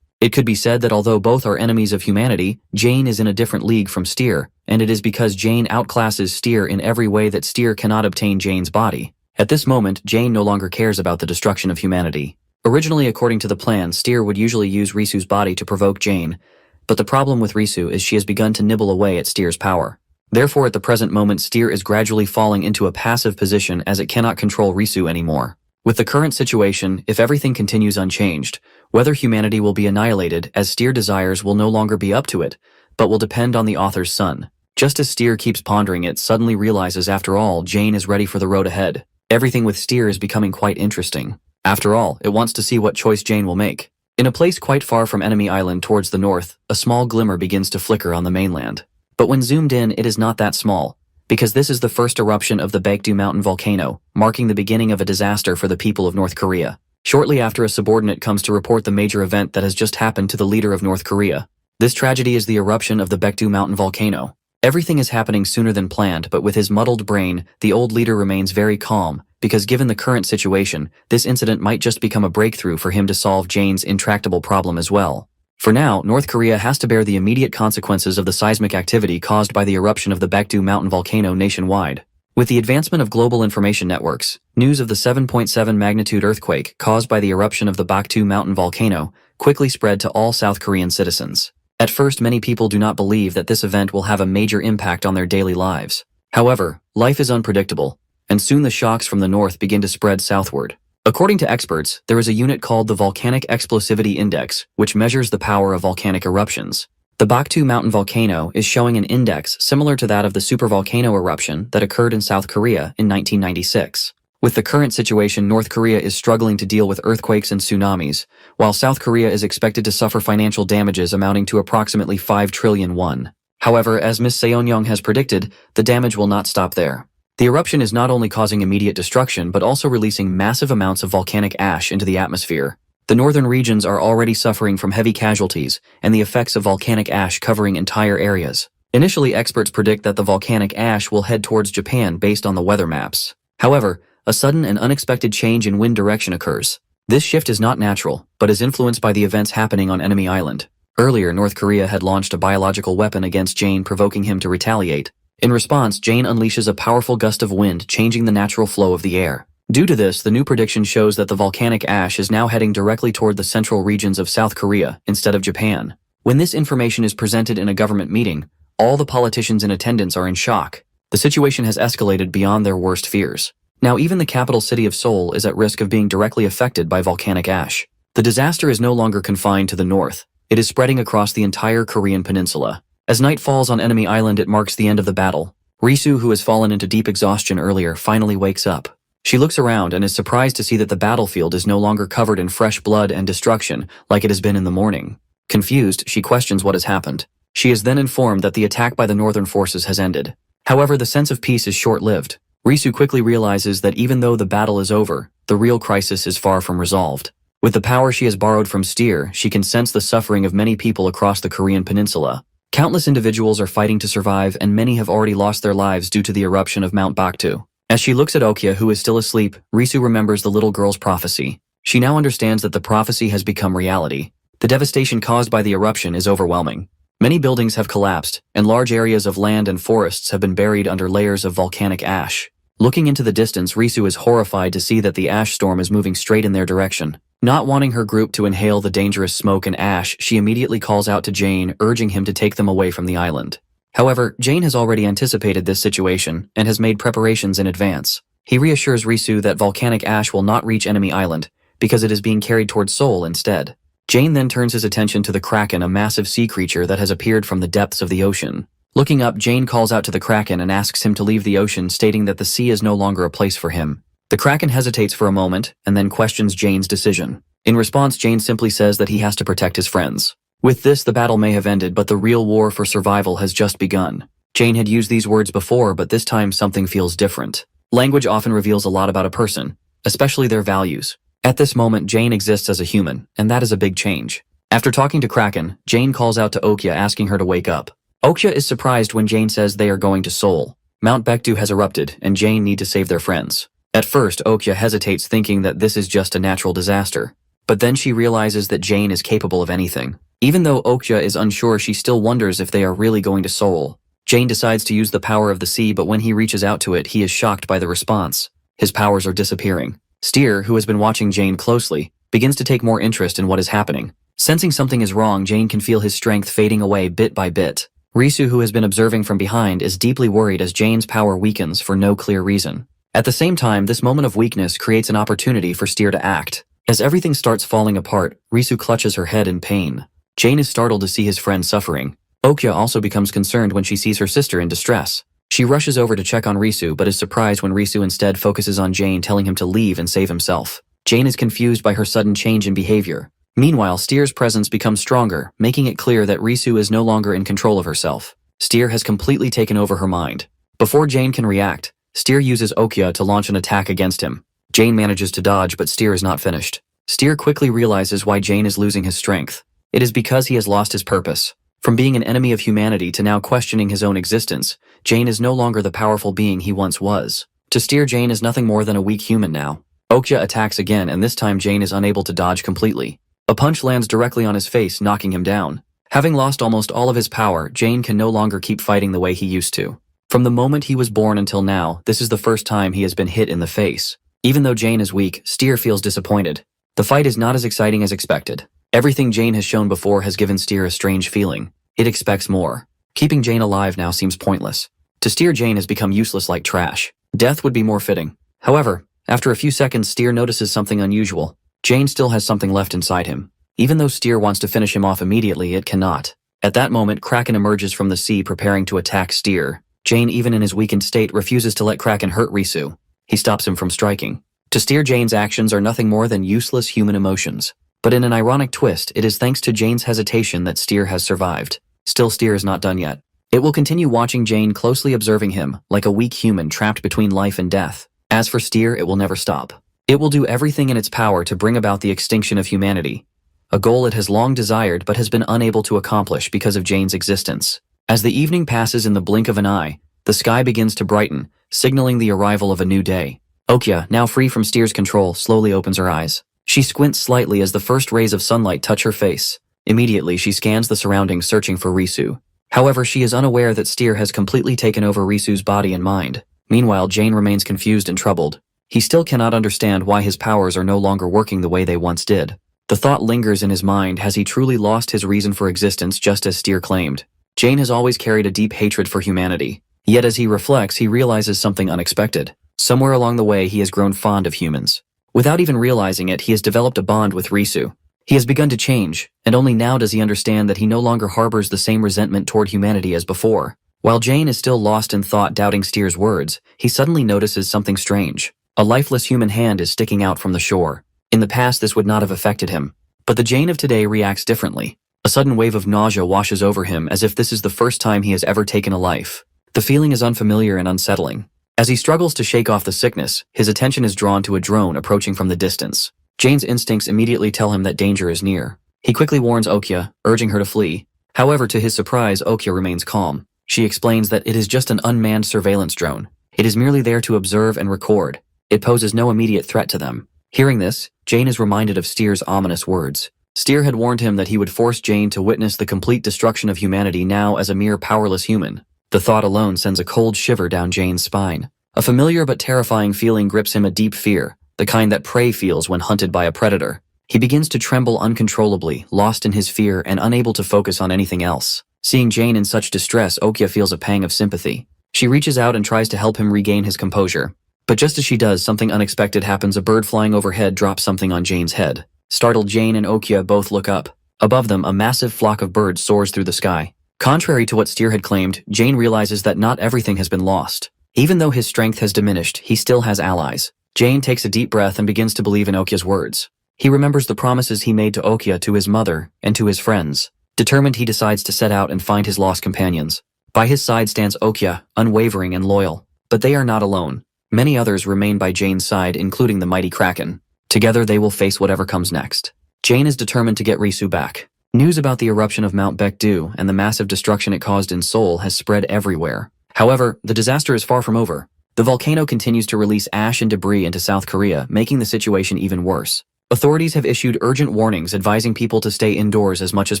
It could be said that although both are enemies of humanity, Jane is in a different league from Steer, and it is because Jane outclasses Steer in every way that Steer cannot obtain Jane's body. At this moment, Jane no longer cares about the destruction of humanity. Originally, according to the plan, Steer would usually use Risu's body to provoke Jane, but the problem with Risu is she has begun to nibble away at Steer's power. Therefore, at the present moment, Steer is gradually falling into a passive position as it cannot control Risu anymore. With the current situation, if everything continues unchanged, whether humanity will be annihilated as Steer desires will no longer be up to it, but will depend on the author's son. Just as Steer keeps pondering it, suddenly realizes after all, Jane is ready for the road ahead. Everything with Steer is becoming quite interesting. After all, it wants to see what choice Jane will make. In a place quite far from Enemy Island towards the north, a small glimmer begins to flicker on the mainland. But when zoomed in, it is not that small, because this is the first eruption of the Baekdu mountain volcano, marking the beginning of a disaster for the people of North Korea. Shortly after, a subordinate comes to report the major event that has just happened to the leader of North Korea. This tragedy is the eruption of the Baekdu mountain volcano. Everything is happening sooner than planned, but with his muddled brain, the old leader remains very calm, because given the current situation, this incident might just become a breakthrough for him to solve Jane's intractable problem as well. For now, North Korea has to bear the immediate consequences of the seismic activity caused by the eruption of the Baekdu mountain volcano nationwide. With the advancement of global information networks, news of the 7.7 magnitude earthquake caused by the eruption of the Baekdu mountain volcano quickly spread to all South Korean citizens. At first, many people do not believe that this event will have a major impact on their daily lives. However, life is unpredictable, and soon the shocks from the north begin to spread southward. According to experts, there is a unit called the Volcanic Explosivity Index, which measures the power of volcanic eruptions. The Baekdu mountain volcano is showing an index similar to that of the supervolcano eruption that occurred in South Korea in 1996. With the current situation, North Korea is struggling to deal with earthquakes and tsunamis, while South Korea is expected to suffer financial damages amounting to approximately 5 trillion won. However, as Ms. Seon-young has predicted, the damage will not stop there. The eruption is not only causing immediate destruction but also releasing massive amounts of volcanic ash into the atmosphere. The northern regions are already suffering from heavy casualties and the effects of volcanic ash covering entire areas. Initially, experts predict that the volcanic ash will head towards Japan based on the weather maps. However, a sudden and unexpected change in wind direction occurs. This shift is not natural, but is influenced by the events happening on enemy island. Earlier, North Korea had launched a biological weapon against Jane, provoking him to retaliate. In response, Jane unleashes a powerful gust of wind, changing the natural flow of the air. Due to this, the new prediction shows that the volcanic ash is now heading directly toward the central regions of South Korea instead of Japan. When this information is presented in a government meeting, all the politicians in attendance are in shock. The situation has escalated beyond their worst fears. Now even the capital city of Seoul is at risk of being directly affected by volcanic ash. The disaster is no longer confined to the north. It is spreading across the entire Korean peninsula. As night falls on enemy island, it marks the end of the battle. Risu, who has fallen into deep exhaustion earlier, finally wakes up. She looks around and is surprised to see that the battlefield is no longer covered in fresh blood and destruction like it has been in the morning. Confused, she questions what has happened. She is then informed that the attack by the northern forces has ended. However, the sense of peace is short-lived. Risu quickly realizes that even though the battle is over, the real crisis is far from resolved. With the power she has borrowed from Steer, she can sense the suffering of many people across the Korean peninsula. Countless individuals are fighting to survive, and many have already lost their lives due to the eruption of Mount Baekdu. As she looks at Okya, who is still asleep, Risu remembers the little girl's prophecy. She now understands that the prophecy has become reality. The devastation caused by the eruption is overwhelming. Many buildings have collapsed, and large areas of land and forests have been buried under layers of volcanic ash. Looking into the distance, Risu is horrified to see that the ash storm is moving straight in their direction. Not wanting her group to inhale the dangerous smoke and ash, she immediately calls out to Jane, urging him to take them away from the island. However, Jane has already anticipated this situation and has made preparations in advance. He reassures Risu that volcanic ash will not reach enemy island because it is being carried towards Seoul instead. Jane then turns his attention to the Kraken, a massive sea creature that has appeared from the depths of the ocean. Looking up, Jane calls out to the Kraken and asks him to leave the ocean, stating that the sea is no longer a place for him. The Kraken hesitates for a moment and then questions Jane's decision. In response, Jane simply says that he has to protect his friends. With this, the battle may have ended, but the real war for survival has just begun. Jane had used these words before, but this time something feels different. Language often reveals a lot about a person, especially their values. At this moment, Jane exists as a human, and that is a big change. After talking to Kraken, Jane calls out to Okya, asking her to wake up. Okya is surprised when Jane says they are going to Seoul. Mount Baekdu has erupted, and Jane need to save their friends. At first, Okya hesitates, thinking that this is just a natural disaster. But then she realizes that Jane is capable of anything. Even though Okya is unsure, she still wonders if they are really going to Seoul. Jane decides to use the power of the sea, but when he reaches out to it, he is shocked by the response. His powers are disappearing. Steer, who has been watching Jane closely, begins to take more interest in what is happening. Sensing something is wrong, Jane can feel his strength fading away bit by bit. Risu, who has been observing from behind, is deeply worried as Jane's power weakens for no clear reason. At the same time, this moment of weakness creates an opportunity for Steer to act. As everything starts falling apart, Risu clutches her head in pain. Jane is startled to see his friend suffering. Okya also becomes concerned when she sees her sister in distress. She rushes over to check on Risu, but is surprised when Risu instead focuses on Jane, telling him to leave and save himself. Jane is confused by her sudden change in behavior. Meanwhile, Steer's presence becomes stronger, making it clear that Risu is no longer in control of herself. Steer has completely taken over her mind. Before Jane can react, Steer uses Okya to launch an attack against him. Jane manages to dodge, but Steer is not finished. Steer quickly realizes why Jane is losing his strength. It is because he has lost his purpose. From being an enemy of humanity to now questioning his own existence, Jane is no longer the powerful being he once was. To Steer, Jane is nothing more than a weak human now. Okja attacks again, and this time Jane is unable to dodge completely. A punch lands directly on his face, knocking him down. Having lost almost all of his power, Jane can no longer keep fighting the way he used to. From the moment he was born until now, this is the first time he has been hit in the face. Even though Jane is weak, Steer feels disappointed. The fight is not as exciting as expected. Everything Jane has shown before has given Steer a strange feeling. It expects more. Keeping Jane alive now seems pointless. To Steer, Jane has become useless like trash. Death would be more fitting. However, after a few seconds, Steer notices something unusual. Jane still has something left inside him. Even though Steer wants to finish him off immediately, it cannot. At that moment, Kraken emerges from the sea preparing to attack Steer. Jane, even in his weakened state, refuses to let Kraken hurt Risu. He stops him from striking. To Steer, Jane's actions are nothing more than useless human emotions. But in an ironic twist, it is thanks to Jane's hesitation that Steer has survived. Still, Steer is not done yet. It will continue watching Jane, closely observing him, like a weak human trapped between life and death. As for Steer, it will never stop. It will do everything in its power to bring about the extinction of humanity, a goal it has long desired but has been unable to accomplish because of Jane's existence. As the evening passes in the blink of an eye, the sky begins to brighten, signaling the arrival of a new day. Okja, now free from Steer's control, slowly opens her eyes. She squints slightly as the first rays of sunlight touch her face. Immediately, she scans the surroundings, searching for Risu. However, she is unaware that Steer has completely taken over Risu's body and mind. Meanwhile, Jane remains confused and troubled. He still cannot understand why his powers are no longer working the way they once did. The thought lingers in his mind: has he truly lost his reason for existence, just as Steer claimed? Jane has always carried a deep hatred for humanity. Yet as he reflects, he realizes something unexpected. Somewhere along the way, he has grown fond of humans. Without even realizing it, he has developed a bond with Risu. He has begun to change, and only now does he understand that he no longer harbors the same resentment toward humanity as before. While Jane is still lost in thought, doubting Steer's words, he suddenly notices something strange. A lifeless human hand is sticking out from the shore. In the past, this would not have affected him. But the Jane of today reacts differently. A sudden wave of nausea washes over him, as if this is the first time he has ever taken a life. The feeling is unfamiliar and unsettling. As he struggles to shake off the sickness, his attention is drawn to a drone approaching from the distance. Jane's instincts immediately tell him that danger is near. He quickly warns Okja, urging her to flee. However, to his surprise, Okja remains calm. She explains that it is just an unmanned surveillance drone. It is merely there to observe and record. It poses no immediate threat to them. Hearing this, Jane is reminded of Steer's ominous words. Steer had warned him that he would force Jane to witness the complete destruction of humanity now as a mere powerless human. The thought alone sends a cold shiver down Jane's spine. A familiar but terrifying feeling grips him, a deep fear, the kind that prey feels when hunted by a predator. He begins to tremble uncontrollably, lost in his fear and unable to focus on anything else. Seeing Jane in such distress, Okja feels a pang of sympathy. She reaches out and tries to help him regain his composure. But just as she does, something unexpected happens. A bird flying overhead drops something on Jane's head. Startled, Jane and Okja both look up. Above them, a massive flock of birds soars through the sky. Contrary to what Steer had claimed, Jane realizes that not everything has been lost. Even though his strength has diminished, he still has allies. Jane takes a deep breath and begins to believe in Okja's words. He remembers the promises he made to Okja, to his mother, and to his friends. Determined, he decides to set out and find his lost companions. By his side stands Okja, unwavering and loyal. But they are not alone. Many others remain by Jane's side, including the mighty Kraken. Together, they will face whatever comes next. Jane is determined to get Risu back. News about the eruption of Mount Baekdu and the massive destruction it caused in Seoul has spread everywhere. However, the disaster is far from over. The volcano continues to release ash and debris into South Korea, making the situation even worse. Authorities have issued urgent warnings advising people to stay indoors as much as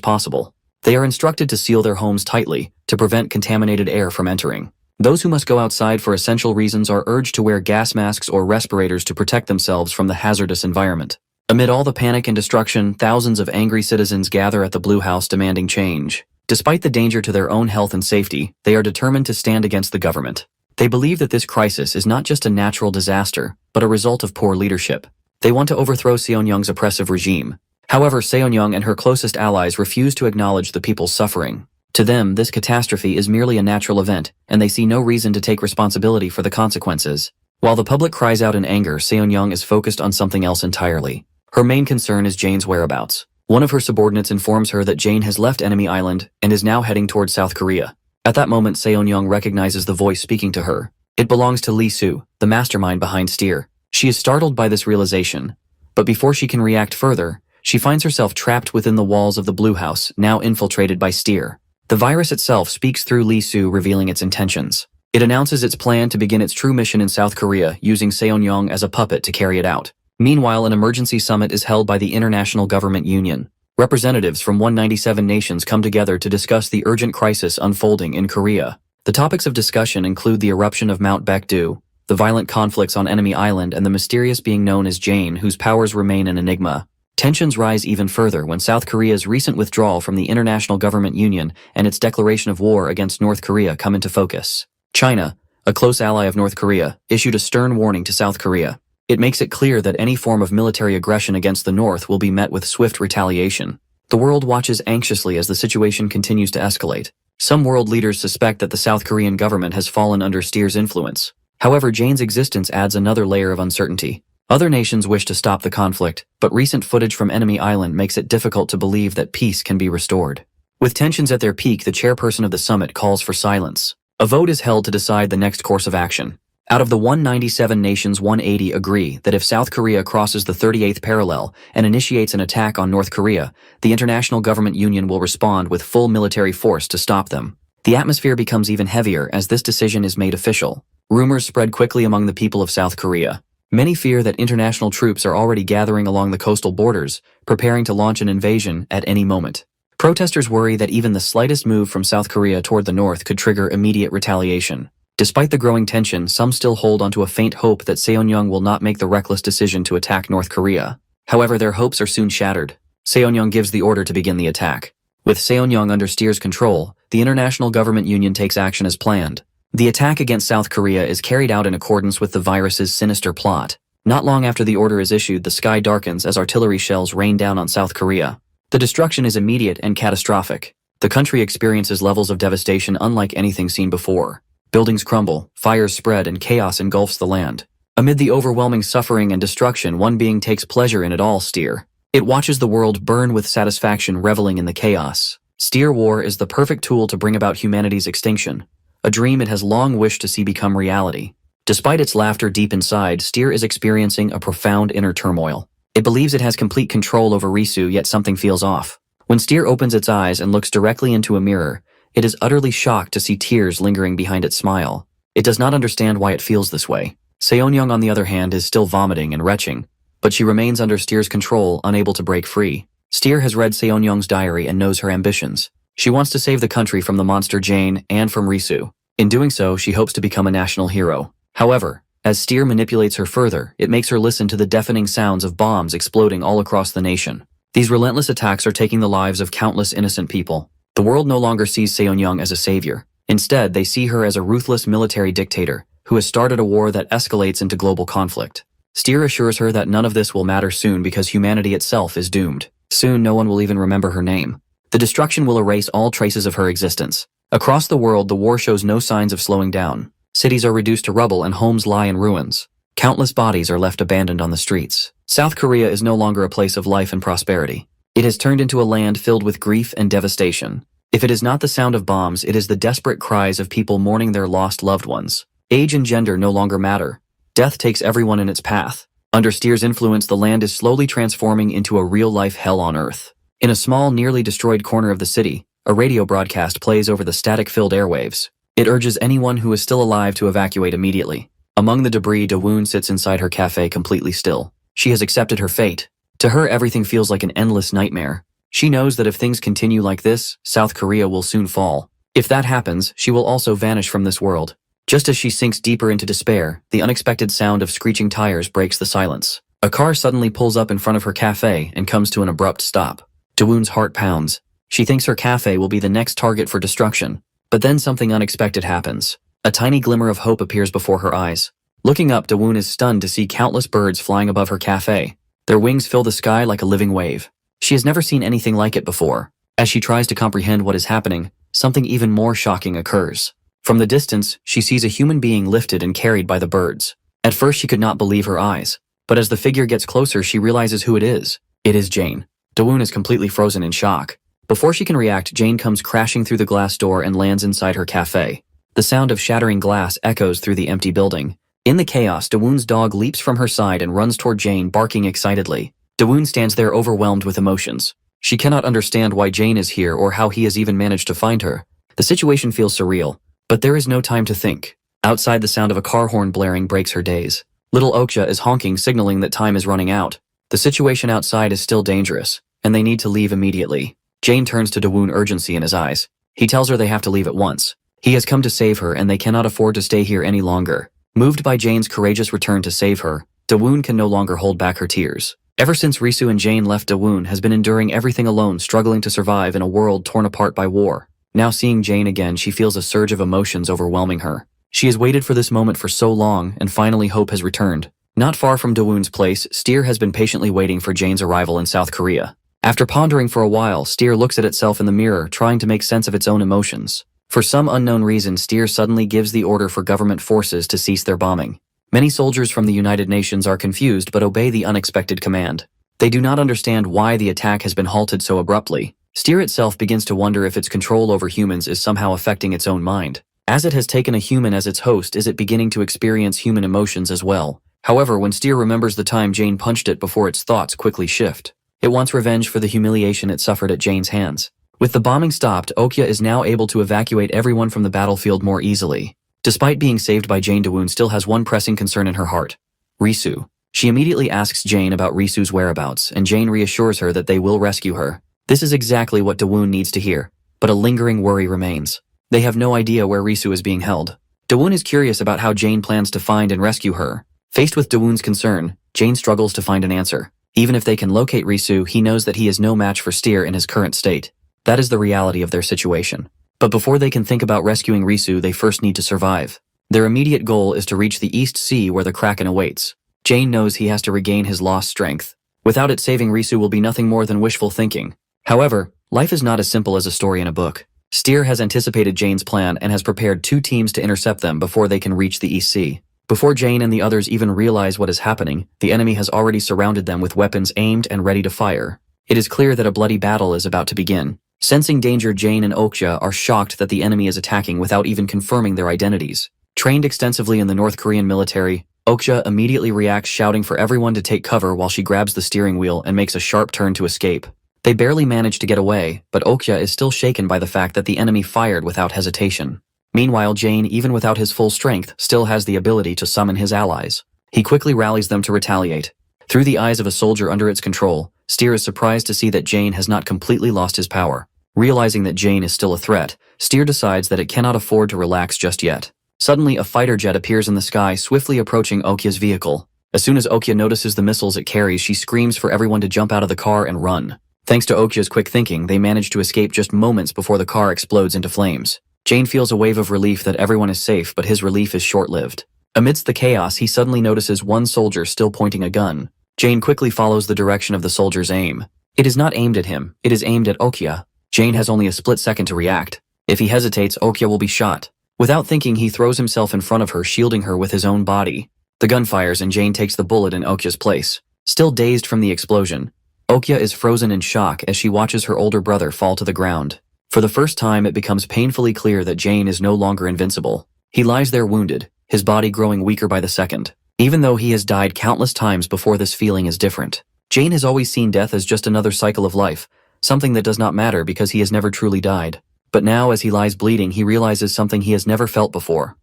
possible. They are instructed to seal their homes tightly to prevent contaminated air from entering. Those who must go outside for essential reasons are urged to wear gas masks or respirators to protect themselves from the hazardous environment. Amid all the panic and destruction, thousands of angry citizens gather at the Blue House demanding change. Despite the danger to their own health and safety, they are determined to stand against the government. They believe that this crisis is not just a natural disaster, but a result of poor leadership. They want to overthrow Seonyoung's oppressive regime. However, Seonyoung and her closest allies refuse to acknowledge the people's suffering. To them, this catastrophe is merely a natural event, and they see no reason to take responsibility for the consequences. While the public cries out in anger, Seonyoung is focused on something else entirely. Her main concern is Jane's whereabouts. One of her subordinates informs her that Jane has left Enemy Island and is now heading towards South Korea. At that moment, Seonyoung recognizes the voice speaking to her. It belongs to Lee Soo, the mastermind behind Steer. She is startled by this realization. But before she can react further, she finds herself trapped within the walls of the Blue House, now infiltrated by Steer. The virus itself speaks through Lee Soo, revealing its intentions. It announces its plan to begin its true mission in South Korea, using Seonyoung as a puppet to carry it out. Meanwhile, an emergency summit is held by the International Government Union. Representatives from 197 nations come together to discuss the urgent crisis unfolding in Korea. The topics of discussion include the eruption of Mount Baekdu, the violent conflicts on Enemy Island, and the mysterious being known as Jane, whose powers remain an enigma. Tensions rise even further when South Korea's recent withdrawal from the International Government Union and its declaration of war against North Korea come into focus. China, a close ally of North Korea, issued a stern warning to South Korea. It makes it clear that any form of military aggression against the North will be met with swift retaliation. The world watches anxiously as the situation continues to escalate. Some world leaders suspect that the South Korean government has fallen under Steer's influence. However, Jane's existence adds another layer of uncertainty. Other nations wish to stop the conflict, but recent footage from Enemy Island makes it difficult to believe that peace can be restored. With tensions at their peak, the chairperson of the summit calls for silence. A vote is held to decide the next course of action. Out of the 197 nations, 180 agree that if South Korea crosses the 38th parallel and initiates an attack on North Korea, the International Government Union will respond with full military force to stop them. The atmosphere becomes even heavier as this decision is made official. Rumors spread quickly among the people of South Korea. Many fear that international troops are already gathering along the coastal borders, preparing to launch an invasion at any moment. Protesters worry that even the slightest move from South Korea toward the north could trigger immediate retaliation. Despite the growing tension, some still hold onto a faint hope that Seonyoung will not make the reckless decision to attack North Korea. However, their hopes are soon shattered. Seonyoung gives the order to begin the attack. With Seonyoung under Steer's control, the International Government Union takes action as planned. The attack against South Korea is carried out in accordance with the virus's sinister plot. Not long after the order is issued, the sky darkens as artillery shells rain down on South Korea. The destruction is immediate and catastrophic. The country experiences levels of devastation unlike anything seen before. Buildings crumble, fires spread, and chaos engulfs the land. Amid the overwhelming suffering and destruction, one being takes pleasure in it all: Steer. It watches the world burn with satisfaction, reveling in the chaos. Steer War is the perfect tool to bring about humanity's extinction, a dream it has long wished to see become reality. Despite its laughter deep inside, Steer is experiencing a profound inner turmoil. It believes it has complete control over Risu, yet something feels off. When Steer opens its eyes and looks directly into a mirror, it is utterly shocked to see tears lingering behind its smile. It does not understand why it feels this way. Seonyoung, on the other hand, is still vomiting and retching, but she remains under Steer's control, unable to break free. Steer has read Seonyoung's diary and knows her ambitions. She wants to save the country from the monster Jane and from Risu. In doing so, she hopes to become a national hero. However, as Steer manipulates her further, it makes her listen to the deafening sounds of bombs exploding all across the nation. These relentless attacks are taking the lives of countless innocent people. The world no longer sees Seonyoung as a savior. Instead, they see her as a ruthless military dictator who has started a war that escalates into global conflict. Steer assures her that none of this will matter soon because humanity itself is doomed. Soon, no one will even remember her name. The destruction will erase all traces of her existence. Across the world, the war shows no signs of slowing down. Cities are reduced to rubble and homes lie in ruins. Countless bodies are left abandoned on the streets. South Korea is no longer a place of life and prosperity. It has turned into a land filled with grief and devastation. If it is not the sound of bombs, it is the desperate cries of people mourning their lost loved ones. Age and gender no longer matter. Death takes everyone in its path. Under Steer's influence, the land is slowly transforming into a real-life hell on Earth. In a small, nearly destroyed corner of the city, a radio broadcast plays over the static-filled airwaves. It urges anyone who is still alive to evacuate immediately. Among the debris, Dawoon sits inside her cafe completely still. She has accepted her fate. To her, everything feels like an endless nightmare. She knows that if things continue like this, South Korea will soon fall. If that happens, she will also vanish from this world. Just as she sinks deeper into despair, the unexpected sound of screeching tires breaks the silence. A car suddenly pulls up in front of her cafe and comes to an abrupt stop. Dawoon's heart pounds. She thinks her cafe will be the next target for destruction. But then something unexpected happens. A tiny glimmer of hope appears before her eyes. Looking up, Dawoon is stunned to see countless birds flying above her cafe. Their wings fill the sky like a living wave. She has never seen anything like it before. As she tries to comprehend what is happening, something even more shocking occurs. From the distance, she sees a human being lifted and carried by the birds. At first, she could not believe her eyes. But as the figure gets closer, she realizes who it is. It is Jane. Dawoon is completely frozen in shock. Before she can react, Jane comes crashing through the glass door and lands inside her cafe. The sound of shattering glass echoes through the empty building, In the chaos, Dawoon's dog leaps from her side and runs toward Jane, barking excitedly. Dawoon stands there overwhelmed with emotions. She cannot understand why Jane is here or how he has even managed to find her. The situation feels surreal, but there is no time to think. Outside, the sound of a car horn blaring breaks her daze. Little Okja is honking, signaling that time is running out. The situation outside is still dangerous, and they need to leave immediately. Jane turns to Dawoon, urgency in his eyes. He tells her they have to leave at once. He has come to save her and they cannot afford to stay here any longer. Moved by Jane's courageous return to save her, Dawoon can no longer hold back her tears. Ever since Risu and Jane left, Dawoon has been enduring everything alone, struggling to survive in a world torn apart by war. Now seeing Jane again, she feels a surge of emotions overwhelming her. She has waited for this moment for so long, and finally hope has returned. Not far from Dawoon's place, Steer has been patiently waiting for Jane's arrival in South Korea. After pondering for a while, Steer looks at itself in the mirror, trying to make sense of its own emotions. For some unknown reason, Steer suddenly gives the order for government forces to cease their bombing. Many soldiers from the United Nations are confused but obey the unexpected command. They do not understand why the attack has been halted so abruptly. Steer itself begins to wonder if its control over humans is somehow affecting its own mind. As it has taken a human as its host, is it beginning to experience human emotions as well? However, when Steer remembers the time Jane punched it before, its thoughts quickly shift. It wants revenge for the humiliation it suffered at Jane's hands. With the bombing stopped, Okja is now able to evacuate everyone from the battlefield more easily. Despite being saved by Jane, Dawoon still has one pressing concern in her heart: Risu. She immediately asks Jane about Risu's whereabouts, and Jane reassures her that they will rescue her. This is exactly what Dawoon needs to hear, but a lingering worry remains. They have no idea where Risu is being held. Dawoon is curious about how Jane plans to find and rescue her. Faced with Dawoon's concern, Jane struggles to find an answer. Even if they can locate Risu, he knows that he is no match for Steer in his current state. That is the reality of their situation. But before they can think about rescuing Risu, they first need to survive. Their immediate goal is to reach the East Sea where the Kraken awaits. Jane knows he has to regain his lost strength. Without it, saving Risu will be nothing more than wishful thinking. However, life is not as simple as a story in a book. Steer has anticipated Jane's plan and has prepared 2 teams to intercept them before they can reach the East Sea. Before Jane and the others even realize what is happening, the enemy has already surrounded them with weapons aimed and ready to fire. It is clear that a bloody battle is about to begin. Sensing danger, Jane and Okja are shocked that the enemy is attacking without even confirming their identities. Trained extensively in the North Korean military, Okja immediately reacts, shouting for everyone to take cover while she grabs the steering wheel and makes a sharp turn to escape. They barely manage to get away, but Okja is still shaken by the fact that the enemy fired without hesitation. Meanwhile, Jane, even without his full strength, still has the ability to summon his allies. He quickly rallies them to retaliate. Through the eyes of a soldier under its control, Steer is surprised to see that Jane has not completely lost his power. Realizing that Jane is still a threat, Steer decides that it cannot afford to relax just yet. Suddenly, a fighter jet appears in the sky, swiftly approaching Okja's vehicle. As soon as Okja notices the missiles it carries, she screams for everyone to jump out of the car and run. Thanks to Okja's quick thinking, they manage to escape just moments before the car explodes into flames. Jane feels a wave of relief that everyone is safe, but his relief is short-lived. Amidst the chaos, he suddenly notices one soldier still pointing a gun. Jane quickly follows the direction of the soldier's aim. It is not aimed at him, it is aimed at Okja. Jane has only a split second to react. If he hesitates, Okja will be shot. Without thinking, he throws himself in front of her, shielding her with his own body. The gun fires and Jane takes the bullet in Okja's place. Still dazed from the explosion, Okja is frozen in shock as she watches her older brother fall to the ground. For the first time, it becomes painfully clear that Jane is no longer invincible. He lies there wounded, his body growing weaker by the second. Even though he has died countless times before, this feeling is different. Jane has always seen death as just another cycle of life, something that does not matter because he has never truly died. But now, as he lies bleeding, he realizes something he has never felt before.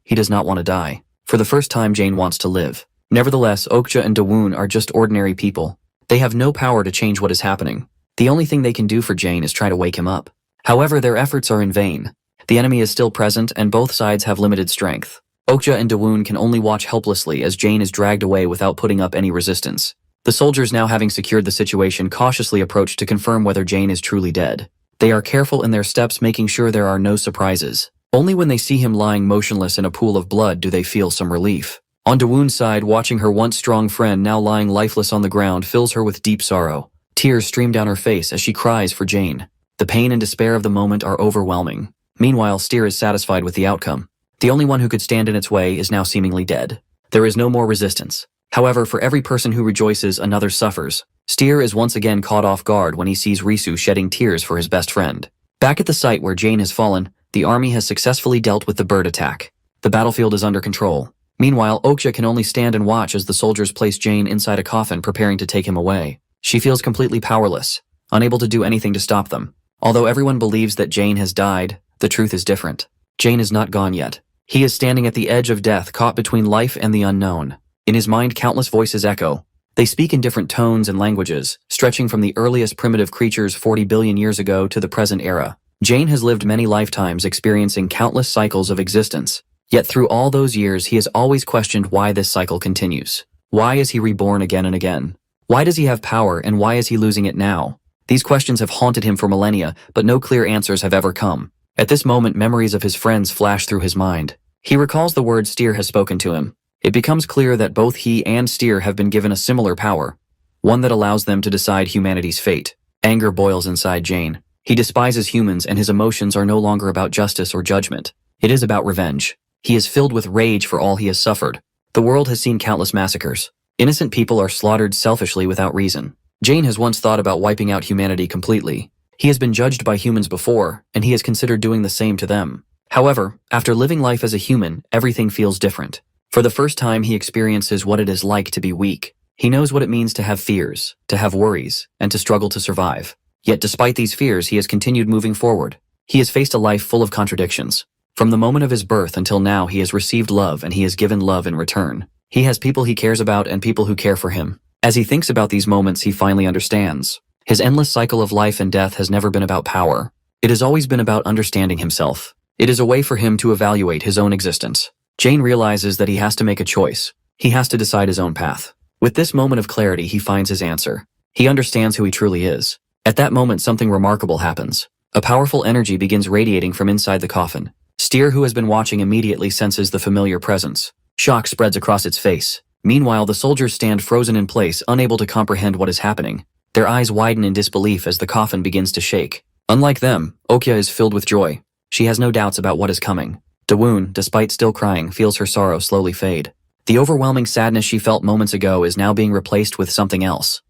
He does not want to die. For the first time, Jane wants to live. Nevertheless, Okja and Dawoon are just ordinary people. They have no power to change what is happening. The only thing they can do for Jane is try to wake him up. However, their efforts are in vain. The enemy is still present and both sides have limited strength. Okja and Dawoon can only watch helplessly as Jane is dragged away without putting up any resistance. The soldiers, now having secured the situation, cautiously approach to confirm whether Jane is truly dead. They are careful in their steps, making sure there are no surprises. Only when they see him lying motionless in a pool of blood do they feel some relief. On Dawoon's side, watching her once strong friend now lying lifeless on the ground fills her with deep sorrow. Tears stream down her face as she cries for Jane. The pain and despair of the moment are overwhelming. Meanwhile, Steer is satisfied with the outcome. The only one who could stand in its way is now seemingly dead. There is no more resistance. However, for every person who rejoices, another suffers. Steer is once again caught off guard when he sees Risu shedding tears for his best friend. Back at the site where Jane has fallen, the army has successfully dealt with the bird attack. The battlefield is under control. Meanwhile, Okja can only stand and watch as the soldiers place Jane inside a coffin preparing to take him away. She feels completely powerless, unable to do anything to stop them. Although everyone believes that Jane has died, the truth is different. Jane is not gone yet. He is standing at the edge of death, caught between life and the unknown. In his mind, countless voices echo. They speak in different tones and languages, stretching from the earliest primitive creatures 40 billion years ago to the present era. Jane has lived many lifetimes, experiencing countless cycles of existence. Yet through all those years, he has always questioned why this cycle continues. Why is he reborn again and again? Why does he have power, and why is he losing it now? These questions have haunted him for millennia, but no clear answers have ever come. At this moment, memories of his friends flash through his mind. He recalls the words Steer has spoken to him. It becomes clear that both he and Steer have been given a similar power, one that allows them to decide humanity's fate. Anger boils inside Jane. He despises humans, and his emotions are no longer about justice or judgment. It is about revenge. He is filled with rage for all he has suffered. The world has seen countless massacres. Innocent people are slaughtered selfishly without reason. Jane has once thought about wiping out humanity completely. He has been judged by humans before, and he has considered doing the same to them. However, after living life as a human, everything feels different. For the first time, he experiences what it is like to be weak. He knows what it means to have fears, to have worries, and to struggle to survive. Yet despite these fears, he has continued moving forward. He has faced a life full of contradictions. From the moment of his birth until now, he has received love, and he has given love in return. He has people he cares about and people who care for him. As he thinks about these moments, he finally understands. His endless cycle of life and death has never been about power. It has always been about understanding himself. It is a way for him to evaluate his own existence. Jane realizes that he has to make a choice. He has to decide his own path. With this moment of clarity, he finds his answer. He understands who he truly is. At that moment, something remarkable happens. A powerful energy begins radiating from inside the coffin. Steer, who has been watching, immediately senses the familiar presence. Shock spreads across its face. Meanwhile, the soldiers stand frozen in place, unable to comprehend what is happening. Their eyes widen in disbelief as the coffin begins to shake. Unlike them, Okja is filled with joy. She has no doubts about what is coming. Dawoon, despite still crying, feels her sorrow slowly fade. The overwhelming sadness she felt moments ago is now being replaced with something else.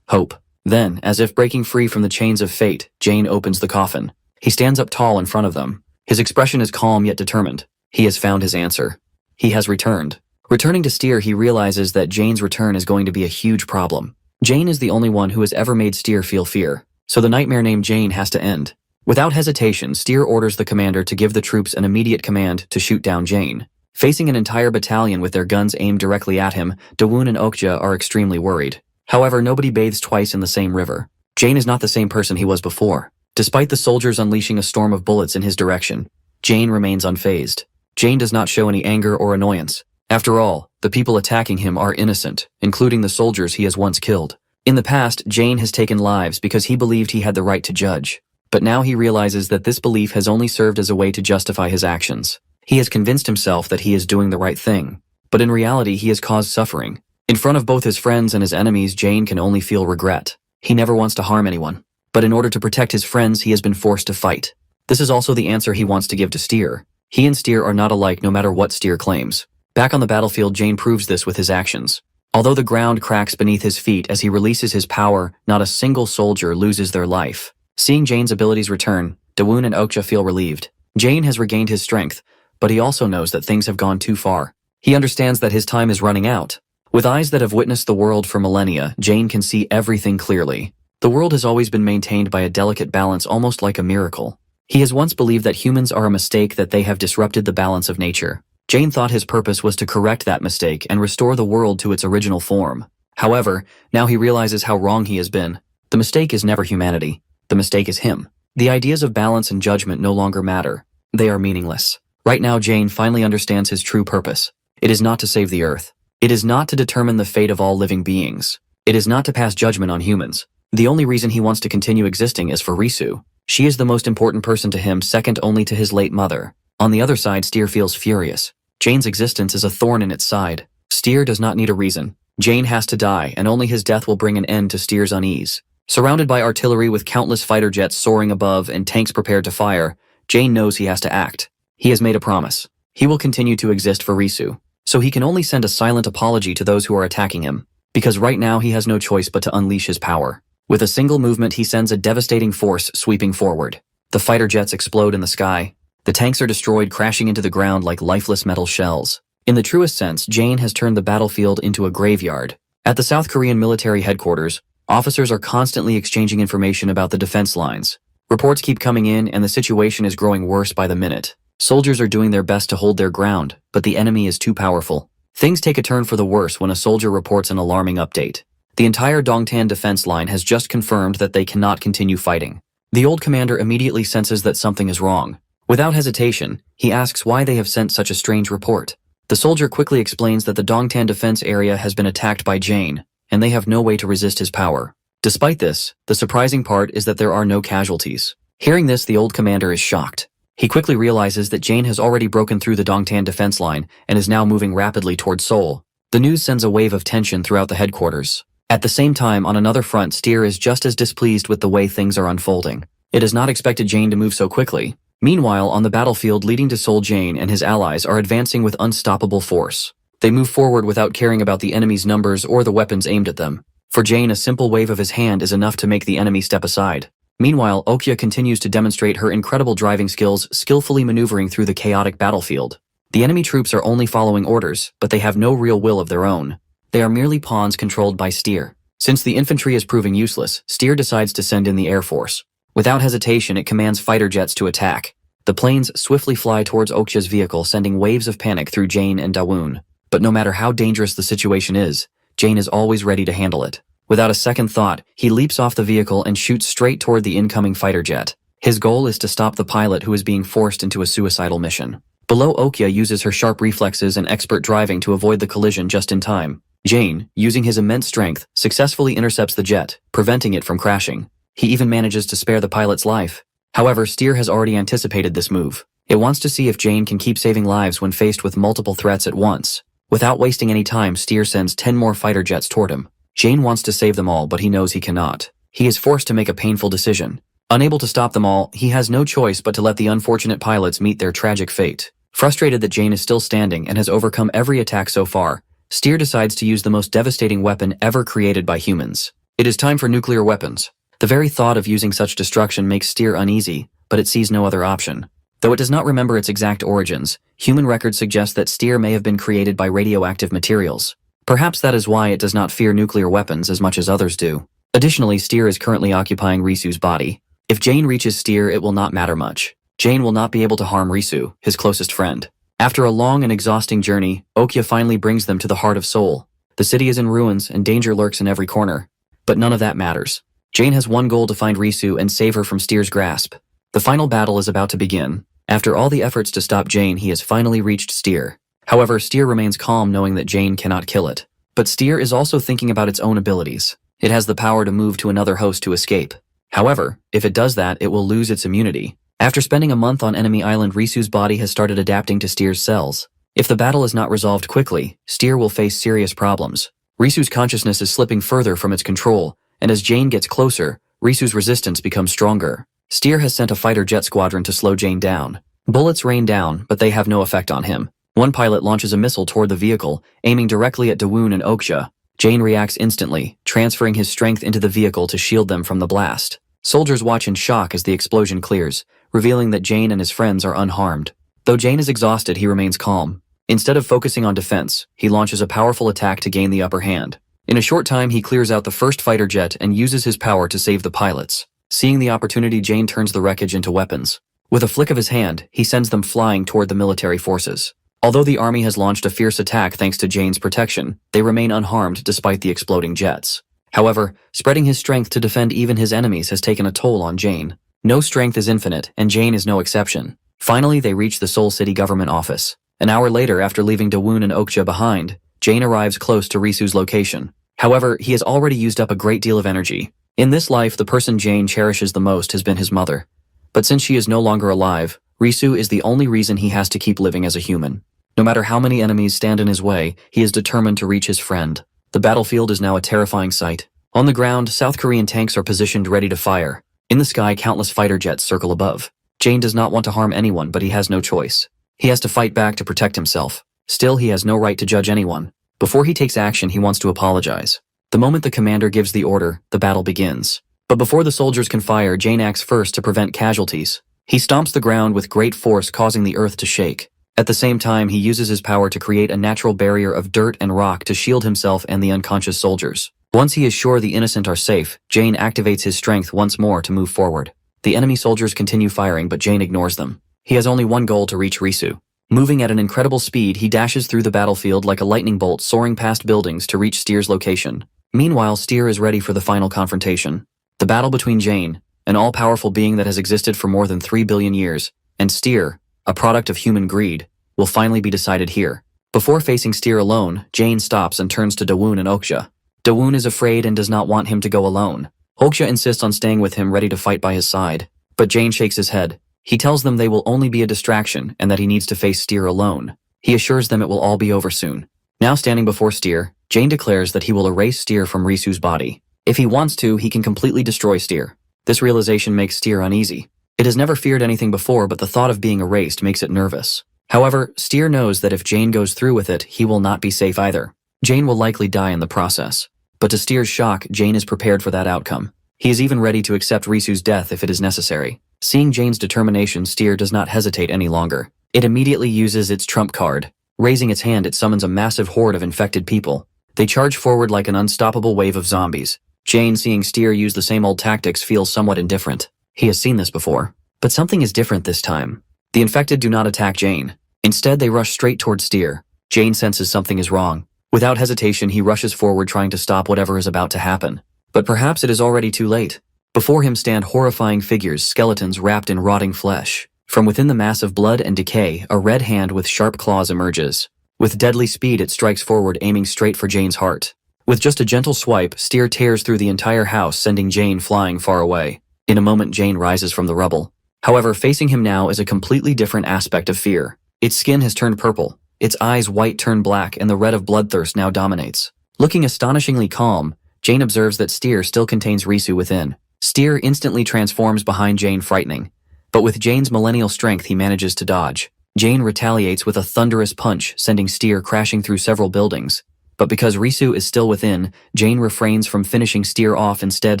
Hope. Then, as if breaking free from the chains of fate, Jane opens the coffin. He stands up tall in front of them. His expression is calm yet determined. He has found his answer. He has returned. Returning to Steer, he realizes that Jane's return is going to be a huge problem. Jane is the only one who has ever made Steer feel fear, so the nightmare named Jane has to end. Without hesitation, Steer orders the commander to give the troops an immediate command to shoot down Jane. Facing an entire battalion with their guns aimed directly at him, Dawoon and Okja are extremely worried. However, nobody bathes twice in the same river. Jane is not the same person he was before. Despite the soldiers unleashing a storm of bullets in his direction, Jane remains unfazed. Jane does not show any anger or annoyance. After all, the people attacking him are innocent, including the soldiers he has once killed. In the past, Jane has taken lives because he believed he had the right to judge. But now he realizes that this belief has only served as a way to justify his actions. He has convinced himself that he is doing the right thing, but in reality he has caused suffering. In front of both his friends and his enemies, Jane can only feel regret. He never wants to harm anyone. But in order to protect his friends, he has been forced to fight. This is also the answer he wants to give to Steer. He and Steer are not alike no matter what Steer claims. Back on the battlefield, Jane proves this with his actions. Although the ground cracks beneath his feet as he releases his power, not a single soldier loses their life. Seeing Jane's abilities return, Dawoon and Okja feel relieved. Jane has regained his strength, but he also knows that things have gone too far. He understands that his time is running out. With eyes that have witnessed the world for millennia, Jane can see everything clearly. The world has always been maintained by a delicate balance, almost like a miracle. He has once believed that humans are a mistake, that they have disrupted the balance of nature. Jane thought his purpose was to correct that mistake and restore the world to its original form. However, now he realizes how wrong he has been. The mistake is never humanity. The mistake is him. The ideas of balance and judgment no longer matter. They are meaningless. Right now, Jane finally understands his true purpose. It is not to save the earth. It is not to determine the fate of all living beings. It is not to pass judgment on humans. The only reason he wants to continue existing is for Risu. She is the most important person to him, second only to his late mother. On the other side, Steer feels furious. Jane's existence is a thorn in its side. Steer does not need a reason. Jane has to die, and only his death will bring an end to Steer's unease. Surrounded by artillery with countless fighter jets soaring above and tanks prepared to fire, Jane knows he has to act. He has made a promise. He will continue to exist for Risu. So he can only send a silent apology to those who are attacking him, because right now he has no choice but to unleash his power. With a single movement, he sends a devastating force sweeping forward. The fighter jets explode in the sky. The tanks are destroyed, crashing into the ground like lifeless metal shells. In the truest sense, Jane has turned the battlefield into a graveyard. At the South Korean military headquarters, officers are constantly exchanging information about the defense lines. Reports keep coming in and the situation is growing worse by the minute. Soldiers are doing their best to hold their ground, but the enemy is too powerful. Things take a turn for the worse when a soldier reports an alarming update. The entire Dongtan defense line has just confirmed that they cannot continue fighting. The old commander immediately senses that something is wrong. Without hesitation, he asks why they have sent such a strange report. The soldier quickly explains that the Dongtan defense area has been attacked by Jane, and they have no way to resist his power. Despite this, the surprising part is that there are no casualties. Hearing this, the old commander is shocked. He quickly realizes that Jane has already broken through the Dongtan defense line and is now moving rapidly toward Seoul. The news sends a wave of tension throughout the headquarters. At the same time, on another front, Steer is just as displeased with the way things are unfolding. It has not expected Jane to move so quickly. Meanwhile, on the battlefield leading to Seoul, Jane and his allies are advancing with unstoppable force. They move forward without caring about the enemy's numbers or the weapons aimed at them. For Jane, a simple wave of his hand is enough to make the enemy step aside. Meanwhile, Okja continues to demonstrate her incredible driving skills, skillfully maneuvering through the chaotic battlefield. The enemy troops are only following orders, but they have no real will of their own. They are merely pawns controlled by Steer. Since the infantry is proving useless, Steer decides to send in the Air Force. Without hesitation, it commands fighter jets to attack. The planes swiftly fly towards Okja's vehicle, sending waves of panic through Jane and Dawoon. But no matter how dangerous the situation is, Jane is always ready to handle it. Without a second thought, he leaps off the vehicle and shoots straight toward the incoming fighter jet. His goal is to stop the pilot who is being forced into a suicidal mission. Below, Okja uses her sharp reflexes and expert driving to avoid the collision just in time. Jane, using his immense strength, successfully intercepts the jet, preventing it from crashing. He even manages to spare the pilot's life. However, Steer has already anticipated this move. It wants to see if Jane can keep saving lives when faced with multiple threats at once. Without wasting any time, Steer sends 10 more fighter jets toward him. Jane wants to save them all, but he knows he cannot. He is forced to make a painful decision. Unable to stop them all, he has no choice but to let the unfortunate pilots meet their tragic fate. Frustrated that Jane is still standing and has overcome every attack so far, Steer decides to use the most devastating weapon ever created by humans. It is time for nuclear weapons. The very thought of using such destruction makes Steer uneasy, but it sees no other option. Though it does not remember its exact origins, human records suggest that Steer may have been created by radioactive materials. Perhaps that is why it does not fear nuclear weapons as much as others do. Additionally, Steer is currently occupying Risu's body. If Jane reaches Steer, it will not matter much. Jane will not be able to harm Risu, his closest friend. After a long and exhausting journey, Okja finally brings them to the heart of Seoul. The city is in ruins and danger lurks in every corner. But none of that matters. Jane has one goal: to find Risu and save her from Steer's grasp. The final battle is about to begin. After all the efforts to stop Jane, he has finally reached Steer. However, Steer remains calm knowing that Jane cannot kill it. But Steer is also thinking about its own abilities. It has the power to move to another host to escape. However, if it does that, it will lose its immunity. After spending a month on enemy island, Risu's body has started adapting to Steer's cells. If the battle is not resolved quickly, Steer will face serious problems. Risu's consciousness is slipping further from its control, and as Jane gets closer, Risu's resistance becomes stronger. Steer has sent a fighter jet squadron to slow Jane down. Bullets rain down, but they have no effect on him. One pilot launches a missile toward the vehicle, aiming directly at Dawoon and Okja. Jane reacts instantly, transferring his strength into the vehicle to shield them from the blast. Soldiers watch in shock as the explosion clears, revealing that Jane and his friends are unharmed. Though Jane is exhausted, he remains calm. Instead of focusing on defense, he launches a powerful attack to gain the upper hand. In a short time, he clears out the first fighter jet and uses his power to save the pilots. Seeing the opportunity, Jane turns the wreckage into weapons. With a flick of his hand, he sends them flying toward the military forces. Although the army has launched a fierce attack thanks to Jane's protection, they remain unharmed despite the exploding jets. However, spreading his strength to defend even his enemies has taken a toll on Jane. No strength is infinite, and Jane is no exception. Finally, they reach the Seoul City government office. An hour later, after leaving Dawoon and Okja behind, Jane arrives close to Risu's location. However, he has already used up a great deal of energy. In this life, the person Jane cherishes the most has been his mother. But since she is no longer alive, Risu is the only reason he has to keep living as a human. No matter how many enemies stand in his way, he is determined to reach his friend. The battlefield is now a terrifying sight. On the ground, South Korean tanks are positioned ready to fire. In the sky, countless fighter jets circle above. Jane does not want to harm anyone, but he has no choice. He has to fight back to protect himself. Still, he has no right to judge anyone. Before he takes action, he wants to apologize. The moment the commander gives the order, the battle begins. But before the soldiers can fire, Jane acts first to prevent casualties. He stomps the ground with great force, causing the earth to shake. At the same time, he uses his power to create a natural barrier of dirt and rock to shield himself and the unconscious soldiers. Once he is sure the innocent are safe, Jane activates his strength once more to move forward. The enemy soldiers continue firing, but Jane ignores them. He has only one goal: to reach Risu. Moving at an incredible speed, he dashes through the battlefield like a lightning bolt, soaring past buildings to reach Steer's location. Meanwhile, Steer is ready for the final confrontation. The battle between Jane, an all-powerful being that has existed for more than 3 billion years, and Steer, a product of human greed, will finally be decided here. Before facing Steer alone, Jane stops and turns to Dawoon and Oksha. Dawoon is afraid and does not want him to go alone. Oksha insists on staying with him, ready to fight by his side. But Jane shakes his head. He tells them they will only be a distraction and that he needs to face Steer alone. He assures them it will all be over soon. Now standing before Steer, Jane declares that he will erase Steer from Risu's body. If he wants to, he can completely destroy Steer. This realization makes Steer uneasy. It has never feared anything before, but the thought of being erased makes it nervous. However, Steer knows that if Jane goes through with it, he will not be safe either. Jane will likely die in the process. But to Steer's shock, Jane is prepared for that outcome. He is even ready to accept Risu's death if it is necessary. Seeing Jane's determination, Steer does not hesitate any longer. It immediately uses its trump card. Raising its hand, it summons a massive horde of infected people. They charge forward like an unstoppable wave of zombies. Jane, seeing Steer use the same old tactics, feels somewhat indifferent. He has seen this before. But something is different this time. The infected do not attack Jane. Instead, they rush straight towards Steer. Jane senses something is wrong. Without hesitation, he rushes forward, trying to stop whatever is about to happen. But perhaps it is already too late. Before him stand horrifying figures, skeletons wrapped in rotting flesh. From within the mass of blood and decay, a red hand with sharp claws emerges. With deadly speed, it strikes forward, aiming straight for Jane's heart. With just a gentle swipe, Steer tears through the entire house, sending Jane flying far away. In a moment, Jane rises from the rubble. However, facing him now is a completely different aspect of fear. Its skin has turned purple. Its eyes white turn black, and the red of bloodthirst now dominates. Looking astonishingly calm, Jane observes that Steer still contains Risu within. Steer instantly transforms behind Jane, frightening. But with Jane's millennial strength, he manages to dodge. Jane retaliates with a thunderous punch, sending Steer crashing through several buildings. But because Risu is still within, Jane refrains from finishing Steer off, instead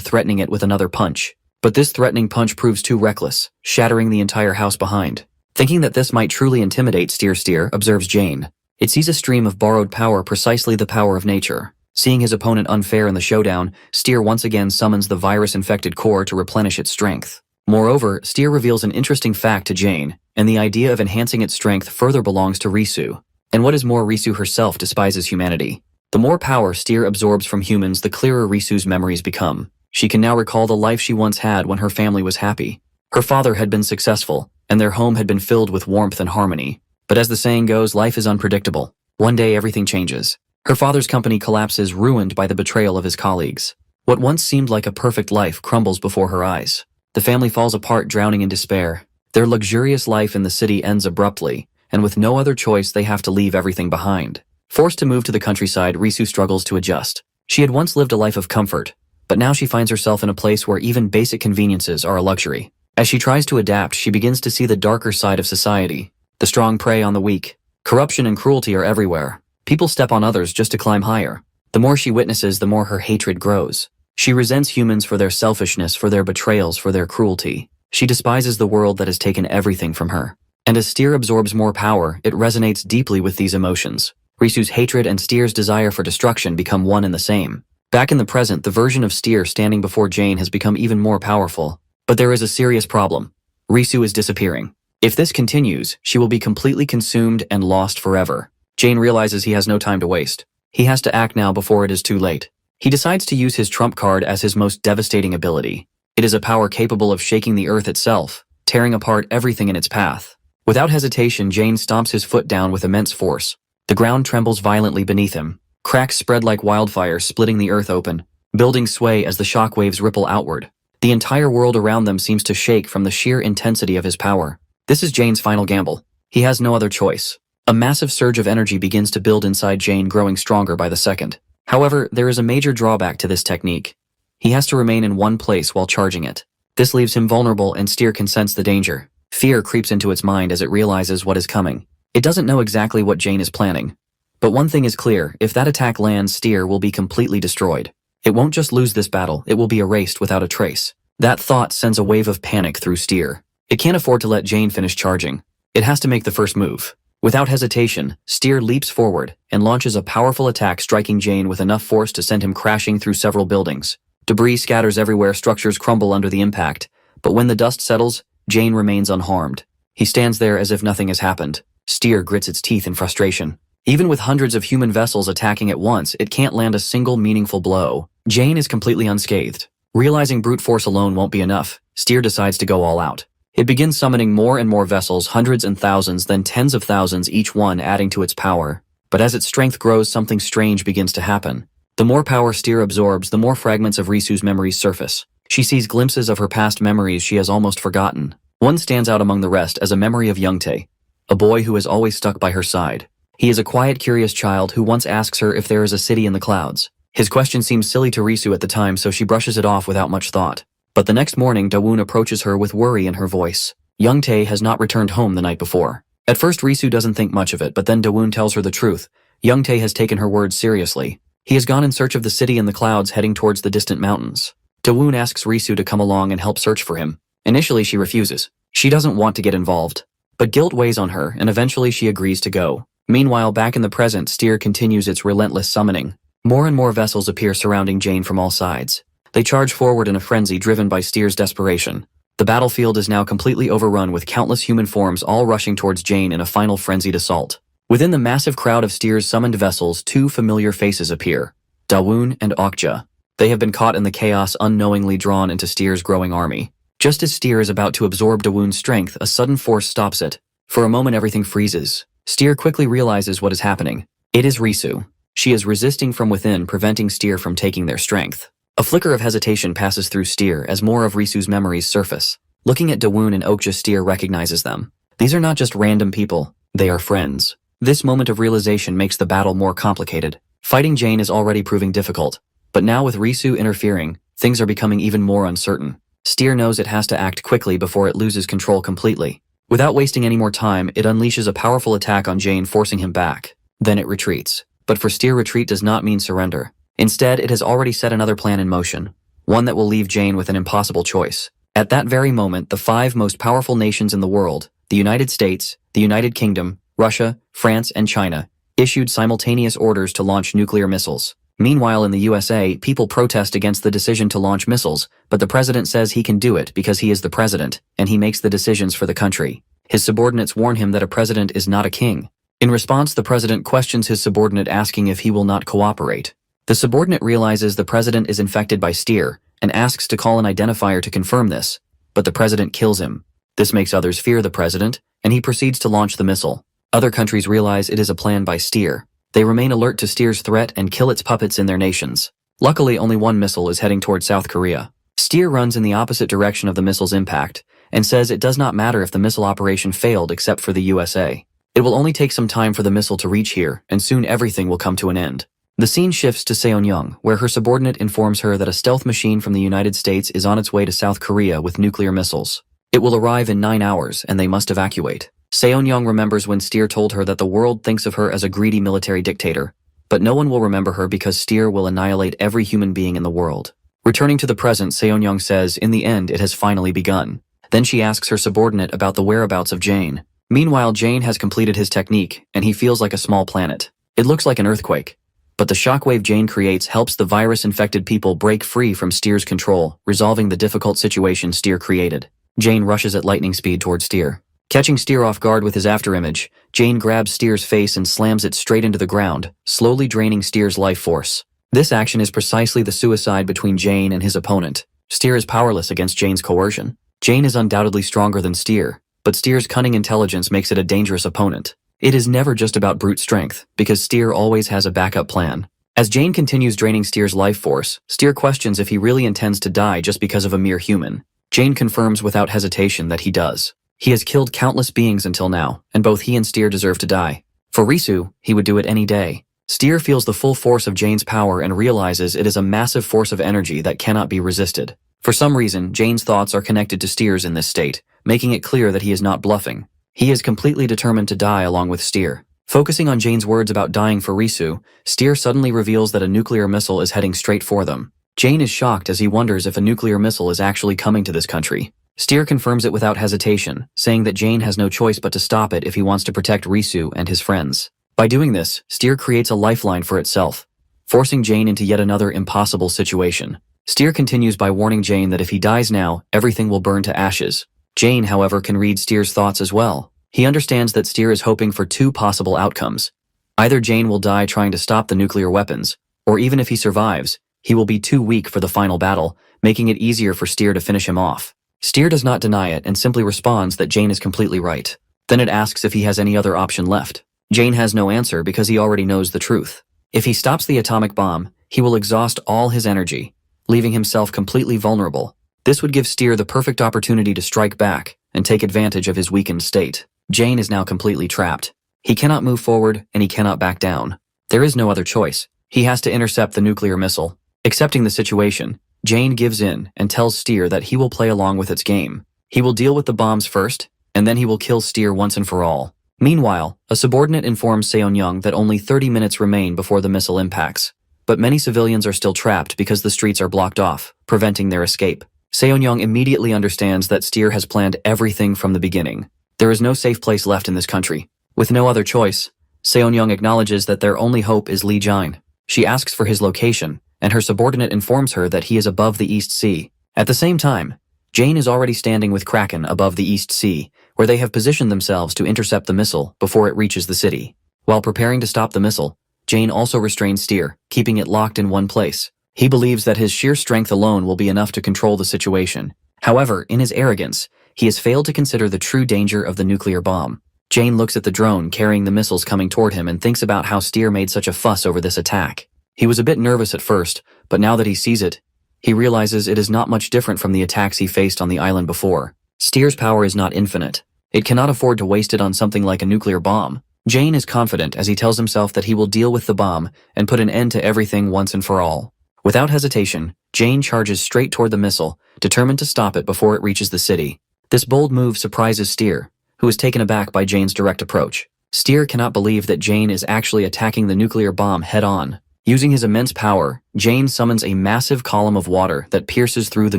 threatening it with another punch. But this threatening punch proves too reckless, shattering the entire house behind. Thinking that this might truly intimidate Steer, Steer observes Jane. It sees a stream of borrowed power, precisely the power of nature. Seeing his opponent unfair in the showdown, Steer once again summons the virus-infected core to replenish its strength. Moreover, Steer reveals an interesting fact to Jane, and the idea of enhancing its strength further belongs to Risu. And what is more, Risu herself despises humanity. The more power Steer absorbs from humans, the clearer Risu's memories become. She can now recall the life she once had when her family was happy. Her father had been successful, and their home had been filled with warmth and harmony. But as the saying goes, life is unpredictable. One day everything changes. Her father's company collapses, ruined by the betrayal of his colleagues. What once seemed like a perfect life crumbles before her eyes. The family falls apart, drowning in despair. Their luxurious life in the city ends abruptly, and with no other choice, they have to leave everything behind. Forced to move to the countryside, Risu struggles to adjust. She had once lived a life of comfort, but now she finds herself in a place where even basic conveniences are a luxury. As she tries to adapt, she begins to see the darker side of society. The strong prey on the weak. Corruption and cruelty are everywhere. People step on others just to climb higher. The more she witnesses, the more her hatred grows. She resents humans for their selfishness, for their betrayals, for their cruelty. She despises the world that has taken everything from her. And as Steer absorbs more power, it resonates deeply with these emotions. Risu's hatred and Steer's desire for destruction become one and the same. Back in the present, the version of Steer standing before Jane has become even more powerful. But there is a serious problem. Risu is disappearing. If this continues, she will be completely consumed and lost forever. Jane realizes he has no time to waste. He has to act now before it is too late. He decides to use his trump card as his most devastating ability. It is a power capable of shaking the earth itself, tearing apart everything in its path. Without hesitation, Jane stomps his foot down with immense force. The ground trembles violently beneath him. Cracks spread like wildfire, splitting the earth open. Buildings sway as the shock waves ripple outward. The entire world around them seems to shake from the sheer intensity of his power. This is Jane's final gamble. He has no other choice. A massive surge of energy begins to build inside Jane, growing stronger by the second. However, there is a major drawback to this technique. He has to remain in one place while charging it. This leaves him vulnerable, and Steer can sense the danger. Fear creeps into its mind as it realizes what is coming. It doesn't know exactly what Jane is planning. But one thing is clear: if that attack lands, Steer will be completely destroyed. It won't just lose this battle, it will be erased without a trace. That thought sends a wave of panic through Steer. It can't afford to let Jane finish charging. It has to make the first move. Without hesitation, Steer leaps forward and launches a powerful attack, striking Jane with enough force to send him crashing through several buildings. Debris scatters everywhere, structures crumble under the impact, but when the dust settles, Jane remains unharmed. He stands there as if nothing has happened. Steer grits its teeth in frustration. Even with hundreds of human vessels attacking at once, it can't land a single meaningful blow. Jane is completely unscathed. Realizing brute force alone won't be enough, Steer decides to go all out. It begins summoning more and more vessels, hundreds and thousands, then tens of thousands, each one adding to its power. But as its strength grows, something strange begins to happen. The more power Steer absorbs, the more fragments of Risu's memories surface. She sees glimpses of her past memories she has almost forgotten. One stands out among the rest as a memory of Youngtae, a boy who has always stuck by her side. He is a quiet, curious child who once asks her if there is a city in the clouds. His question seems silly to Risu at the time, so she brushes it off without much thought. But the next morning, Dawoon approaches her with worry in her voice. Youngtae has not returned home the night before. At first, Risu doesn't think much of it, but then Dawoon tells her the truth. Youngtae has taken her words seriously. He has gone in search of the city in the clouds, heading towards the distant mountains. Dawoon asks Risu to come along and help search for him. Initially, she refuses. She doesn't want to get involved. But guilt weighs on her, and eventually she agrees to go. Meanwhile, back in the present, Steer continues its relentless summoning. More and more vessels appear surrounding Jane from all sides. They charge forward in a frenzy driven by Steer's desperation. The battlefield is now completely overrun with countless human forms all rushing towards Jane in a final frenzied assault. Within the massive crowd of Steer's summoned vessels, two familiar faces appear. Dawoon and Okja. They have been caught in the chaos, unknowingly drawn into Steer's growing army. Just as Steer is about to absorb Dawoon's strength, a sudden force stops it. For a moment, everything freezes. Steer quickly realizes what is happening. It is Risu. She is resisting from within, preventing Steer from taking their strength. A flicker of hesitation passes through Steer as more of Risu's memories surface. Looking at Dawoon and Okja, Steer recognizes them. These are not just random people, they are friends. This moment of realization makes the battle more complicated. Fighting Jane is already proving difficult, but now with Risu interfering, things are becoming even more uncertain. Steer knows it has to act quickly before it loses control completely. Without wasting any more time, it unleashes a powerful attack on Jane, forcing him back. Then it retreats. But for Steer, retreat does not mean surrender. Instead, it has already set another plan in motion, one that will leave Jane with an impossible choice. At that very moment, the 5 most powerful nations in the world, the United States, the United Kingdom, Russia, France, and China, issued simultaneous orders to launch nuclear missiles. Meanwhile, in the USA, people protest against the decision to launch missiles, but the president says he can do it because he is the president, and he makes the decisions for the country. His subordinates warn him that a president is not a king. In response, the president questions his subordinate, asking if he will not cooperate. The subordinate realizes the president is infected by Steer and asks to call an identifier to confirm this, but the president kills him. This makes others fear the president, and he proceeds to launch the missile. Other countries realize it is a plan by Steer. They remain alert to Steer's threat and kill its puppets in their nations. Luckily, only one missile is heading toward South Korea. Steer runs in the opposite direction of the missile's impact and says it does not matter if the missile operation failed except for the USA. It will only take some time for the missile to reach here, and soon everything will come to an end. The scene shifts to Seonyoung, where her subordinate informs her that a stealth machine from the United States is on its way to South Korea with nuclear missiles. It will arrive in 9 hours, and they must evacuate. Seonyoung remembers when Steer told her that the world thinks of her as a greedy military dictator, but no one will remember her because Steer will annihilate every human being in the world. Returning to the present, Seonyoung says, in the end, it has finally begun. Then she asks her subordinate about the whereabouts of Jane. Meanwhile, Jane has completed his technique, and he feels like a small planet. It looks like an earthquake, but the shockwave Jane creates helps the virus-infected people break free from Steer's control, resolving the difficult situation Steer created. Jane rushes at lightning speed toward Steer. Catching Steer off guard with his afterimage, Jane grabs Steer's face and slams it straight into the ground, slowly draining Steer's life force. This action is precisely the suicide between Jane and his opponent. Steer is powerless against Jane's coercion. Jane is undoubtedly stronger than Steer, but Steer's cunning intelligence makes it a dangerous opponent. It is never just about brute strength, because Steer always has a backup plan. As Jane continues draining Steer's life force, Steer questions if he really intends to die just because of a mere human. Jane confirms without hesitation that he does. He has killed countless beings until now, and both he and Steer deserve to die. For Risu, he would do it any day. Steer feels the full force of Jane's power and realizes it is a massive force of energy that cannot be resisted. For some reason, Jane's thoughts are connected to Steer's in this state, making it clear that he is not bluffing. He is completely determined to die along with Steer. Focusing on Jane's words about dying for Risu, Steer suddenly reveals that a nuclear missile is heading straight for them. Jane is shocked as he wonders if a nuclear missile is actually coming to this country. Steer confirms it without hesitation, saying that Jane has no choice but to stop it if he wants to protect Risu and his friends. By doing this, Steer creates a lifeline for itself, forcing Jane into yet another impossible situation. Steer continues by warning Jane that if he dies now, everything will burn to ashes. Jane, however, can read Steer's thoughts as well. He understands that Steer is hoping for two possible outcomes. Either Jane will die trying to stop the nuclear weapons, or even if he survives, he will be too weak for the final battle, making it easier for Steer to finish him off. Steer does not deny it and simply responds that Jane is completely right. Then it asks if he has any other option left. Jane has no answer because he already knows the truth. If he stops the atomic bomb, he will exhaust all his energy, leaving himself completely vulnerable. This would give Steer the perfect opportunity to strike back and take advantage of his weakened state. Jane is now completely trapped. He cannot move forward and he cannot back down. There is no other choice. He has to intercept the nuclear missile. Accepting the situation, Jane gives in and tells Steer that he will play along with its game. He will deal with the bombs first, and then he will kill Steer once and for all. Meanwhile, a subordinate informs Seon-young that only 30 minutes remain before the missile impacts. But many civilians are still trapped because the streets are blocked off, preventing their escape. Seon-young immediately understands that Steer has planned everything from the beginning. There is no safe place left in this country. With no other choice, Seon-young acknowledges that their only hope is Lee Jine. She asks for his location, and her subordinate informs her that he is above the East Sea. At the same time, Jane is already standing with Kraken above the East Sea, where they have positioned themselves to intercept the missile before it reaches the city. While preparing to stop the missile, Jane also restrains Steer, keeping it locked in one place. He believes that his sheer strength alone will be enough to control the situation. However, in his arrogance, he has failed to consider the true danger of the nuclear bomb. Jane looks at the drone carrying the missiles coming toward him and thinks about how Steer made such a fuss over this attack. He was a bit nervous at first, but now that he sees it, he realizes it is not much different from the attacks he faced on the island before. Steer's power is not infinite. It cannot afford to waste it on something like a nuclear bomb. Jane is confident as he tells himself that he will deal with the bomb and put an end to everything once and for all. Without hesitation, Jane charges straight toward the missile, determined to stop it before it reaches the city. This bold move surprises Steer, who is taken aback by Jane's direct approach. Steer cannot believe that Jane is actually attacking the nuclear bomb head-on. Using his immense power, Jane summons a massive column of water that pierces through the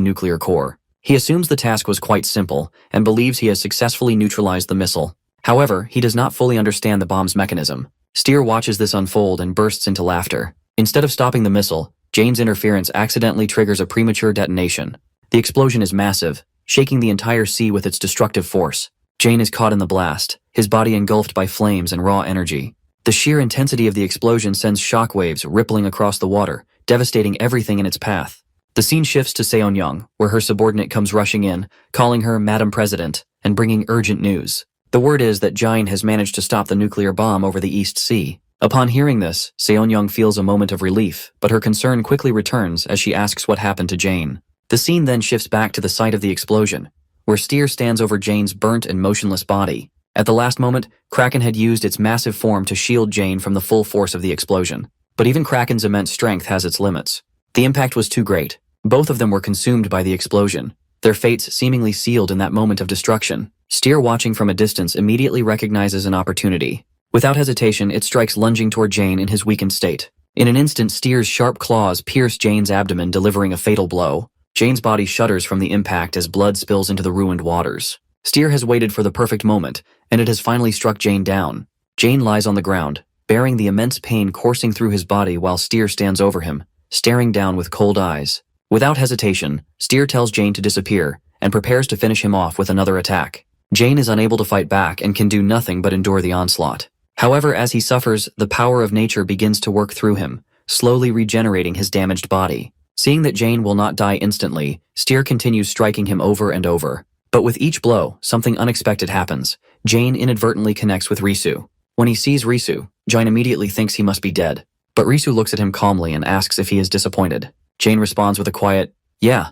nuclear core. He assumes the task was quite simple and believes he has successfully neutralized the missile. However, he does not fully understand the bomb's mechanism. Steer watches this unfold and bursts into laughter. Instead of stopping the missile, Jane's interference accidentally triggers a premature detonation. The explosion is massive, shaking the entire sea with its destructive force. Jane is caught in the blast, his body engulfed by flames and raw energy. The sheer intensity of the explosion sends shockwaves rippling across the water, devastating everything in its path. The scene shifts to Seon-young, where her subordinate comes rushing in, calling her Madam President, and bringing urgent news. The word is that Jine has managed to stop the nuclear bomb over the East Sea. Upon hearing this, Seon-young feels a moment of relief, but her concern quickly returns as she asks what happened to Jane. The scene then shifts back to the site of the explosion, where Steer stands over Jane's burnt and motionless body. At the last moment, Kraken had used its massive form to shield Jane from the full force of the explosion. But even Kraken's immense strength has its limits. The impact was too great. Both of them were consumed by the explosion, their fates seemingly sealed in that moment of destruction. Steer, watching from a distance, immediately recognizes an opportunity. Without hesitation, it strikes, lunging toward Jane in his weakened state. In an instant, Steer's sharp claws pierce Jane's abdomen, delivering a fatal blow. Jane's body shudders from the impact as blood spills into the ruined waters. Steer has waited for the perfect moment, and it has finally struck Jane down. Jane lies on the ground, bearing the immense pain coursing through his body while Steer stands over him, staring down with cold eyes. Without hesitation, Steer tells Jane to disappear and prepares to finish him off with another attack. Jane is unable to fight back and can do nothing but endure the onslaught. However, as he suffers, the power of nature begins to work through him, slowly regenerating his damaged body. Seeing that Jane will not die instantly, Steer continues striking him over and over. But with each blow, something unexpected happens. Jane inadvertently connects with Risu. When he sees Risu, Jane immediately thinks he must be dead. But Risu looks at him calmly and asks if he is disappointed. Jane responds with a quiet, "Yeah,"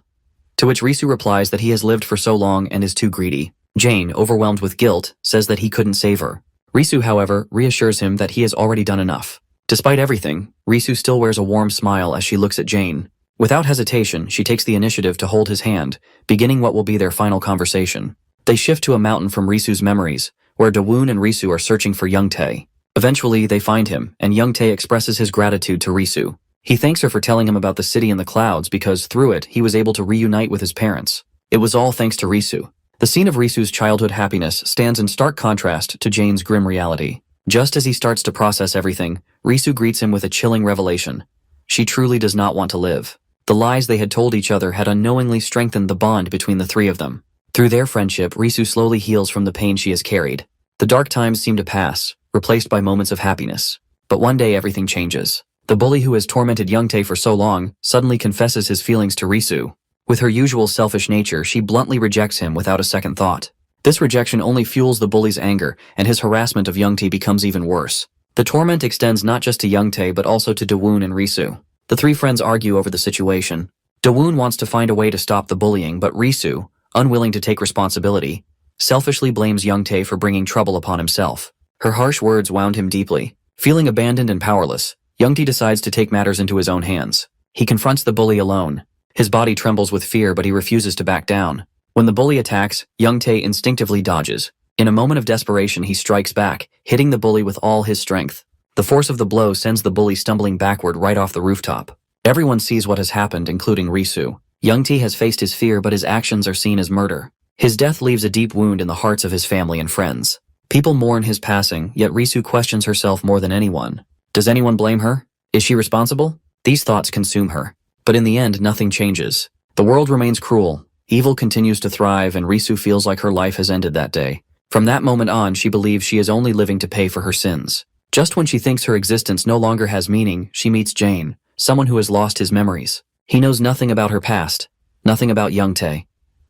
to which Risu replies that he has lived for so long and is too greedy. Jane, overwhelmed with guilt, says that he couldn't save her. Risu, however, reassures him that he has already done enough. Despite everything, Risu still wears a warm smile as she looks at Jane. Without hesitation, she takes the initiative to hold his hand, beginning what will be their final conversation. They shift to a mountain from Risu's memories, where Dawoon and Risu are searching for Young Tae. Eventually, they find him, and Young Tae expresses his gratitude to Risu. He thanks her for telling him about the city in the clouds because through it, he was able to reunite with his parents. It was all thanks to Risu. The scene of Risu's childhood happiness stands in stark contrast to Jane's grim reality. Just as he starts to process everything, Risu greets him with a chilling revelation. She truly does not want to live. The lies they had told each other had unknowingly strengthened the bond between the three of them. Through their friendship, Risu slowly heals from the pain she has carried. The dark times seem to pass, replaced by moments of happiness. But one day everything changes. The bully who has tormented Youngtae for so long suddenly confesses his feelings to Risu. With her usual selfish nature, she bluntly rejects him without a second thought. This rejection only fuels the bully's anger, and his harassment of Youngtae becomes even worse. The torment extends not just to Youngtae but also to Dawoon and Risu. The three friends argue over the situation. Dawoon wants to find a way to stop the bullying, but Risu, unwilling to take responsibility, selfishly blames Youngtae for bringing trouble upon himself. Her harsh words wound him deeply. Feeling abandoned and powerless, Youngtae decides to take matters into his own hands. He confronts the bully alone. His body trembles with fear, but he refuses to back down. When the bully attacks, Youngtae instinctively dodges. In a moment of desperation, he strikes back, hitting the bully with all his strength. The force of the blow sends the bully stumbling backward right off the rooftop. Everyone sees what has happened, including Risu. Youngtae has faced his fear, but his actions are seen as murder. His death leaves a deep wound in the hearts of his family and friends. People mourn his passing, yet Risu questions herself more than anyone. Does anyone blame her? Is she responsible? These thoughts consume her. But in the end, nothing changes. The world remains cruel. Evil continues to thrive, and Risu feels like her life has ended that day. From that moment on, she believes she is only living to pay for her sins. Just when she thinks her existence no longer has meaning, she meets Jane, someone who has lost his memories. He knows nothing about her past, nothing about Youngtae,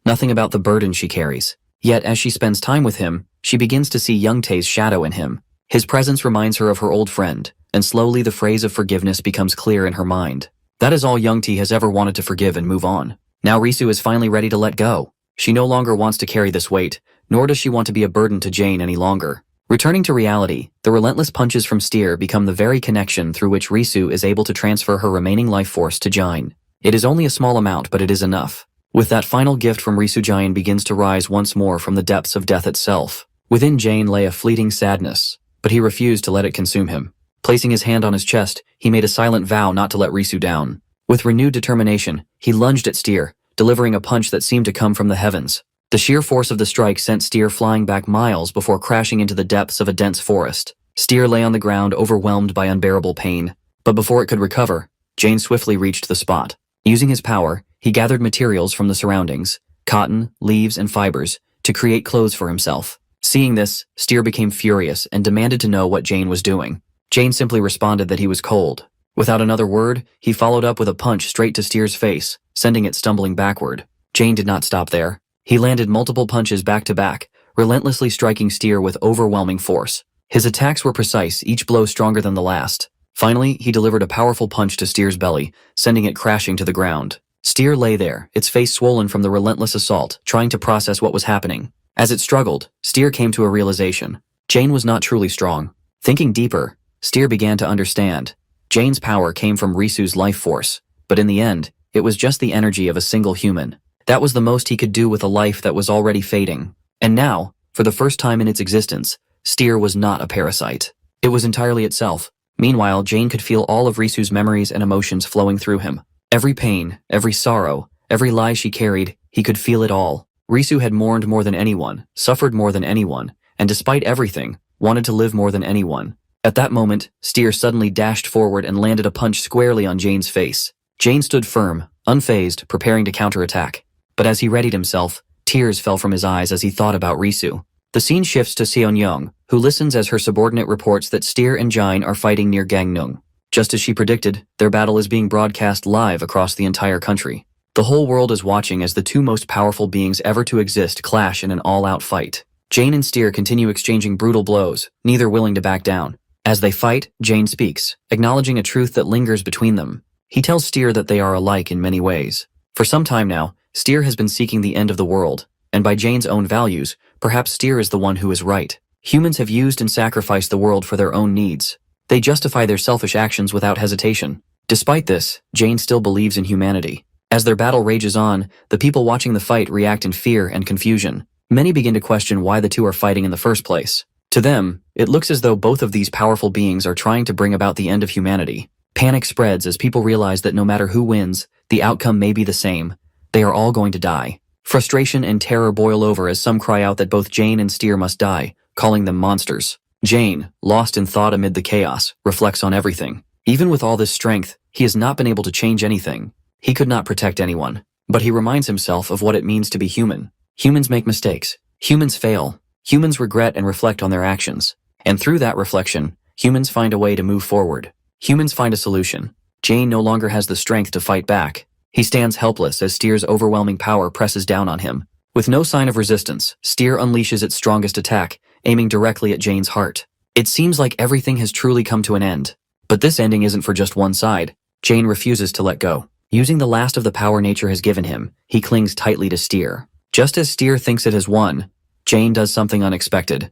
nothing about the burden she carries. Yet, as she spends time with him, she begins to see Youngtae's shadow in him. His presence reminds her of her old friend, and slowly the phrase of forgiveness becomes clear in her mind. That is all Youngtae has ever wanted, to forgive and move on. Now Risu is finally ready to let go. She no longer wants to carry this weight, nor does she want to be a burden to Jane any longer. Returning to reality, the relentless punches from Steer become the very connection through which Risu is able to transfer her remaining life force to Jane. It is only a small amount, but it is enough. With that final gift from Risu, Jane begins to rise once more from the depths of death itself. Within Jane lay a fleeting sadness, but he refused to let it consume him. Placing his hand on his chest, he made a silent vow not to let Risu down. With renewed determination, he lunged at Steer, delivering a punch that seemed to come from the heavens. The sheer force of the strike sent Steer flying back miles before crashing into the depths of a dense forest. Steer lay on the ground, overwhelmed by unbearable pain. But before it could recover, Jane swiftly reached the spot. Using his power, he gathered materials from the surroundings, cotton, leaves, and fibers, to create clothes for himself. Seeing this, Steer became furious and demanded to know what Jane was doing. Jane simply responded that he was cold. Without another word, he followed up with a punch straight to Steer's face, sending it stumbling backward. Jane did not stop there. He landed multiple punches back to back, relentlessly striking Steer with overwhelming force. His attacks were precise, each blow stronger than the last. Finally, he delivered a powerful punch to Steer's belly, sending it crashing to the ground. Steer lay there, its face swollen from the relentless assault, trying to process what was happening. As it struggled, Steer came to a realization. Jane was not truly strong. Thinking deeper, Steer began to understand. Jane's power came from Risu's life force, but in the end, it was just the energy of a single human. That was the most he could do with a life that was already fading. And now, for the first time in its existence, Steer was not a parasite. It was entirely itself. Meanwhile, Jane could feel all of Risu's memories and emotions flowing through him. Every pain, every sorrow, every lie she carried, he could feel it all. Risu had mourned more than anyone, suffered more than anyone, and despite everything, wanted to live more than anyone. At that moment, Steer suddenly dashed forward and landed a punch squarely on Jane's face. Jane stood firm, unfazed, preparing to counterattack. But as he readied himself, tears fell from his eyes as he thought about Risu. The scene shifts to Seon-young, who listens as her subordinate reports that Steer and Jine are fighting near Gangneung. Just as she predicted, their battle is being broadcast live across the entire country. The whole world is watching as the two most powerful beings ever to exist clash in an all-out fight. Jane and Steer continue exchanging brutal blows, neither willing to back down. As they fight, Jane speaks, acknowledging a truth that lingers between them. He tells Steer that they are alike in many ways. For some time now, Steer has been seeking the end of the world, and by Jane's own values, perhaps Steer is the one who is right. Humans have used and sacrificed the world for their own needs. They justify their selfish actions without hesitation. Despite this, Jane still believes in humanity. As their battle rages on, the people watching the fight react in fear and confusion. Many begin to question why the two are fighting in the first place. To them, it looks as though both of these powerful beings are trying to bring about the end of humanity. Panic spreads as people realize that no matter who wins, the outcome may be the same. They are all going to die. Frustration and terror boil over as some cry out that both Jane and Steer must die, calling them monsters. Jane, lost in thought amid the chaos, reflects on everything. Even with all this strength, he has not been able to change anything. He could not protect anyone. But he reminds himself of what it means to be human. Humans make mistakes. Humans fail. Humans regret and reflect on their actions. And through that reflection, humans find a way to move forward. Humans find a solution. Jane no longer has the strength to fight back. He stands helpless as Steer's overwhelming power presses down on him. With no sign of resistance, Steer unleashes its strongest attack, aiming directly at Jane's heart. It seems like everything has truly come to an end. But this ending isn't for just one side. Jane refuses to let go. Using the last of the power nature has given him, he clings tightly to Steer. Just as Steer thinks it has won, Jane does something unexpected.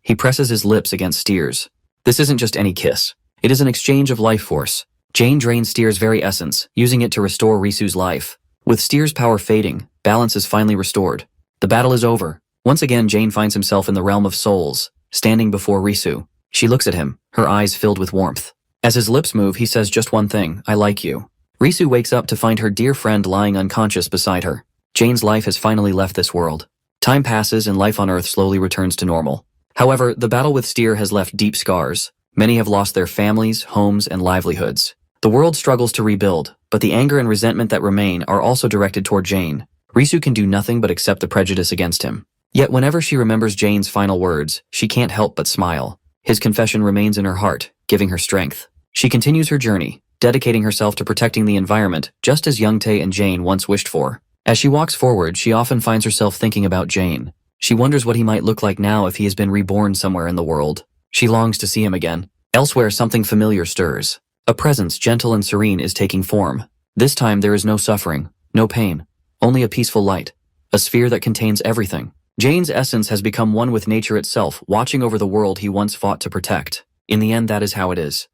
He presses his lips against Steer's. This isn't just any kiss. It is an exchange of life force. Jane drains Steer's very essence, using it to restore Risu's life. With Steer's power fading, balance is finally restored. The battle is over. Once again, Jane finds himself in the realm of souls, standing before Risu. She looks at him, her eyes filled with warmth. As his lips move, he says just one thing, "I like you." Risu wakes up to find her dear friend lying unconscious beside her. Jane's life has finally left this world. Time passes and life on Earth slowly returns to normal. However, the battle with Steer has left deep scars. Many have lost their families, homes, and livelihoods. The world struggles to rebuild, but the anger and resentment that remain are also directed toward Jane. Risu can do nothing but accept the prejudice against him. Yet whenever she remembers Jane's final words, she can't help but smile. His confession remains in her heart, giving her strength. She continues her journey, dedicating herself to protecting the environment, just as Youngtae and Jane once wished for. As she walks forward, she often finds herself thinking about Jane. She wonders what he might look like now if he has been reborn somewhere in the world. She longs to see him again. Elsewhere, something familiar stirs. A presence gentle and serene is taking form. This time there is no suffering, no pain, only a peaceful light. A sphere that contains everything. Jane's essence has become one with nature itself, watching over the world he once fought to protect. In the end, that is how it is.